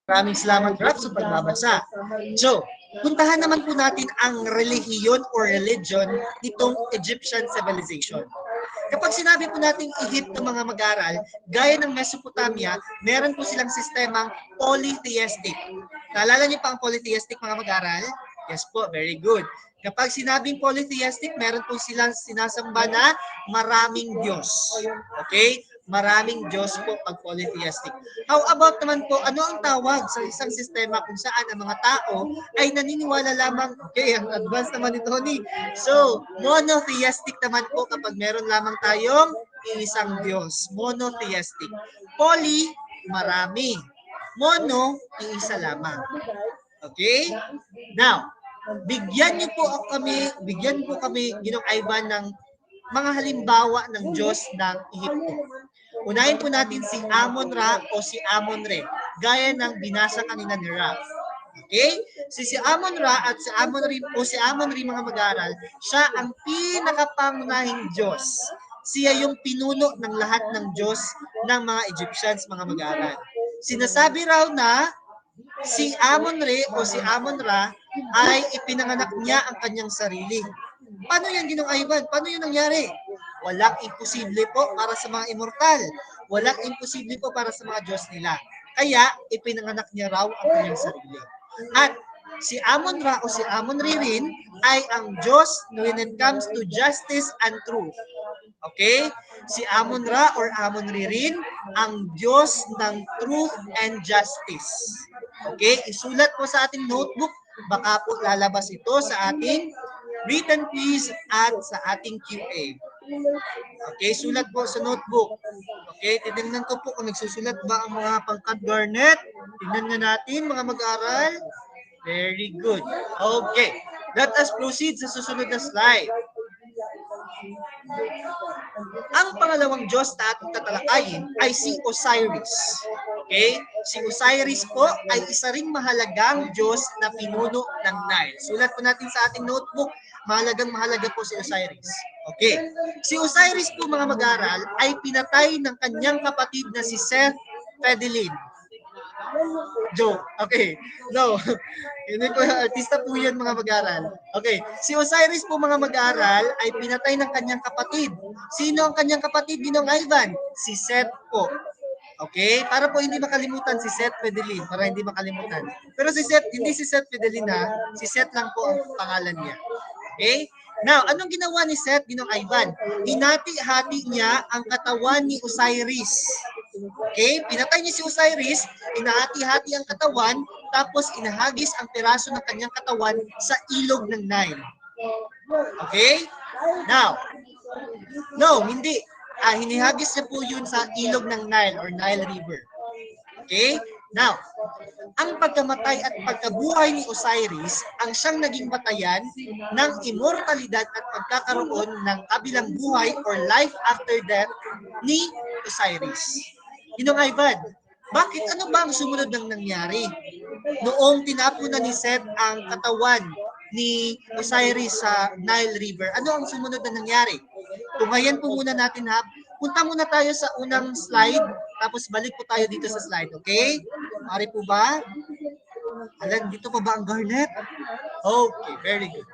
Maraming salamat, Raf, sa pagbabasa. So, puntahan naman po natin ang relihiyon or religion nitong Egyptian civilization. Kapag sinabi po nating Egypto mga mag-aral, gaya ng Mesopotamia, meron po silang sistemang polytheistic. Naalala niyo pa ang polytheistic mga mag-aral? Yes po, very good. Kapag sinabing polytheistic, meron po silang sinasamba na maraming Diyos. Okay? Maraming Diyos po pag polytheistic. How about naman po, ano ang tawag sa isang sistema kung saan ang mga tao ay naniniwala lamang, okay, ang advance naman ni Tony. So, monotheistic naman po kapag meron lamang tayong isang Diyos. Monotheistic. Poly, marami. Mono, isa lamang. Okay? Now, bigyan niyo po kami, Ginong Ivan, ng mga halimbawa ng Diyos ng Egypto. Unahin po natin si Amon-Ra o si Amon-Re, gaya ng binasa kanina ni Ra. Okay? Si Amon-Ra at si Amon-Re o si Amon-Re mga mag-aral, siya ang pinakapangunahing Diyos. Siya yung pinuno ng lahat ng Diyos ng mga Egyptians mga mag-aral. Sinasabi raw na si Amon-Re o si Amon-Ra ay ipinanganak niya ang kanyang sarili. Paano yan, Ginong Ivan? Paano yun nangyari? Walang imposible po para sa mga immortal. Walang imposible po para sa mga Diyos nila. Kaya, ipinanganak niya raw ang kanyang sarili. At si Amon-Ra o si Amon-Re rin ay ang Diyos when it comes to justice and truth. Okay? Si Amon-Ra or Amon-Re rin ang Diyos ng truth and justice. Okay? Isulat po sa ating notebook. Baka po lalabas ito sa ating written quiz at sa ating QA. Okay, sulat po sa notebook. Okay, titingnan ko po kung nagsusulat ba ang mga pangkat garnet. Tingnan nga natin mga mag-aral. Very good. Okay, let us proceed sa susunod na slide. Ang pangalawang Diyos na ating tatalakayin ay si Osiris. Okay? Si Osiris po ay isa ring mahalagang Diyos na pinuno ng Nile. Sulat po natin sa ating notebook, mahalagang-mahalaga po si Osiris. Okay. Si Osiris po mga mag-aral ay pinatay ng kanyang kapatid na si Seth Fedelin. Joke. Okay. No. Hindi po, artista po yan mga mag-aral. Okay. Si Osiris po mga mag-aral ay pinatay ng kanyang kapatid. Sino ang kanyang kapatid, Ginong Ivan? Si Seth po. Okay? Para po hindi makalimutan si Seth Fedelin. Para hindi makalimutan. Pero si Seth, hindi si Seth Fedelin ha. Si Seth lang po ang pangalan niya. Okay? Now, anong ginawa ni Seth, Ginong Ivan? Hinati-hati niya ang katawan ni Osiris. Okay? Pinatay niya si Osiris, hinahati-hati ang katawan, tapos inahagis ang piraso ng kanyang katawan sa ilog ng Nile. Okay? Now, no, hindi. Hinihagis niya po yun sa ilog ng Nile or Nile River. Okay? Now, ang pagkamatay at pagkabuhay ni Osiris ang siyang naging batayan ng immortalidad at pagkakaroon ng kabilang buhay or life after death ni Osiris. Ginong Ivan, bakit ano ba ang sumunod ng nangyari? Noong tinapunan ni Seth ang katawan ni Osiris sa Nile River, ano ang sumunod na nangyari? Tumayan po muna natin ha. Punta muna tayo sa unang slide, tapos balik po tayo dito sa slide, okay? Mari po ba? Alan, dito pa ba ang garnet? Okay, very good.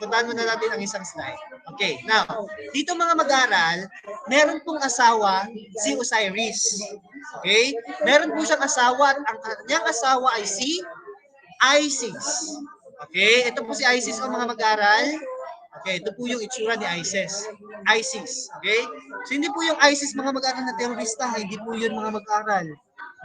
Puntahan muna natin ang isang slide. Okay, now, dito mga mag-aral, meron pong asawa si Osiris. Okay? Meron po siyang asawa at ang kanyang asawa ay si Isis. Okay? Ito po si Isis o mga mag-aral. Okay, ito po yung itsura ni Isis. Isis. Okay? So, hindi po yung Isis mga mag-aral na terorista. Hindi po yun mga mag-aral.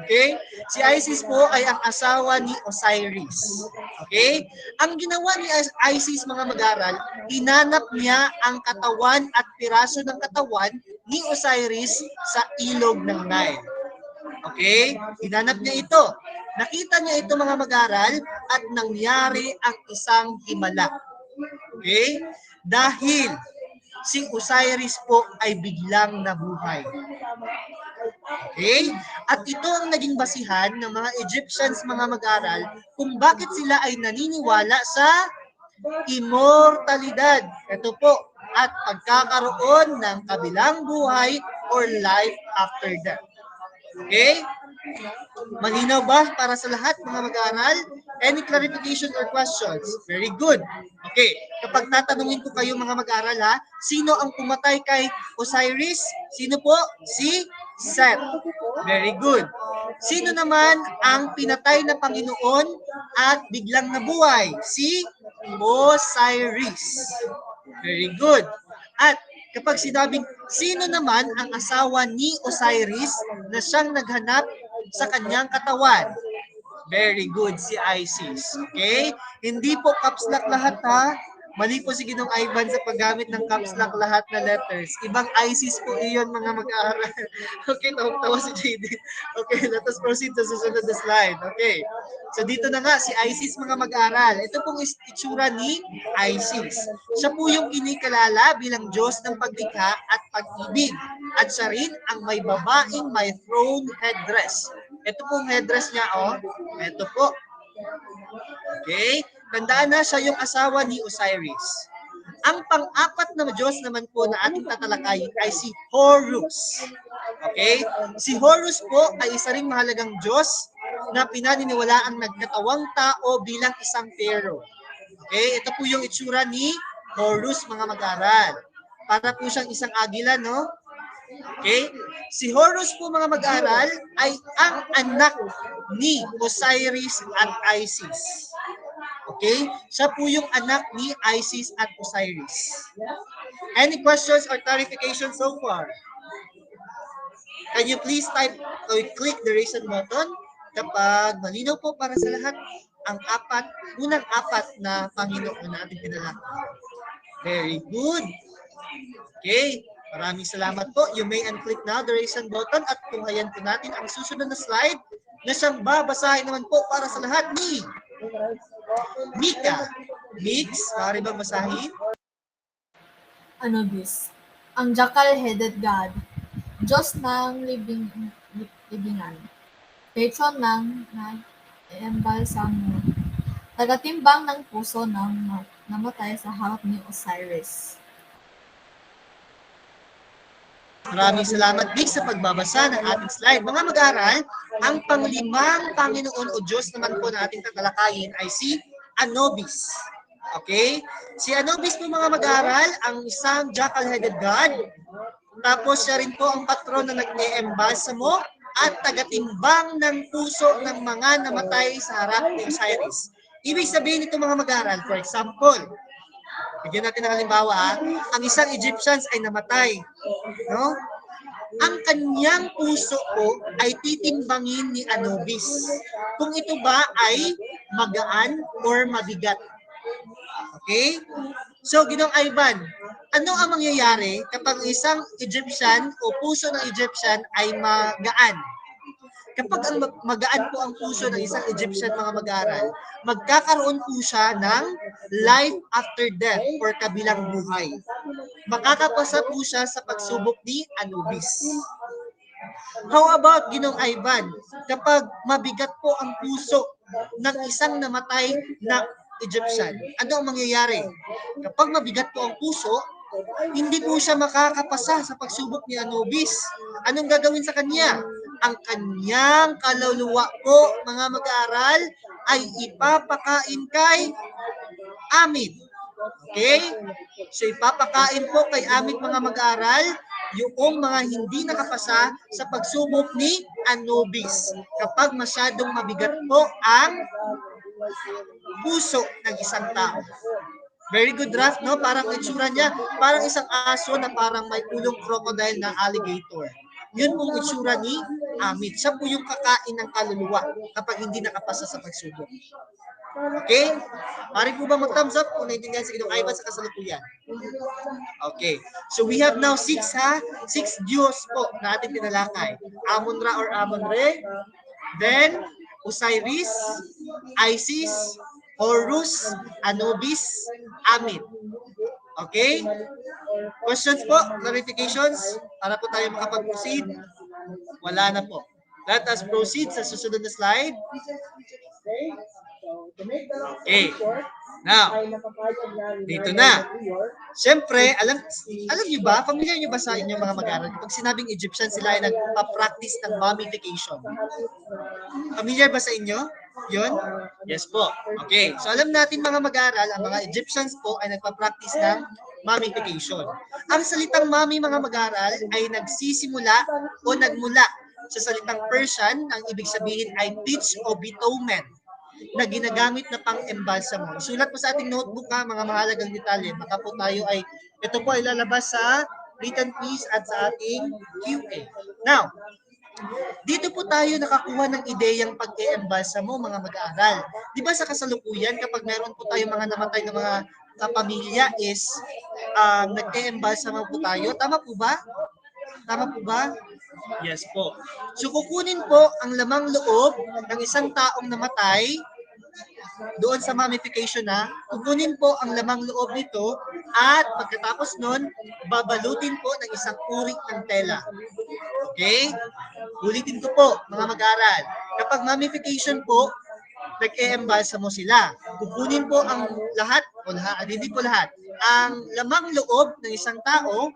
Okay? Si Isis po ay ang asawa ni Osiris. Okay? Ang ginawa ni Isis mga mag-aral, hinanap niya ang katawan at piraso ng katawan ni Osiris sa ilog ng Nile. Okay? Hinanap niya ito. Nakita niya ito mga mag-aral at nangyari ang isang himala. Okay? Dahil si Osiris po ay biglang nabuhay. Okay? At ito ang naging basihan ng mga Egyptians mga mag-aral kung bakit sila ay naniniwala sa immortalidad. Ito po, at pagkakaroon ng kabilang buhay or life after death. Okay? Malinaw ba para sa lahat mga mag-aaral? Any clarification or questions? Very good. Okay, kapag tatanungin ko kayo mga mag-aaral ha, sino ang pumatay kay Osiris? Sino po? Si Seth. Very good. Sino naman ang pinatay na Panginoon at biglang nabuhay? Si Osiris. Very good. At kapag sinabing sino naman ang asawa ni Osiris na siyang naghanap sa kanyang katawan? Very good, si Isis. Okay? Hindi po caps lock lahat ha. Mali po si Ginong Ivan sa paggamit ng caps lock lahat na letters. Ibang Isis po iyon mga mag-aaral. Okay, tawa si JD. Okay, let us proceed sa susunod na slide. Okay. So dito na nga si Isis mga mag-aaral. Ito pong itsura ni Isis. Siya po yung kinikalala bilang Diyos ng paglikha at pag-ibig. At siya rin ang may babaeng may throne headdress. Ito pong headdress niya, oh. Ito po. Okay? Tandaan na siya yung asawa ni Osiris. Ang pang-apat na Diyos naman po na ating tatalakayin ay si Horus. Okay? Si Horus po ay isa ring mahalagang Diyos na pinaniniwalaang nagkatawang tao bilang isang pharaoh. Okay? Ito po yung itsura ni Horus mga mag-aral. Para po siyang isang agila, no? Okay? Si Horus po mga mag-aral ay ang anak ni Osiris at Isis. Okay? Siya po yung anak ni Isis at Osiris. Any questions or clarification so far? Can you please type or click the raise hand button kapag malinaw po para sa lahat ang unang apat na Panginoon na ating tinalakay. Very good. Okay. Maraming salamat po. You may unclick now the raise hand button at tunghayan po natin ang susunod na slide na siyang babasahin naman po para sa lahat ni Mika. Mix, maaari bang basahin? Anubis, ang jackal-headed god, Diyos ng libingan, patron ng embalsamo, tagatimbang ng puso ng namatay sa harap ni Osiris. Maraming salamat, Vic, sa pagbabasa ng ating slide. Mga mag-aral, ang panglimang Panginoon o Diyos naman po na ating tatalakayin ay si Anubis. Okay? Si Anubis po mga mag-aral, ang isang jackal-headed god. Tapos siya rin po ang patron na nag-e-embalsamo at tagatimbang ng puso ng mga namatay sa harap ni Osiris. Ibig sabihin nito mga mag-aral, for example, bigyan natin ng halimbawa, ang isang Egyptians ay namatay. No? Ang kanyang puso po ay titimbangin ni Anubis. Kung ito ba ay magaan or mabigat. Okay? So, Ginong Ivan, ano ang mangyayari kapag isang Egyptian o puso ng Egyptian ay magaan? Kapag ang magaan po ang puso ng isang Egyptian mga mag-aaral, magkakaroon po siya ng life after death or kabilang buhay. Makakapasa po siya sa pagsubok ni Anubis. How about Ginong Ivan? Kapag mabigat po ang puso ng isang namatay na Egyptian, ano ang mangyayari? Kapag mabigat po ang puso, hindi po siya makakapasa sa pagsubok ni Anubis. Anong gagawin sa kanya? ang kanyang kaluluwa po, mga mag-aaral, ay ipapakain kay Amit. Okay? So ipapakain po kay Amit, mga mag-aaral, yung mga hindi nakapasa sa pagsubok ni Anubis kapag masyadong mabigat po ang puso ng isang tao. Very good draft, no? Parang itsura niya, parang isang aso na parang may ulong crocodile na alligator. Yun pong itsura ni Amit. Siya po yung kakain ng kaluluwa kapag hindi nakapasa sa pagsubok. Okay? Pari po ba mag-thumbs up kung naintindihan si Ginong Ivan sa kasalukuyan? Okay. So we have now 6 ha? 6 Diyos po na ating tinalakay. Amon-Ra or Amon-Re. Then, Osiris, Isis, Horus, Anubis, Amit. Okay? Questions po? Clarifications? Para po tayo makapag-proceed? Wala na po. Let us proceed sa susunod na slide. Okay. Now, dito na. Siyempre, alam niyo ba, familiar niyo ba sa inyong mga mag-aaral, pag sinabing Egyptian, sila ay nagpa-practice ng mummification. Familiar ba sa inyo? Yun? Yes po. Okay. So alam natin mga mag-aaral, ang mga Egyptians po ay nagpa-practice ng mummification. Ang salitang mummy, mga mag-aaral, ay nagsisimula o nagmula sa salitang Persian, ang ibig sabihin ay pitch o bitumen na ginagamit na pang-embalsamo. Isulat po sa ating notebook ha, mga mahalagang detalye. Baka po tayo ay, ito po ay lalabas sa written quiz at sa ating QA. Now, dito po tayo nakakuha ng ideyang pag-e-embalsamo, mga mag-aaral. Di ba sa kasalukuyan, kapag meron po tayo mga namatay na mga kapamilya is nag-e-embalsamo po tayo. Tama po ba? Tama po ba? Yes po. So kukunin po ang lamang loob ng isang taong namatay doon sa mummification na, kukunin po ang lamang loob nito at pagkatapos nun, babalutin po ng isang uri ng tela. Okay? Ulitin ko po, mga mag-aaral. Kapag mummification po, nag-e-embalsamo sila. Kukunin po ang lahat, o lahat, hindi po lahat, ang lamang loob ng isang tao,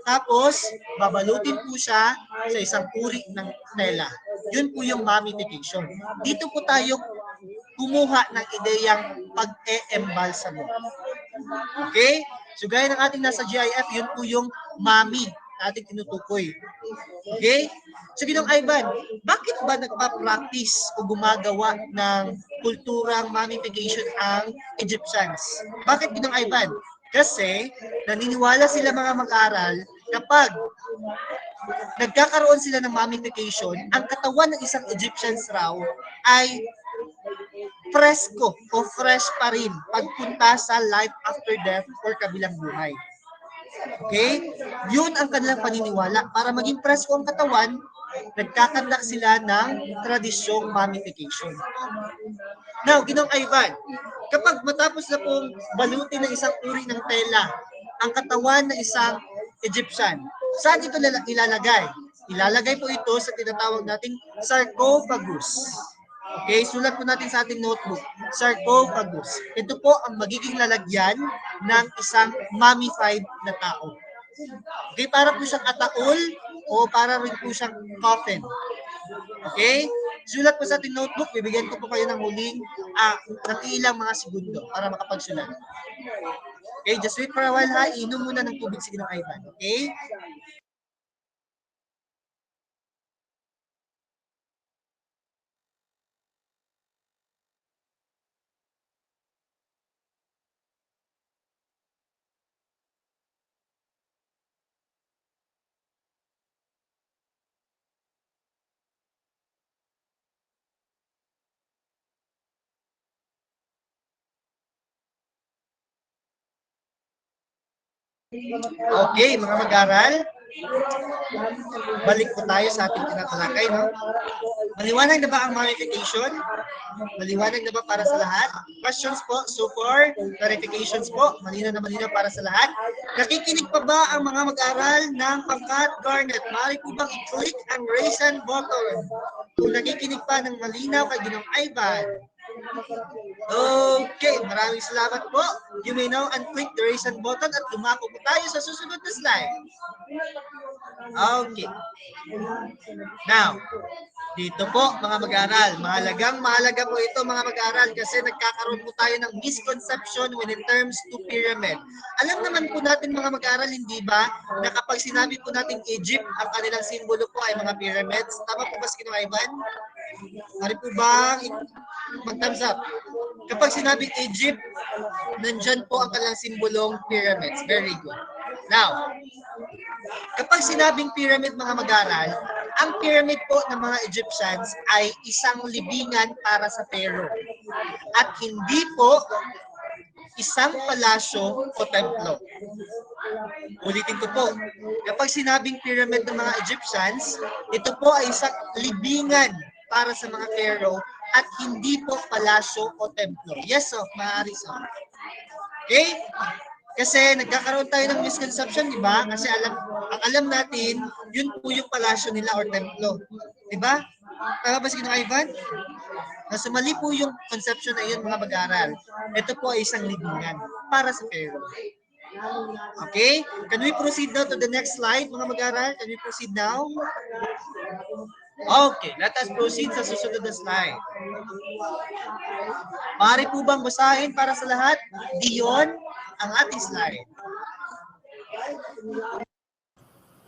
tapos babalutin po siya sa isang uri ng tela. Yun po yung mummification. Dito po tayo kumuha ng ideyang pag-e-embalsamo. Okay? So gaya ng ating nasa GIF, yun po yung mummy na ating tinutukoy. Okay? So Ginong Ivan, bakit ba nagpa-practice o gumagawa ng kulturang mummification ang Egyptians? Bakit Ginong Ivan? Kasi naniniwala sila mga mag-aral kapag nagkakaroon sila ng mummification, ang katawan ng isang Egyptians raw ay presko o fresh pa rin pagpunta sa life after death or kabilang buhay. Okay? Yun ang kanilang paniniwala. Para maging presko ang katawan, nagkakandak sila ng tradisyong mummification. Now, Ginong Ivan, kapag matapos na pong balutin ng isang uri ng tela, ang katawan ng isang Egyptian, saan ito ilalagay? Ilalagay po ito sa tinatawag nating sarcophagus. Okay, sulat po natin sa ating notebook, sarcophagus. Ito po ang magiging lalagyan ng isang mummified na tao. Okay, para po siyang ataol o para rin po siyang coffin. Okay? Sulat po sa ating notebook, bibigyan ko po kayo ng huling ng ilang mga segundo para makapagsulat. Okay, just wait for a while ha. Inom muna ng tubig si Ginong Ivan. Okay? Okay, mga mag-aral, balik po tayo sa ating tinatalakay, no? Maliwanag na ba ang mummification? Maliwanag na ba para sa lahat? Questions po so far? Clarifications po? Malinaw na malinaw para sa lahat? Nakikinig pa ba ang mga mag-aral ng pangkat Garnet? Maaari po bang i-click ang raise hand button? Kung nakikinig pa ng malinaw kay Ginong Ivan. Okay, maraming salamat po. You may now unclick the raise hand button at dumako po tayo sa susunod na slide. Okay. Now, dito po mga mag-aaral, mahalaga po ito mga mag-aaral kasi nagkakaroon po tayo ng misconception when it terms to pyramid. Alam naman po natin mga mag-aaral, hindi ba, na kapag sinabi po natin Egypt, ang kanilang simbolo po ay mga pyramids. Tama po ba si Kinong Ivan? Ari po ba mag-thumbs up? Kapag sinabing Egypt, nandyan po ang kanilang simbolong pyramids. Very good. Now, kapag sinabing pyramid mga mag-aral, ang pyramid po ng mga Egyptians ay isang libingan para sa Pharaoh. At hindi po isang palasyo o templo. Ulitin ko po, kapag sinabing pyramid ng mga Egyptians, ito po ay isang libingan para sa mga Pharaoh at hindi po palasyo o templo. Yes, so, maaari so. Okay? Kasi nagkakaroon tayo ng misconception, di ba? Kasi alam natin, yun po yung palasyo nila or templo. Di ba? Tama ba si Kinong Ivan? Nasa mali po yung conception na yun mga mag-aaral. Ito po ay isang libingan para sa Pharaoh. Okay? Can we proceed now to the next slide mga mag-aaral? Can we proceed now? Okay, let us proceed sa susunod na slide. Maaari po bang basahin para sa lahat? Dion, ang ating slide.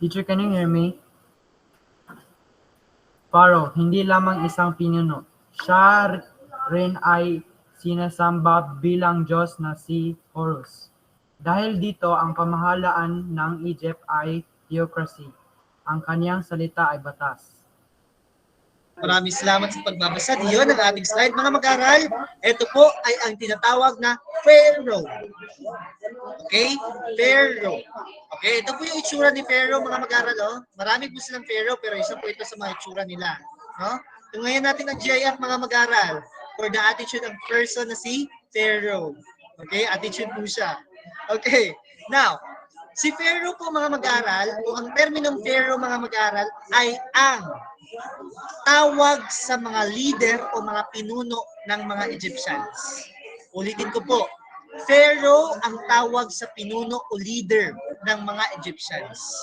Teacher, can you hear me? Pharaoh, hindi lamang isang pinuno. Siya rin ay sinasamba bilang Diyos na si Horus. Dahil dito, ang pamahalaan ng Egypt ay theocracy. Ang kanyang salita ay batas. Maraming salamat sa pagbabasa. Diyon ang ating slide. Mga mag-aral, ito po ay ang tinatawag na Pharaoh. Okay? Pharaoh. Okay, ito po yung itsura ni Pharaoh, mga mag-aral. Oh. Marami po silang Pharaoh, pero isa po ito sa mga itsura nila. No? So, ngayon natin ang GIF, mga mag-aral, for the attitude of person na si Pharaoh. Okay? Attitude po siya. Okay. Now, si Pharaoh po, mga mag-aral, o ang terminong Pharaoh, mga mag-aral, ay ang tawag sa mga leader o mga pinuno ng mga Egyptians. Ulitin ko po, Pharaoh ang tawag sa pinuno o leader ng mga Egyptians.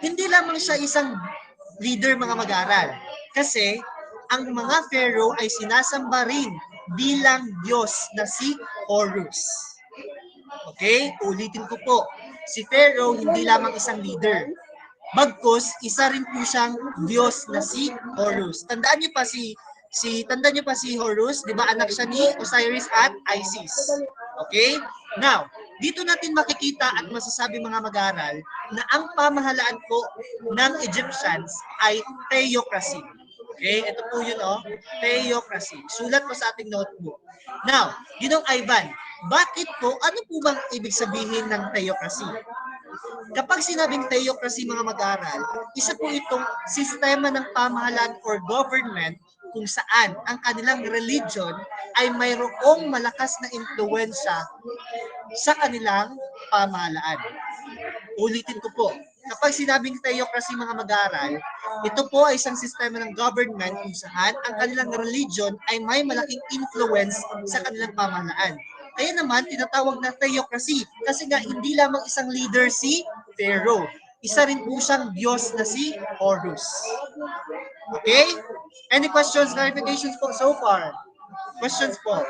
Hindi lamang siya isang leader mga mag-aral, kasi ang mga Pharaoh ay sinasamba rin bilang Diyos na si Horus. Okay? Ulitin ko po, si Pharaoh hindi lamang isang leader. Bagkus, isa rin po siyang Diyos na si Horus. Tandaan niyo pa si Horus, 'di ba? Anak siya ni Osiris at Isis. Okay? Now, dito natin makikita at masasabi mga mag-aaral na ang pamahalaan po ng Egyptians ay theocracy. Okay? Ito po yun, oh. Theocracy. Sulat po sa ating notebook. Now, Ginong Ivan, bakit po, ano po bang ibig sabihin ng theocracy? Kapag sinabing theocracy mga mag-aaral, isa po itong sistema ng pamahalaan or government kung saan ang kanilang religion ay mayroong malakas na impluwensya sa kanilang pamahalaan. Ulitin ko po, kapag sinabing theocracy mga mag-aaral, ito po ay isang sistema ng government kung saan ang kanilang religion ay may malaking influence sa kanilang pamahalaan. Kaya naman, tinatawag na theocracy kasi nga hindi lamang isang leader si Pharaoh. Isa rin po siyang Diyos na si Horus. Okay? Any questions, clarifications po so far? Questions po?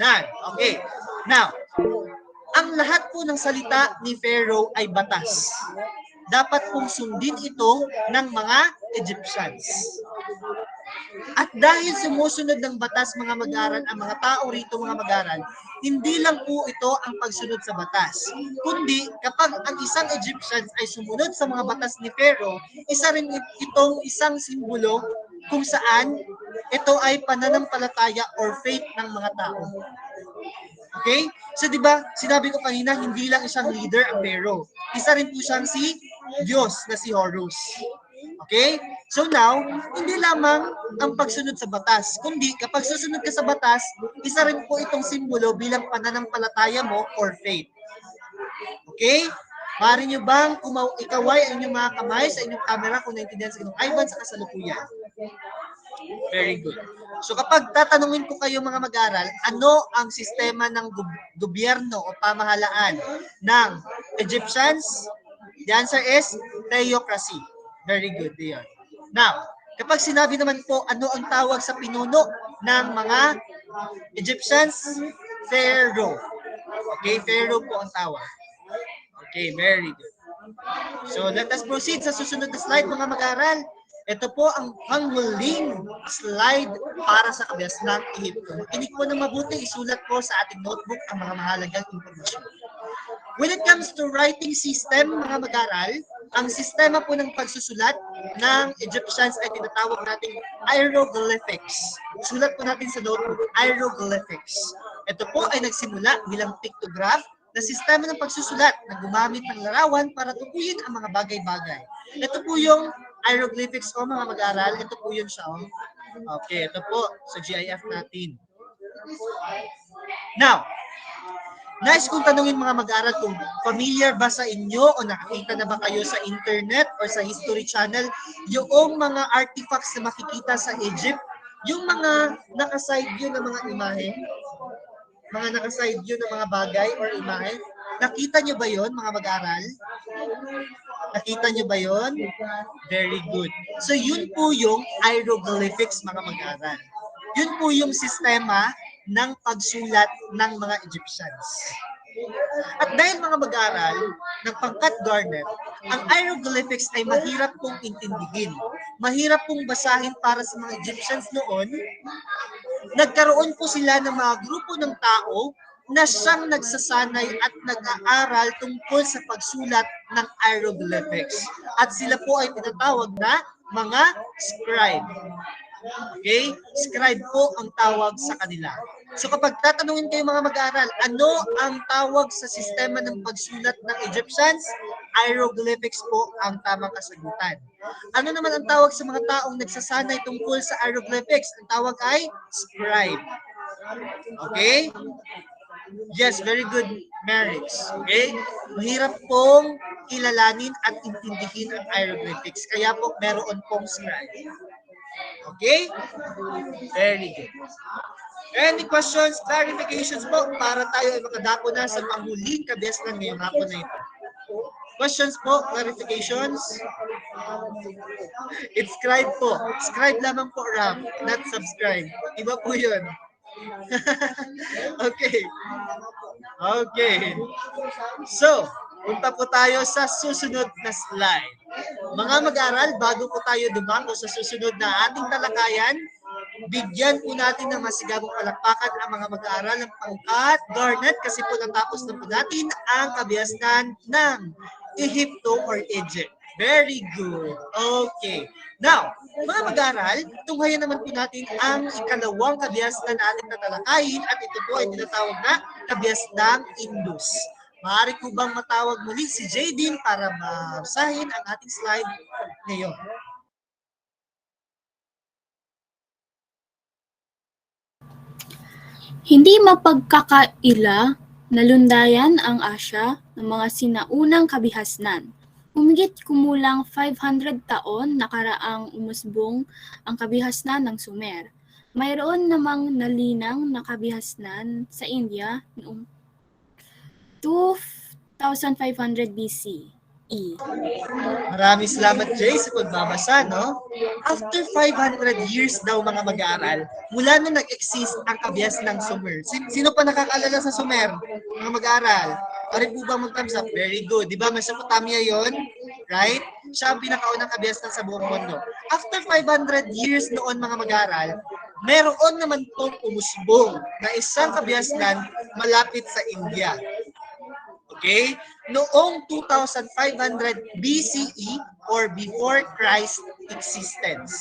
None. Okay. Now, ang lahat po ng salita ni Pharaoh ay batas. Dapat pong sundin ito ng mga Egyptians. At dahil sumusunod ng batas mga mag-aaral, ang mga tao rito mga mag-aaral, hindi lang po ito ang pagsunod sa batas. Kundi kapag ang isang Egyptians ay sumunod sa mga batas ni Pharaoh, isa rin itong isang simbolo kung saan ito ay pananampalataya or faith ng mga tao. Okay? So 'di ba, sinabi ko kanina hindi lang isang leader ang Pharaoh. Isa rin po siyang si Diyos na si Horus. Okay? So now, hindi lamang ang pagsunod sa batas, kundi kapag susunod ka sa batas, isa rin po itong simbolo bilang pananampalataya mo or faith. Okay? Maaari nyo bang ikaway ang inyong mga kamay sa inyong camera kung naintindihan sa inyong Ivan sa kasalukuyan? Very good. So kapag tatanungin ko kayo mga mag-aral, ano ang sistema ng gobyerno o pamahalaan ng Egyptians? The answer is theocracy. Very good, Dion. Now, kapag sinabi naman po, ano ang tawag sa pinuno ng mga Egyptians? Pharaoh. Okay, Pharaoh po ang tawag. Okay, very good. So let us proceed sa susunod na slide mga mag-aral. Ito po ang panghuling slide para sa kabias ng Ehipto. Makinig po ng mabuti, isulat po sa ating notebook ang mga mahalagang impormasyon. When it comes to writing system, mga mag-aral, ang sistema po ng pagsusulat ng Egyptians ay tinatawag nating hieroglyphics. Sulat po natin sa notebook, hieroglyphics. Ito po ay nagsimula bilang pictograph na sistema ng pagsusulat na gumamit ng larawan para tukuyin ang mga bagay-bagay. Ito po yung hieroglyphics o mga mag-aral. Ito po yun siya. Okay, ito po sa GIF natin. Now, nais kong tanungin mga mag-aral kung familiar ba sa inyo o nakakita na ba kayo sa internet or sa History Channel yung mga artifacts na makikita sa Egypt, yung mga naka-side view na mga imahe, mga naka-side view na mga bagay or imahe. Nakita nyo ba yon mga mag-aral? Nakita nyo ba yon? Very good. So yun po yung hieroglyphics mga mag-aral. Yun po yung sistema ng pagsulat ng mga Egyptians. At dahil mga mag-aral ng pangkat garnet, ang hieroglyphics ay mahirap pong intindihin. Mahirap pong basahin para sa mga Egyptians noon. Nagkaroon po sila ng mga grupo ng tao na siyang nagsasanay at nag-aaral tungkol sa pagsulat ng hieroglyphics. At sila po ay tinatawag na mga scribe. Okay? Scribe po ang tawag sa kanila. So kapag tatanungin kayo mga mag-aaral, ano ang tawag sa sistema ng pagsulat ng Egyptians? Hieroglyphics po ang tamang kasagutan. Ano naman ang tawag sa mga taong nagsasanay tungkol sa hieroglyphics? Ang tawag ay scribe. Okay? Yes, very good, Marix. Okay? Mahirap pong kilalanin at intindihin ang hieroglyphics. Kaya po meron pong scribe. Okay? Very good. Any questions, clarifications po para tayo ay makadako na sa panghuling kabiasnan ngayong hapon na ito? Questions po, clarifications? It's scribe po. Scribe lamang po, Ram, not subscribe. Iba po yun. Okay. Okay. So, punta po tayo sa susunod na slide. Mga mag-aral, bago po tayo dumako sa susunod na ating talakayan, bigyan po natin ng masigabong palakpakan ang mga mag-aaral ng pangkat garnet kasi po natapos na po natin ang kabiasnan ng Ehipto or Egypt. Very good. Okay. Now, mga mag-aaral, tunghayan naman po natin ang ikalawang kabiasnan na ating tatalakayin at ito po ay tinatawag na kabiasnang Indus. Maaari po bang matawag muli si Jaydin para basahin ang ating slide ngayon? Hindi mapagkakaila na lundayan ang Asya ng mga sinaunang kabihasnan. Humigit kumulang 500 taon nakaraang umusbong ang kabihasnan ng Sumer. Mayroon namang nalinang na kabihasnan sa India noong 2500 BCE. Maraming salamat, Jay, sa pagbabasa, no? After 500 years daw mga mag-aaral, mula na nag-exist ang kabias ng Sumer. Sino pa nakakaalala sa Sumer? Mga mag-aaral. Pari po ba mag-thumbs up? Very good. Di ba? Mesopotamia yon, right? Siya ang pinakaunang kabias sa buong mundo. After 500 years noon mga mag-aaral, meron naman pong umusbong na isang kabiasnan malapit sa India. Okay? Noong 2500 BCE or before Christ existence.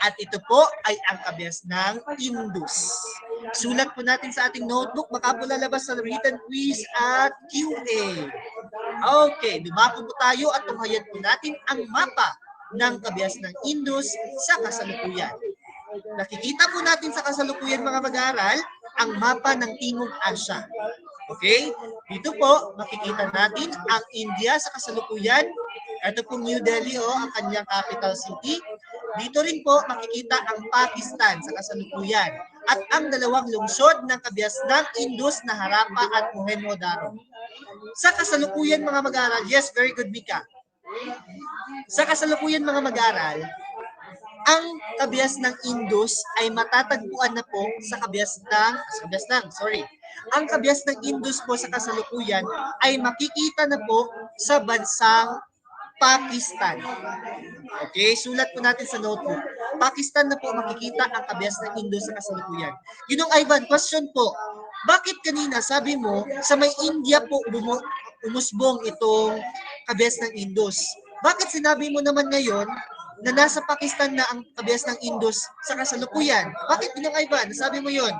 At ito po ay ang kabiasnang Indus. Sulat po natin sa ating notebook, baka po lalabas sa written quiz at QA. Okay, dumako po tayo at tunghayan po natin ang mapa ng kabiasnang Indus sa kasalukuyan. Nakikita po natin sa kasalukuyan mga mag-aaral ang mapa ng Timog Asya. Okay? Dito po, makikita natin ang India sa kasalukuyan. Ito po New Delhi, ang kanyang capital city. Dito rin po makikita ang Pakistan sa kasalukuyan at ang dalawang lungsod ng kabias ng Indus na Harappa at Mohenjo-daro. Sa kasalukuyan mga mag-aaral, yes, very good Mika. Sa kasalukuyan mga mag-aaral, ang kabias ng Indus ay matatagpuan na po sa Ang kabias ng Indus po sa kasalukuyan ay makikita na po sa bansang Pakistan. Okay, sulat po natin sa notebook. Pakistan na po makikita ang kabias ng Indus sa kasalukuyan. Ginong Ivan, question po. Bakit kanina sabi mo sa may India po umusbong itong kabias ng Indus? Bakit sinabi mo naman ngayon na nasa Pakistan na ang kabias ng Indus sa kasalukuyan? Bakit Ginong Ivan, sabi mo yon?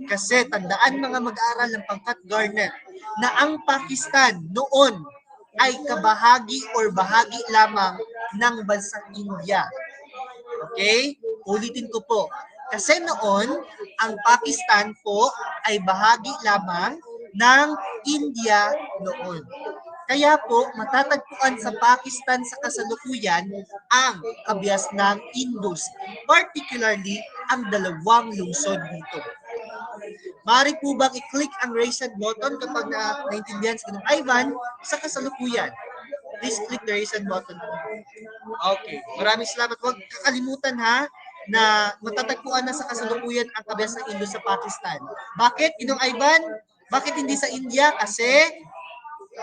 Kasi tandaan mga mag-aaral ng pangkat Garnet na ang Pakistan noon ay kabahagi or bahagi lamang ng bansang India. Okay? Ulitin ko po. Kasi noon, ang Pakistan po ay bahagi lamang ng India noon. Kaya po, matatagpuan sa Pakistan sa kasalukuyan ang kabias ng Indus, particularly ang dalawang lungsod dito. Maaari po bang i-click ang raise hand button kapag naintindihan sa Ginong Ivan sa kasalukuyan? Please click the raise hand button. Okay. Maraming salamat. Huwag kakalimutan ha na matatagpuan na sa kasalukuyan ang kabias ng Indus sa Pakistan. Bakit, Ginong Ivan? Bakit hindi sa India? Kasi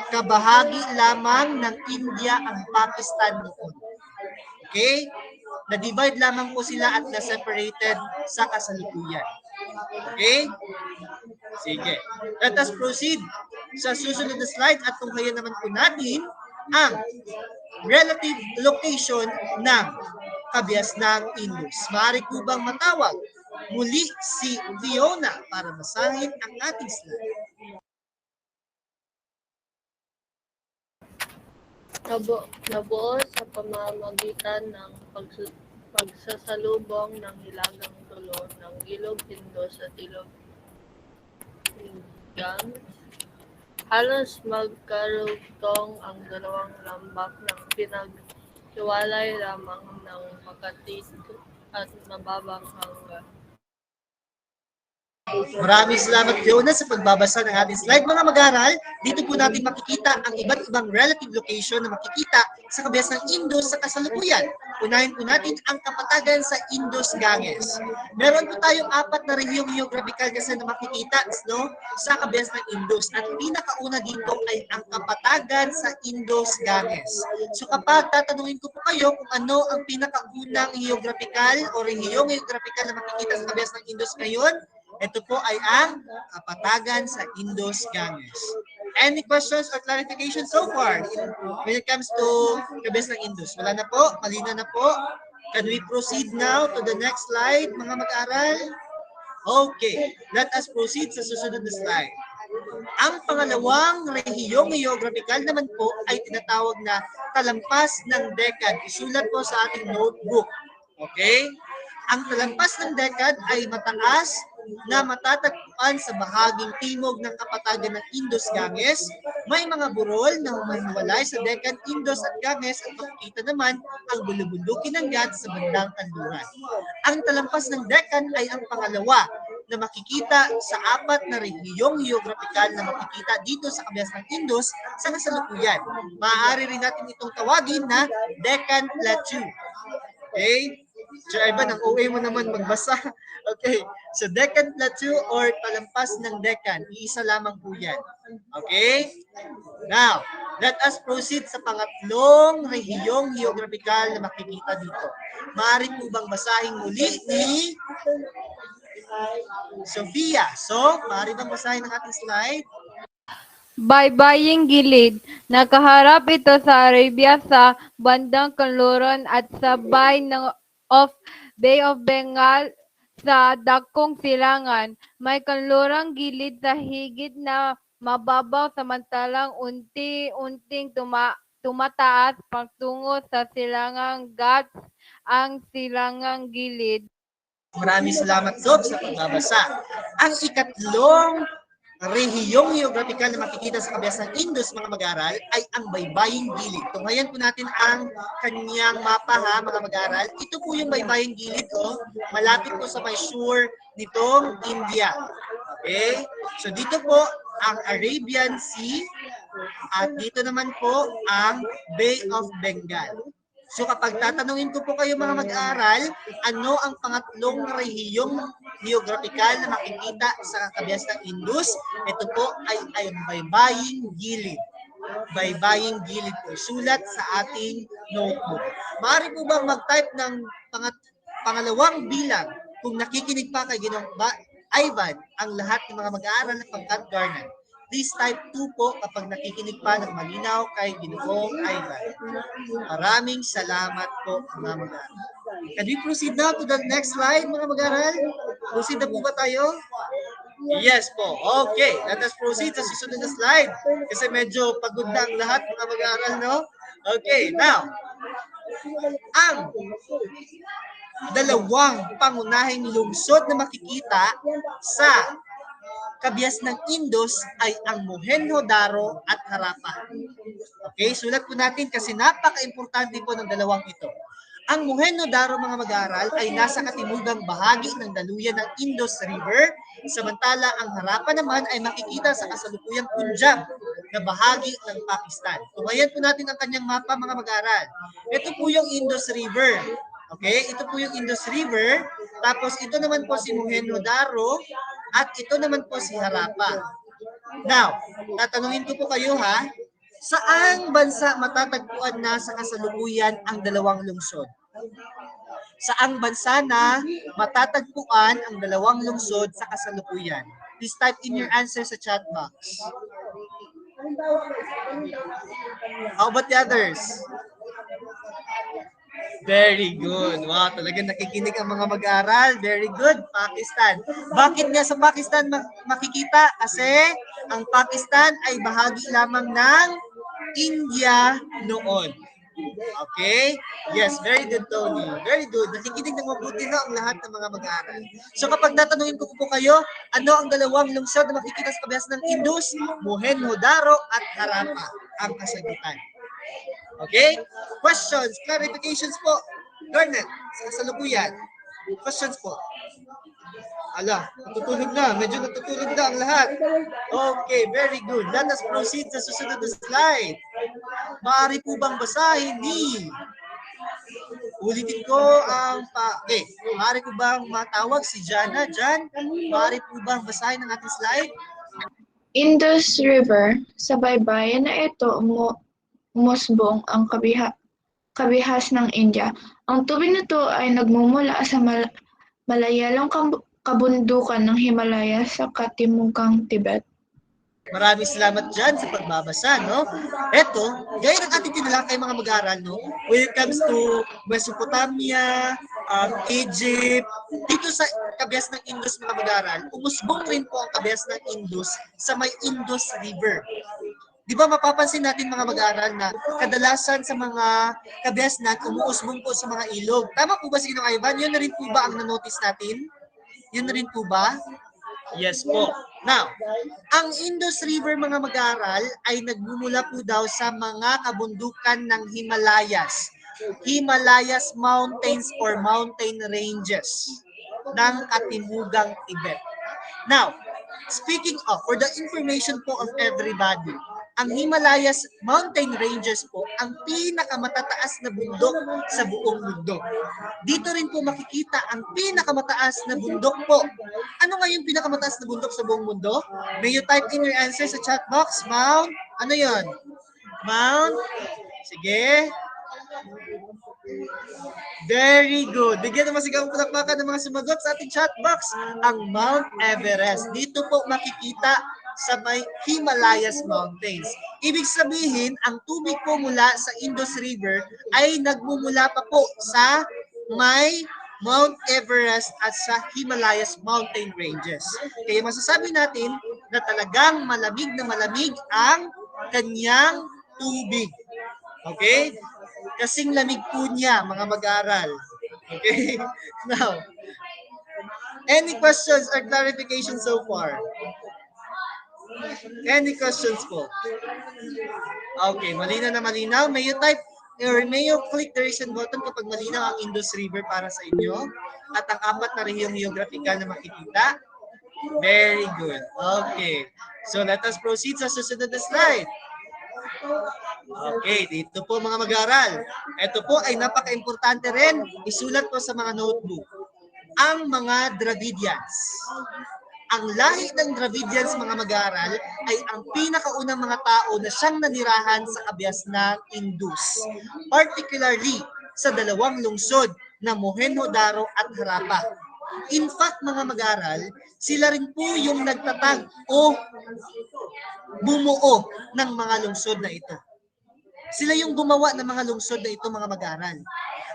kabahagi lamang ng India ang Pakistan noon. Okay? Na-divide lamang po sila at na-separated sa kasalukuyan. Okay? Sige. Let us proceed sa susunod na slide at tunghayan naman po natin ang relative location ng kabias ng Indus. Maaari po bang matawag muli si Fiona para basahin ang ating slide? Nabuo sa pamamagitan ng pagsasalubong ng hilagang tulo ng Ilog Indus at Ilog Ganges. Halos magkarugtong ang dalawang lambak ng pinaghiwalay lamang ng Makati at mababang hanggan. Maraming salamat Fiona sa pagbabasa ng ating slide. Mga mag-aral, dito po natin makikita ang iba't ibang relative location na makikita sa kabias ng Indus sa kasalukuyan. Unahin po natin ang kapatagan sa Indus-Ganges. Meron po tayong 4 na rehiyong geographical kasi na makikita sa kabias ng Indus. At pinakauna dito ay ang kapatagan sa Indus-Ganges. So kapag tatanungin ko po kayo kung ano ang pinakaunang geographical o rehiyong geographical na makikita sa kabias ng Indus ngayon, ito po ay ang kapatagan sa Indus-Ganges. Any questions or clarification so far when it comes to kabias ng Indus? Wala na po? Malina na po? Can we proceed now to the next slide, mga mag-aral? Okay, let us proceed sa susunod na slide. Ang pangalawang rehiyong geographical naman po ay tinatawag na talampas ng Deccan. Isulat po sa ating notebook. Okay? Ang talampas ng Deccan ay mataas na matatagpuan sa bahaging timog ng kapatagan ng Indus-Ganges. May mga burol na humahiwalay sa Deccan, Indus at Ganges at makikita naman ang bulubundukin ng Ghats sa bandang kanluran. Ang talampas ng Deccan ay ang pangalawa na makikita sa 4 na rehiyong geographical na makikita dito sa kabias ng Indus sa kasalukuyan. Maaari rin natin itong tawagin na Deccan Plateau. Okay? Sir Ivan, ang OA mo naman magbasa. Okay. So, Deccan Plateau or talampas ng Deccan. Iisa lamang po yan. Okay? Now, let us proceed sa pangatlong rehiyong geographical na makikita dito. Maaari po bang basahin muli ni Sofia? So, maaari bang basahin ang ating slide? Baybaying gilid, nakaharap ito sa Arabia sa bandang kanluran at sa Bay of Bengal sa dakong silangan. May kanlurang gilid sa higit na mababaw samantalang unti-unting tumataas patungo sa silangang Ghats ang silangang gilid. Maraming salamat Dob sa pagbabasa. Ang ikatlong rehiyong geographical na makikita sa kabias ng Indus, mga mag-aaral, ay ang baybaying gilid. Tunghayan po natin ang kanyang mapa, ha, mga mag-aaral. Ito po yung baybaying gilid, oh, malapit po sa may shore nitong India. Okay? So dito po ang Arabian Sea at dito naman po ang Bay of Bengal. So kapag tatanungin ko po kayo mga mag-aaral, ano ang pangatlong rehiyong geographical na makikita sa kabias ng Indus? Ito po ay baybaying gilid. Baybaying gilid po. Sulat sa ating notebook. Maaari po bang mag-type ng pangalawang bilang kung nakikinig pa kay Ginoong Ivan ang lahat ng mga mag-aaral ng pangkat Garnet? Please type 2 po kapag nakikinig pa ng malinaw kay Ginoong Ivan. Maraming salamat po mga mag-aaral. Can we proceed now to the next slide mga mag-aaral? Proceed na po ba tayo? Yes po. Okay, let us proceed sa susunod na slide. Kasi medyo pagod na ang lahat mga mag-aaral, no? Okay, now, ang dalawang pangunahing lungsod na makikita sa kabias ng Indus ay ang Mohenjo-daro at Harappa. Okay, sulat po natin kasi napaka-importante po ng dalawang ito. Ang Mohenjo-daro mga mag-aaral ay nasa katimugang bahagi ng daluyan ng Indus River, samantala ang Harappa naman ay makikita sa kasalukuyang Punjab na bahagi ng Pakistan. Tumayan po natin ang kanyang mapa mga mag-aaral. Ito po yung Indus River. Okay, ito po yung Indus River, tapos ito naman po si Mohenjo-daro, at ito naman po si Harappa. Now, tatanungin ko po kayo ha, saang bansa matatagpuan na sa kasalukuyan ang dalawang lungsod? Saang bansa na matatagpuan ang dalawang lungsod sa kasalukuyan? Please type in your answer sa chat box. How about the others? Very good. Wow, talagang nakikinig ang mga mag-aaral. Very good. Pakistan. Bakit nga sa Pakistan makikita? Kasi ang Pakistan ay bahagi lamang ng India noon. Okay? Yes, very good, Tony. Very good. Nakikinig ng mabuti na ang lahat ng mga mag-aaral. So kapag natanungin ko po kayo, ano ang dalawang lungsod na makikita sa kabias ng Indus? Mohenjo-daro at Harappa ang kasagutan. Okay? Questions, clarifications po. Garnet, sa kasalukuyan. Questions po. Ala, natutulog na. Medyo natutulog na ang lahat. Okay, very good. Let us proceed sa susunod na slide. Maaari po bang basahin ni? Ulitin ko ang okay. Maaari po bang matawag si Jana? Jan, maaari po bang basahin ang ating slide? Indus River, sa baybayin na ito umusbong ang kabihas ng India. Ang tubig nito ay nagmumula sa malayalang kabundukan ng Himalaya sa katimugang Tibet. Maraming salamat dyan sa pagbabasa, no? Ito, gaya ng ating tinalakay mga mag-aaral, no? When it comes to Mesopotamia, Egypt, dito sa kabias ng Indus mga mag-aaral, umusbong rin po ang kabias ng Indus sa may Indus River. Di ba mapapansin natin mga mag-aaral na kadalasan sa mga kabiasnan umuusbong po sa mga ilog. Tama po ba si Ginoong Ivan? Yun na rin po ba ang na-notice natin? Yun na rin po ba? Yes po. Now, ang Indus River mga mag-aaral ay nagmumula po daw sa mga kabundukan ng Himalayas. Himalayas Mountains or mountain ranges ng katimugang Tibet. Now, speaking of, for the information po of everybody, ang Himalayas mountain ranges po ang pinakamatataas na bundok sa buong mundo. Dito rin po makikita ang pinakamataas na bundok po. Ano nga yung pinakamataas na bundok sa buong mundo? May you type in your answer sa chat box. Mount, ano yon? Mount, sige. Very good. Bigyan naman sigaw ang palakpakan ng mga sumagot sa ating chat box. Ang Mount Everest. Dito po makikita sa may Himalayas Mountains. Ibig sabihin, ang tubig po mula sa Indus River ay nagmumula pa po sa may Mount Everest at sa Himalayas Mountain Ranges. Kaya masasabi natin na talagang malamig na malamig ang kanyang tubig. Okay? Kasing lamig po niya, mga mag-aaral. Okay? Now, any questions or clarifications so far? Any questions po? Okay, malinaw na malinaw. May you type or may you click the reason button kapag malinaw ang Indus River para sa inyo at ang apat na rehiyong geographical na makikita. Very good. Okay. So let us proceed sa susunod na slide. Okay, dito po mga mag-aaral. Ito po ay napaka-importante rin. Isulat po sa mga notebook. Ang mga Dravidians. Ang lahi ng Dravidians mga mag-aaral ay ang pinakaunang mga tao na siyang nanirahan sa kabias ng Indus. Particularly sa dalawang lungsod na Mohenjo-daro at Harappa. In fact mga mag-aaral, sila rin po yung nagtatag o bumuo ng mga lungsod na ito. Sila yung gumawa ng mga lungsod na ito mga mag-aaral.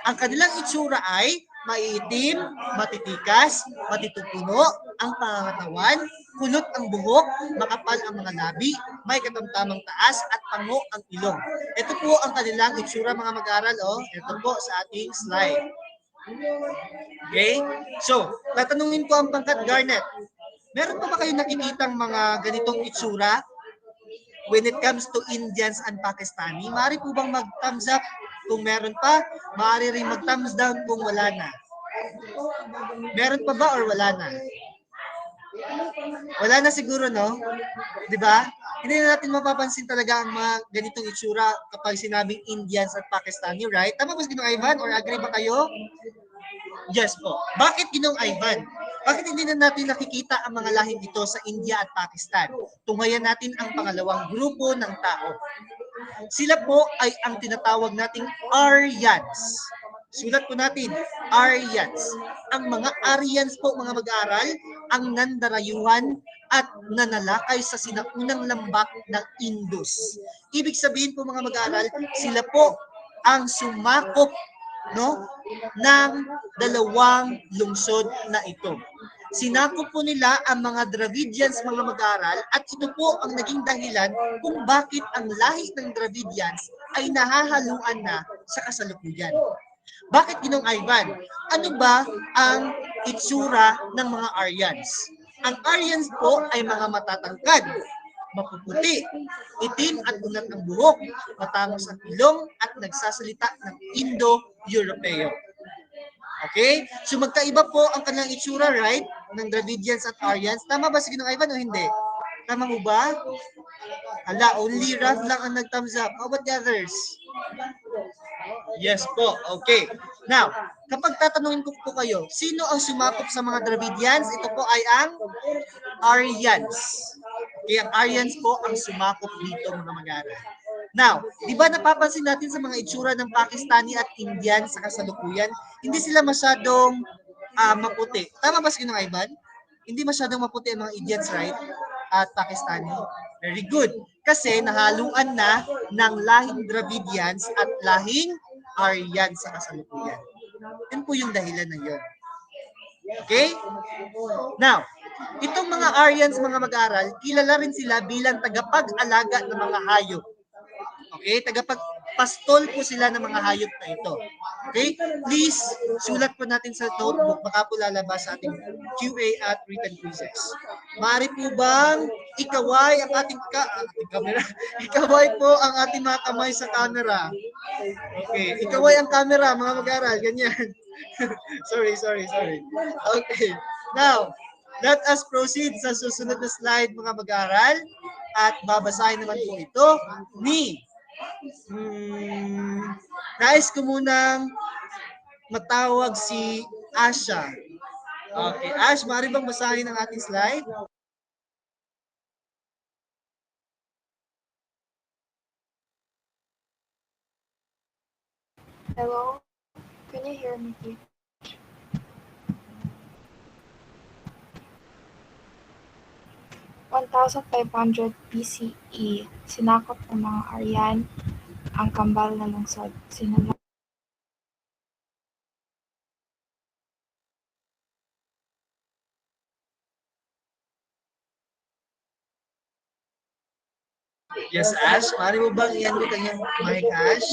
Ang kanilang itsura ay maiitim, matitikas, matitupuno ang pangangatawan, kulot ang buhok, makapal ang mga labi, may katamtamang taas at pango ang ilong. Ito po ang kanilang itsura mga mag-aaral. Ito po sa ating slide. Okay? So, tatanungin ko ang pangkat Garnet. Meron pa ba kayo nakikitang mga ganitong itsura when it comes to Indians and Pakistani? Maaari po bang mag-thumbs up kung meron pa? Maaari rin mag-thumbs down kung wala na. Meron pa ba or wala na? Wala na siguro, no? Di ba? Hindi na natin mapapansin talaga ang mga ganitong itsura kapag sinabing Indians at Pakistani, right? Tama ba si Ginong Ivan or agree ba kayo? Yes po. Bakit Ginong Ivan? Bakit hindi na natin nakikita ang mga lahing ito sa India at Pakistan? Tunghayan natin ang pangalawang grupo ng tao. Sila po ay ang tinatawag nating Aryans. Sulat po natin, Aryans. Ang mga Aryans po mga mag-aaral, ang nandarayuhan at nanalakay sa sinaunang lambak ng Indus. Ibig sabihin po mga mag-aaral, sila po ang sumakop ng dalawang lungsod na ito. Sinakop po nila ang mga Dravidians mga mag-aaral at ito po ang naging dahilan kung bakit ang lahi ng Dravidians ay nahahaluan na sa kasalukuyan. Bakit Ginong Ivan? Ano ba ang itsura ng mga Aryans? Ang Aryans po ay mga matatangkad, mapuputi, itim at unat ang buhok, matangos ang ilong at nagsasalita ng Indo-Europeo. Okay? So magkaiba po ang kanilang itsura, right? Ng Dravidians at Aryans. Tama ba si Ginong Ivan o hindi? Tama mo ba? Hala, only Ralph lang ang nag-thumbs up. How about the others? Yes po. Okay. Now, kapag tatanungin ko po kayo, sino ang sumakop sa mga Dravidians? Ito po ay ang Aryans. Okay, ang Aryans po ang sumakop dito mga mag-aaral. Now, di ba napapansin natin sa mga itsura ng Pakistani at Indian sa kasalukuyan, hindi sila masyadong maputi. Tama ba si Ginong Ivan? Hindi masyadong maputi ang mga Indians, right? At Pakistani. Very good. Kasi nahaluan na ng lahing Dravidians at lahing Aryan sa kasalukuyan. Yan po yung dahilan na yun. Okay? Now, itong mga Aryans, mga mag-aaral, kilala rin sila bilang tagapag-alaga ng mga hayop. Okay? Tagapagpastol po sila ng mga hayop na ito. Okay? Please, sulat po natin sa notebook. Baka po lalabas sa ating QA at written quizzes. Maaari po bang ikaway ang ating camera? Ikaway po ang ating mga kamay sa camera. Okay. Ikaway ang camera, mga mag-aaral. Ganyan. sorry. Okay. Now, let us proceed sa susunod na slide, mga mag-aaral. At babasahin naman po ito ni nais ko munang matawag si Asha. Okay, Ash, maaari bang basahin ang ating slide? Hello? Can you hear me, please? (1,500 BCE), sinakop ng mga Aryan ang kambal na lungsod. Yes, Ash. Maaari mo bang i-unmute ang iyong mic, Ash?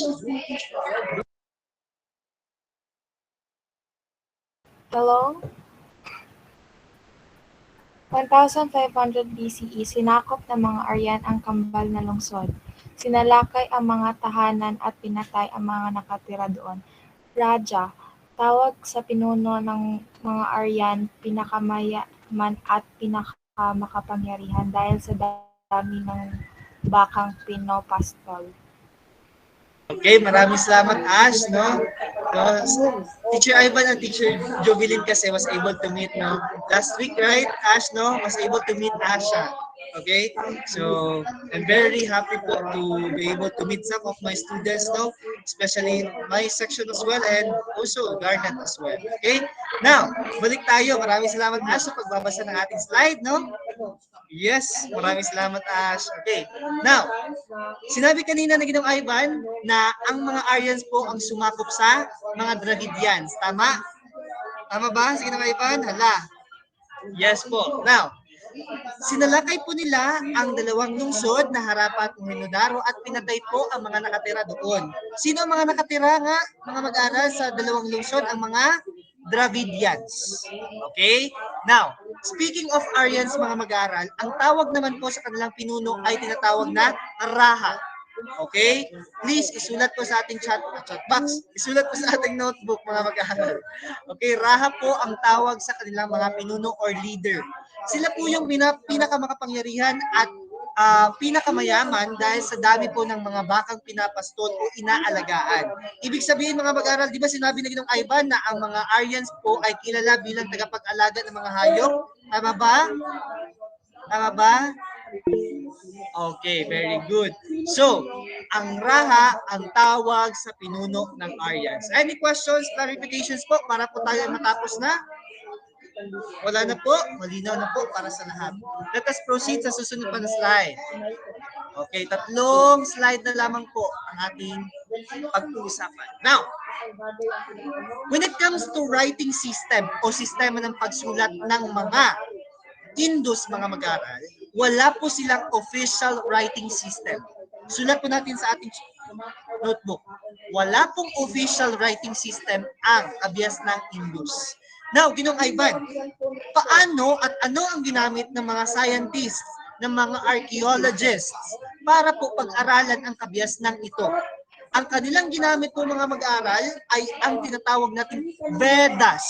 Hello? 1500 BCE, sinakop ng mga Aryan ang kambal na lungsod. Sinalakay ang mga tahanan at pinatay ang mga nakatira doon. Raja, tawag sa pinuno ng mga Aryan, pinakamayaman at pinakamakapangyarihan dahil sa dami ng bakang pinopastol. Okay, maraming salamat, Ash, no? So, Teacher Ivan and Teacher Jovelyn kasi was able to meet, no? Last week, right, Ash, no? Was able to meet Asha. Okay? So, I'm very happy po to be able to meet some of my students, no? Especially my section as well and also Garnet as well. Okay? Now, balik tayo. Maraming salamat, Ash, sa pagbabasa ng ating slide, no? Yes, maraming salamat, Ash. Okay. Now, sinabi kanina na Ginong Ivan na ang mga Aryans po ang sumakop sa mga Dravidians. Tama? Tama ba, Ginong Ivan? Hala. Yes po. Now, sinalakay po nila ang dalawang lungsod na Harapat ng Minodaro at pinatay po ang mga nakatira doon. Sino ang mga nakatira nga, mga mag-aral sa dalawang lungsod? Ang mga Dravidians. Okay? Now, speaking of Aryans, mga mag-aral, ang tawag naman po sa kanilang pinuno ay tinatawag na Raha. Okay? Please, isulat po sa ating chat box. Isulat po sa ating notebook, mga mag-aaral. Okay, Raha po ang tawag sa kanilang mga pinuno or leader. Sila po yung pinakamakapangyarihan at pinakamayaman dahil sa dami po ng mga bakang pinapastol o inaalagaan. Ibig sabihin, mga mag-aaral, di ba sinabi na Ginong Ivan na ang mga Aryans po ay kilala bilang tagapag-alaga ng mga hayop? Tama ba? Tama ba? Okay, very good. So, ang Raha ang tawag sa pinuno ng Aryans. Any questions, clarifications po para po tayo matapos na? Wala na po, malinaw na po para sa lahat. Let us proceed sa susunod pa na slide. Okay, 3 slide na lamang po ang ating pag-uusapan. Now, when it comes to writing system o sistema ng pagsulat ng mga Indus, mga mag-aral, wala po silang official writing system. Sulat po natin sa ating notebook. Wala pong official writing system ang kabias ng Indus. Now, Ginong Ivan, paano at ano ang ginamit ng mga scientists, ng mga archaeologists para po pag-aralan ang kabias ng ito? Ang kanilang ginamit po, mga mag-aral, ay ang tinatawag natin Vedas.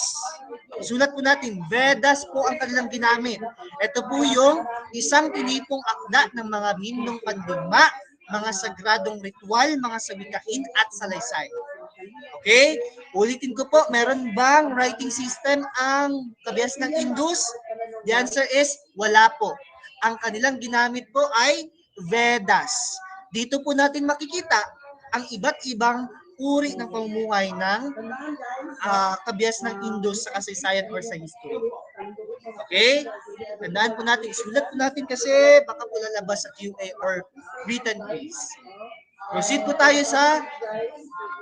Sulat po natin, Vedas po ang kanilang ginamit. Ito po yung isang tinipong akda ng mga himnong pandigma, mga sagradong ritual, mga sawikain at salaysay. Okay? Ulitin ko po, meron bang writing system ang kabias ng Indus? The answer is wala po. Ang kanilang ginamit po ay Vedas. Dito po natin makikita ang iba't ibang uri ng pamumuhay ng kabias ng Indus sa kasaysayan or sa history. Okay? Tandaan po natin, isulat po natin kasi baka po lalabas sa QA or written quiz. Proceed po tayo sa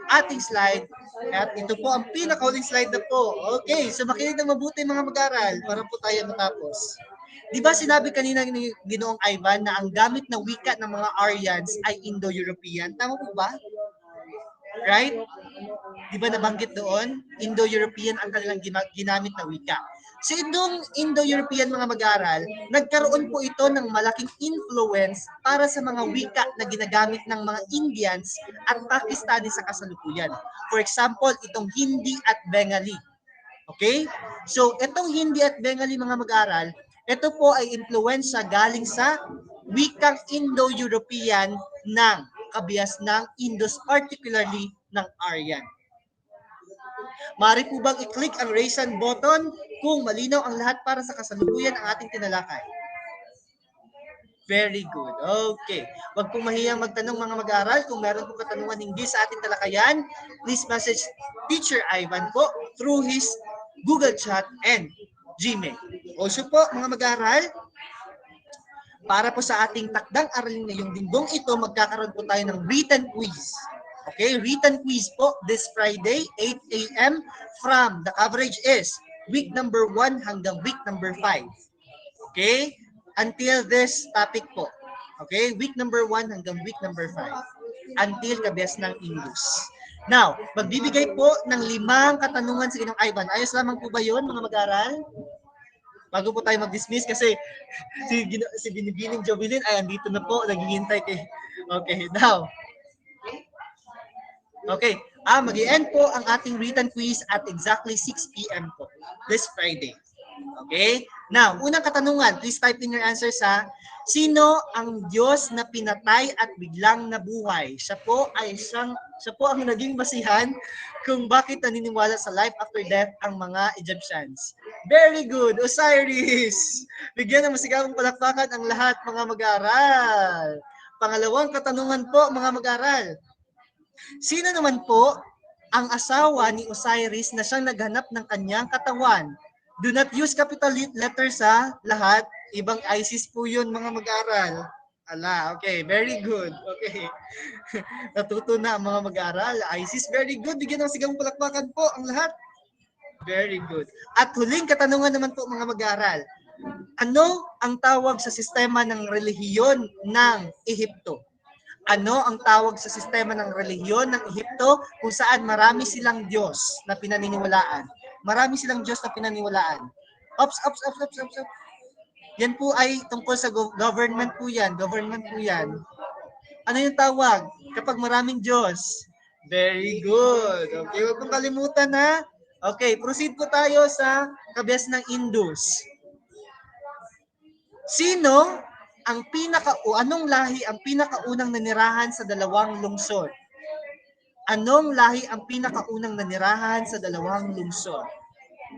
ating slide. At ito po ang pinaka-huling slide na po. Okay, so makinig ng mabuti, mga mag-aral para po tayo matapos. Di ba sinabi kanina ni Ginoong Ivan na ang gamit na wika ng mga Aryans ay Indo-European? Tama po ba? Right? Di ba nabanggit doon? Indo-European ang kanilang ginamit na wika. Sa itong Indo-European, mga mag-aral, nagkaroon po ito ng malaking influence para sa mga wika na ginagamit ng mga Indians at Pakistani sa kasalukuyan. For example, itong Hindi at Bengali. Okay? So, itong Hindi at Bengali, mga mag-aral, ito po ay impluensya galing sa wikang Indo-European ng kabias ng Indus, particularly ng Aryan. Maaari po bang i-click ang raise hand button kung malinaw ang lahat para sa kasalukuyan ang ating tinalakay? Very good. Okay. Huwag pong mahiyang magtanong, mga mag-aaral. Kung meron pong katanungan hindi sa ating talakayan, please message Teacher Ivan po through his Google Chat and Gmail. Also po, mga mag-aaral, para po sa ating takdang aralin ngayong linggong ito, magkakaroon po tayo ng written quiz. Okay, written quiz po this Friday, 8 a.m. from the coverage is week number 1 hanggang week number 5. Okay, until this topic po. Okay, week number 1 hanggang week number 5. Until kabias ng Indus. Now, magbibigay po ng 5 katanungan sa Ginong Ivan. Ayos lamang po ba yun, mga mag-aral? bago po tayo mag-dismiss kasi si Binibining Jovelyn ay andito na po, naghihintay kay. Okay, now. Okay, mag-end po ang ating written quiz at exactly 6 p.m. po this Friday. Okay? Now, unang katanungan, please type in your answers ha. Sino ang Diyos na pinatay at biglang nabuhay? Siya po ang naging basihan kung bakit naniniwala sa life after death ang mga Egyptians. Very good, Osiris! Bigyan ng masigawang palakpakan ang lahat mga mag-aaral. Pangalawang katanungan po mga mag-aaral. Sino naman po ang asawa ni Osiris na siyang naghanap ng kanyang katawan? Do not use capital letters sa lahat. Ibang ISIS po yun mga mag-aral. Okay, very good. Okay. Natuto na ang mga mag-aral. ISIS, very good. Bigyan ng sigang palakpakan po ang lahat. Very good. At huling katanungan naman po mga mag-aral. Ano ang tawag sa sistema ng relihiyon ng Ehipto? Ano ang tawag sa sistema ng relihiyon ng Ehipto kung saan marami silang Diyos na pinaniniwalaan? Marami silang Diyos na pinaniniwalaan. Ops. Yan po ay tungkol sa government po yan. Government po yan. Ano yung tawag kapag maraming Diyos? Very good. Okay, huwag kong kalimutan ha. Okay, proceed po tayo sa kabias ng Indus. Sino anong lahi ang pinakaunang nanirahan sa dalawang lungsod? Anong lahi ang pinakaunang nanirahan sa dalawang lungsod?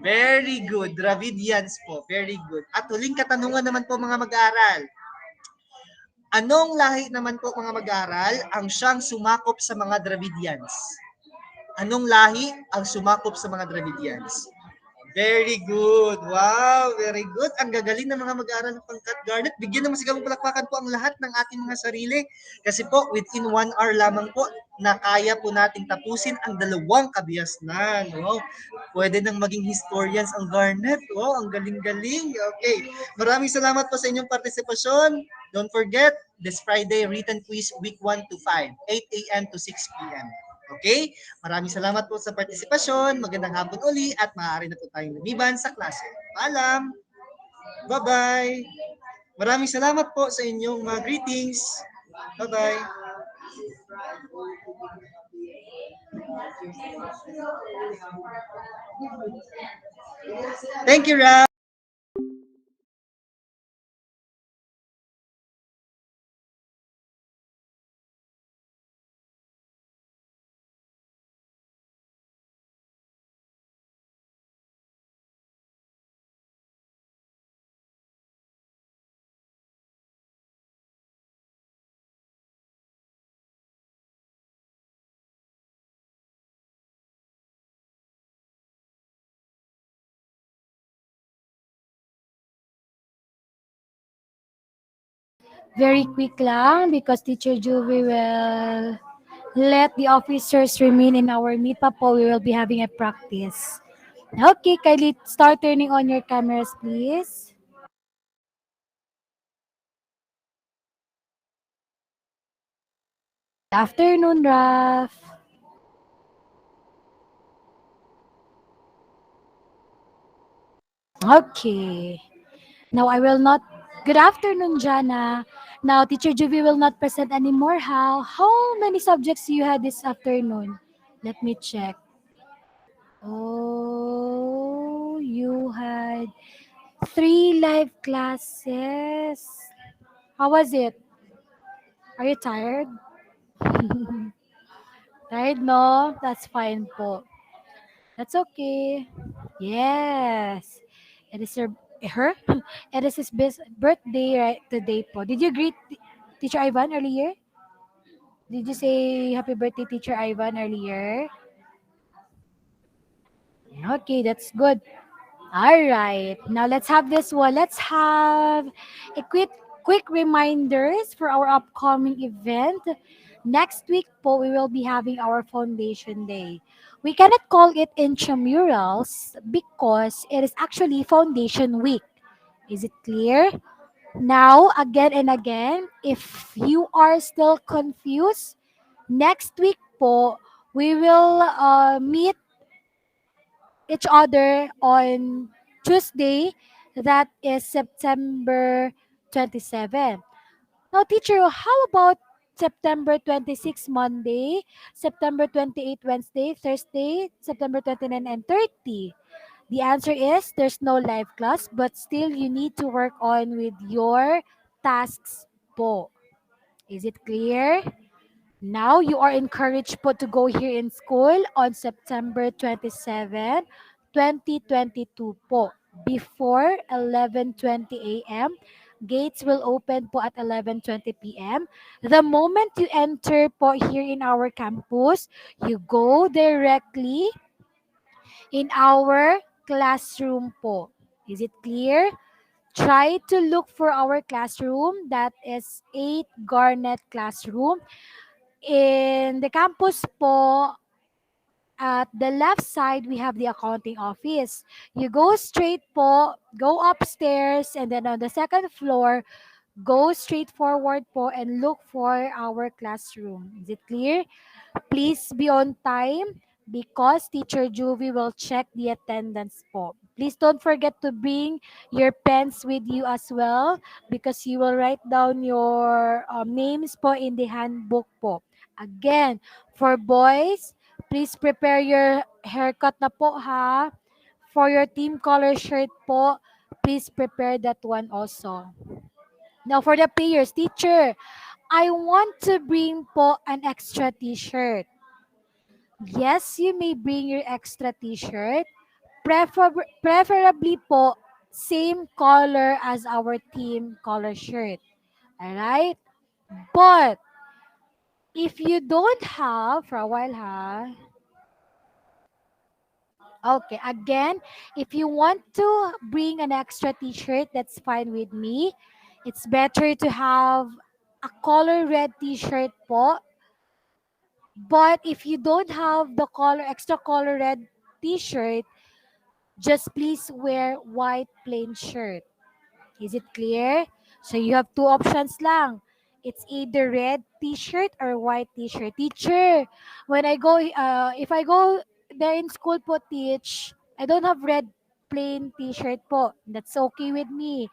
Very good. Dravidians po. Very good. At huling katanungan naman po mga mag-aaral. Anong lahi naman po mga mag-aaral ang siyang sumakop sa mga Dravidians? Anong lahi ang sumakop sa mga Dravidians? Very good. Wow, very good. Ang gagaling ng mga mag-aaral ng Pangkat Garnet. Bigyan ng masigang palakpakan po ang lahat ng ating mga sarili. Kasi po, within 1 hour lamang po, na kaya po nating tapusin ang dalawang kabihasnan. No? Pwede nang maging historians ang Garnet. Oh, ang galing-galing. Okay. Maraming salamat po sa inyong partisipasyon. Don't forget, this Friday, written quiz week 1 to 5, 8 a.m. to 6 p.m. Okay? Maraming salamat po sa partisipasyon. Magandang hapon uli at maaari na po tayong lumiban sa klase. Paalam! Bye-bye! Maraming salamat po sa inyong mga greetings. Bye-bye! Thank you, Ra. Very quick lang because Teacher Juvie will let the officers remain in our meet pa po. We will be having a practice. Okay, kindly start turning on your cameras, please. Afternoon, Raf. Okay. Now I will not. Good afternoon, Jana. Now Teacher Juvie will not present anymore. How many subjects you had this afternoon? Let me check. Oh, you had 3 live classes. How was it? Are you tired? Tired, no? That's fine po. That's okay. Yes. It is her? It is his birthday right today po. Did you greet Teacher Ivan earlier? Did you say happy birthday, Teacher Ivan, earlier? Okay, that's good. All right. Now let's have this one. Let's have a quick reminders for our upcoming event. Next week po, we will be having our foundation day. We cannot call it intramurals because it is actually foundation week. Is it clear? Now, again and again, if you are still confused, next week po, we will meet each other on Tuesday. That is September 27. Now, teacher, how about September 26 Monday, September 28 Wednesday, Thursday, September 29 and 30? The answer is there's no live class, but still you need to work on with your tasks po. Is it clear? Now you are encouraged po to go here in school on September 27, 2022 po. Before 11:20 a.m. Gates will open po at 11:20 p.m. The moment you enter po here in our campus, you go directly in our classroom po. Is it clear? Try to look for our classroom. That is 8 Garnet classroom. In the campus po, at the left side, we have the accounting office. You go straight po, go upstairs, and then on the second floor, go straight forward po and look for our classroom. Is it clear? Please be on time because Teacher Juvie will check the attendance po. Please don't forget to bring your pens with you as well because you will write down your names po in the handbook po. Again, for boys, please prepare your haircut na po ha. For your team color shirt po, please prepare that one also. Now for the players, teacher, I want to bring po an extra t-shirt. Yes, you may bring your extra t-shirt. Preferably po, same color as our team color shirt. Alright? But, if you don't have, for a while ha, okay, again, if you want to bring an extra t-shirt, that's fine with me. It's better to have a color red t-shirt po. But if you don't have the color extra color red t-shirt, just please wear white plain shirt. Is it clear? So you have two options lang. It's either red t-shirt or white t-shirt. Teacher, when I go, if I go there in school po teach, I don't have red plain t-shirt po. That's okay with me.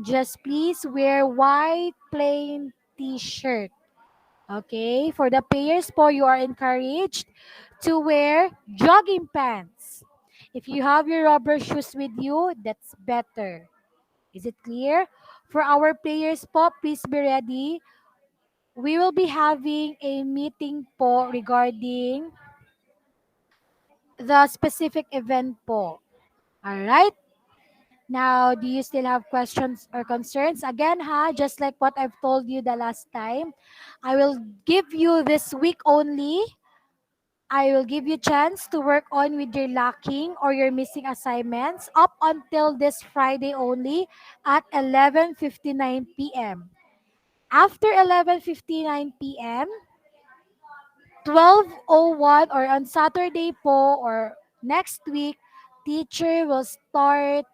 Just please wear white plain t-shirt. Okay, for the players po, you are encouraged to wear jogging pants. If you have your rubber shoes with you, that's better. Is it clear? For our players po, please be ready. We will be having a meeting po regarding the specific event po. Alright? Now, do you still have questions or concerns? Again, ha, just like what I've told you the last time, I will give you this week only. I will give you chance to work on with your lacking or your missing assignments up until this Friday only at 11:59 p.m. After 11:59 p.m., 12:01 or on Saturday po or next week, teacher will start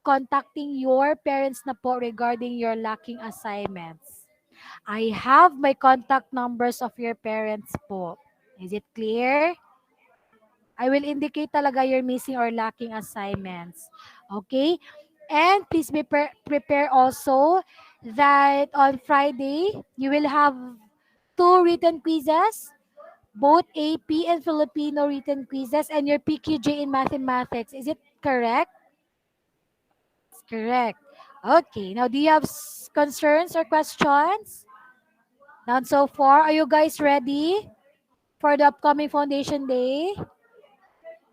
contacting your parents na po regarding your lacking assignments. I have my contact numbers of your parents po. Is it clear? I will indicate talaga your missing or lacking assignments. Okay? And please be prepare also that on Friday, you will have two written quizzes, both AP and Filipino written quizzes, and your PQJ in mathematics. Is it correct? It's correct. Okay. Now, do you have concerns or questions? Now, so far, are you guys ready for the upcoming Foundation Day?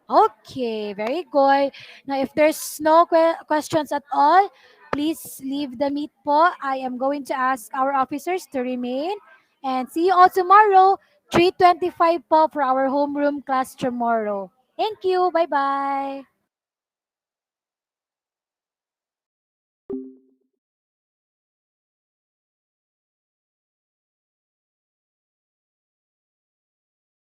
Okay, very good. Now, if there's no questions at all, please leave the meet po. I am going to ask our officers to remain. And see you all tomorrow, 3:25 po for our homeroom class tomorrow. Thank you. Bye-bye.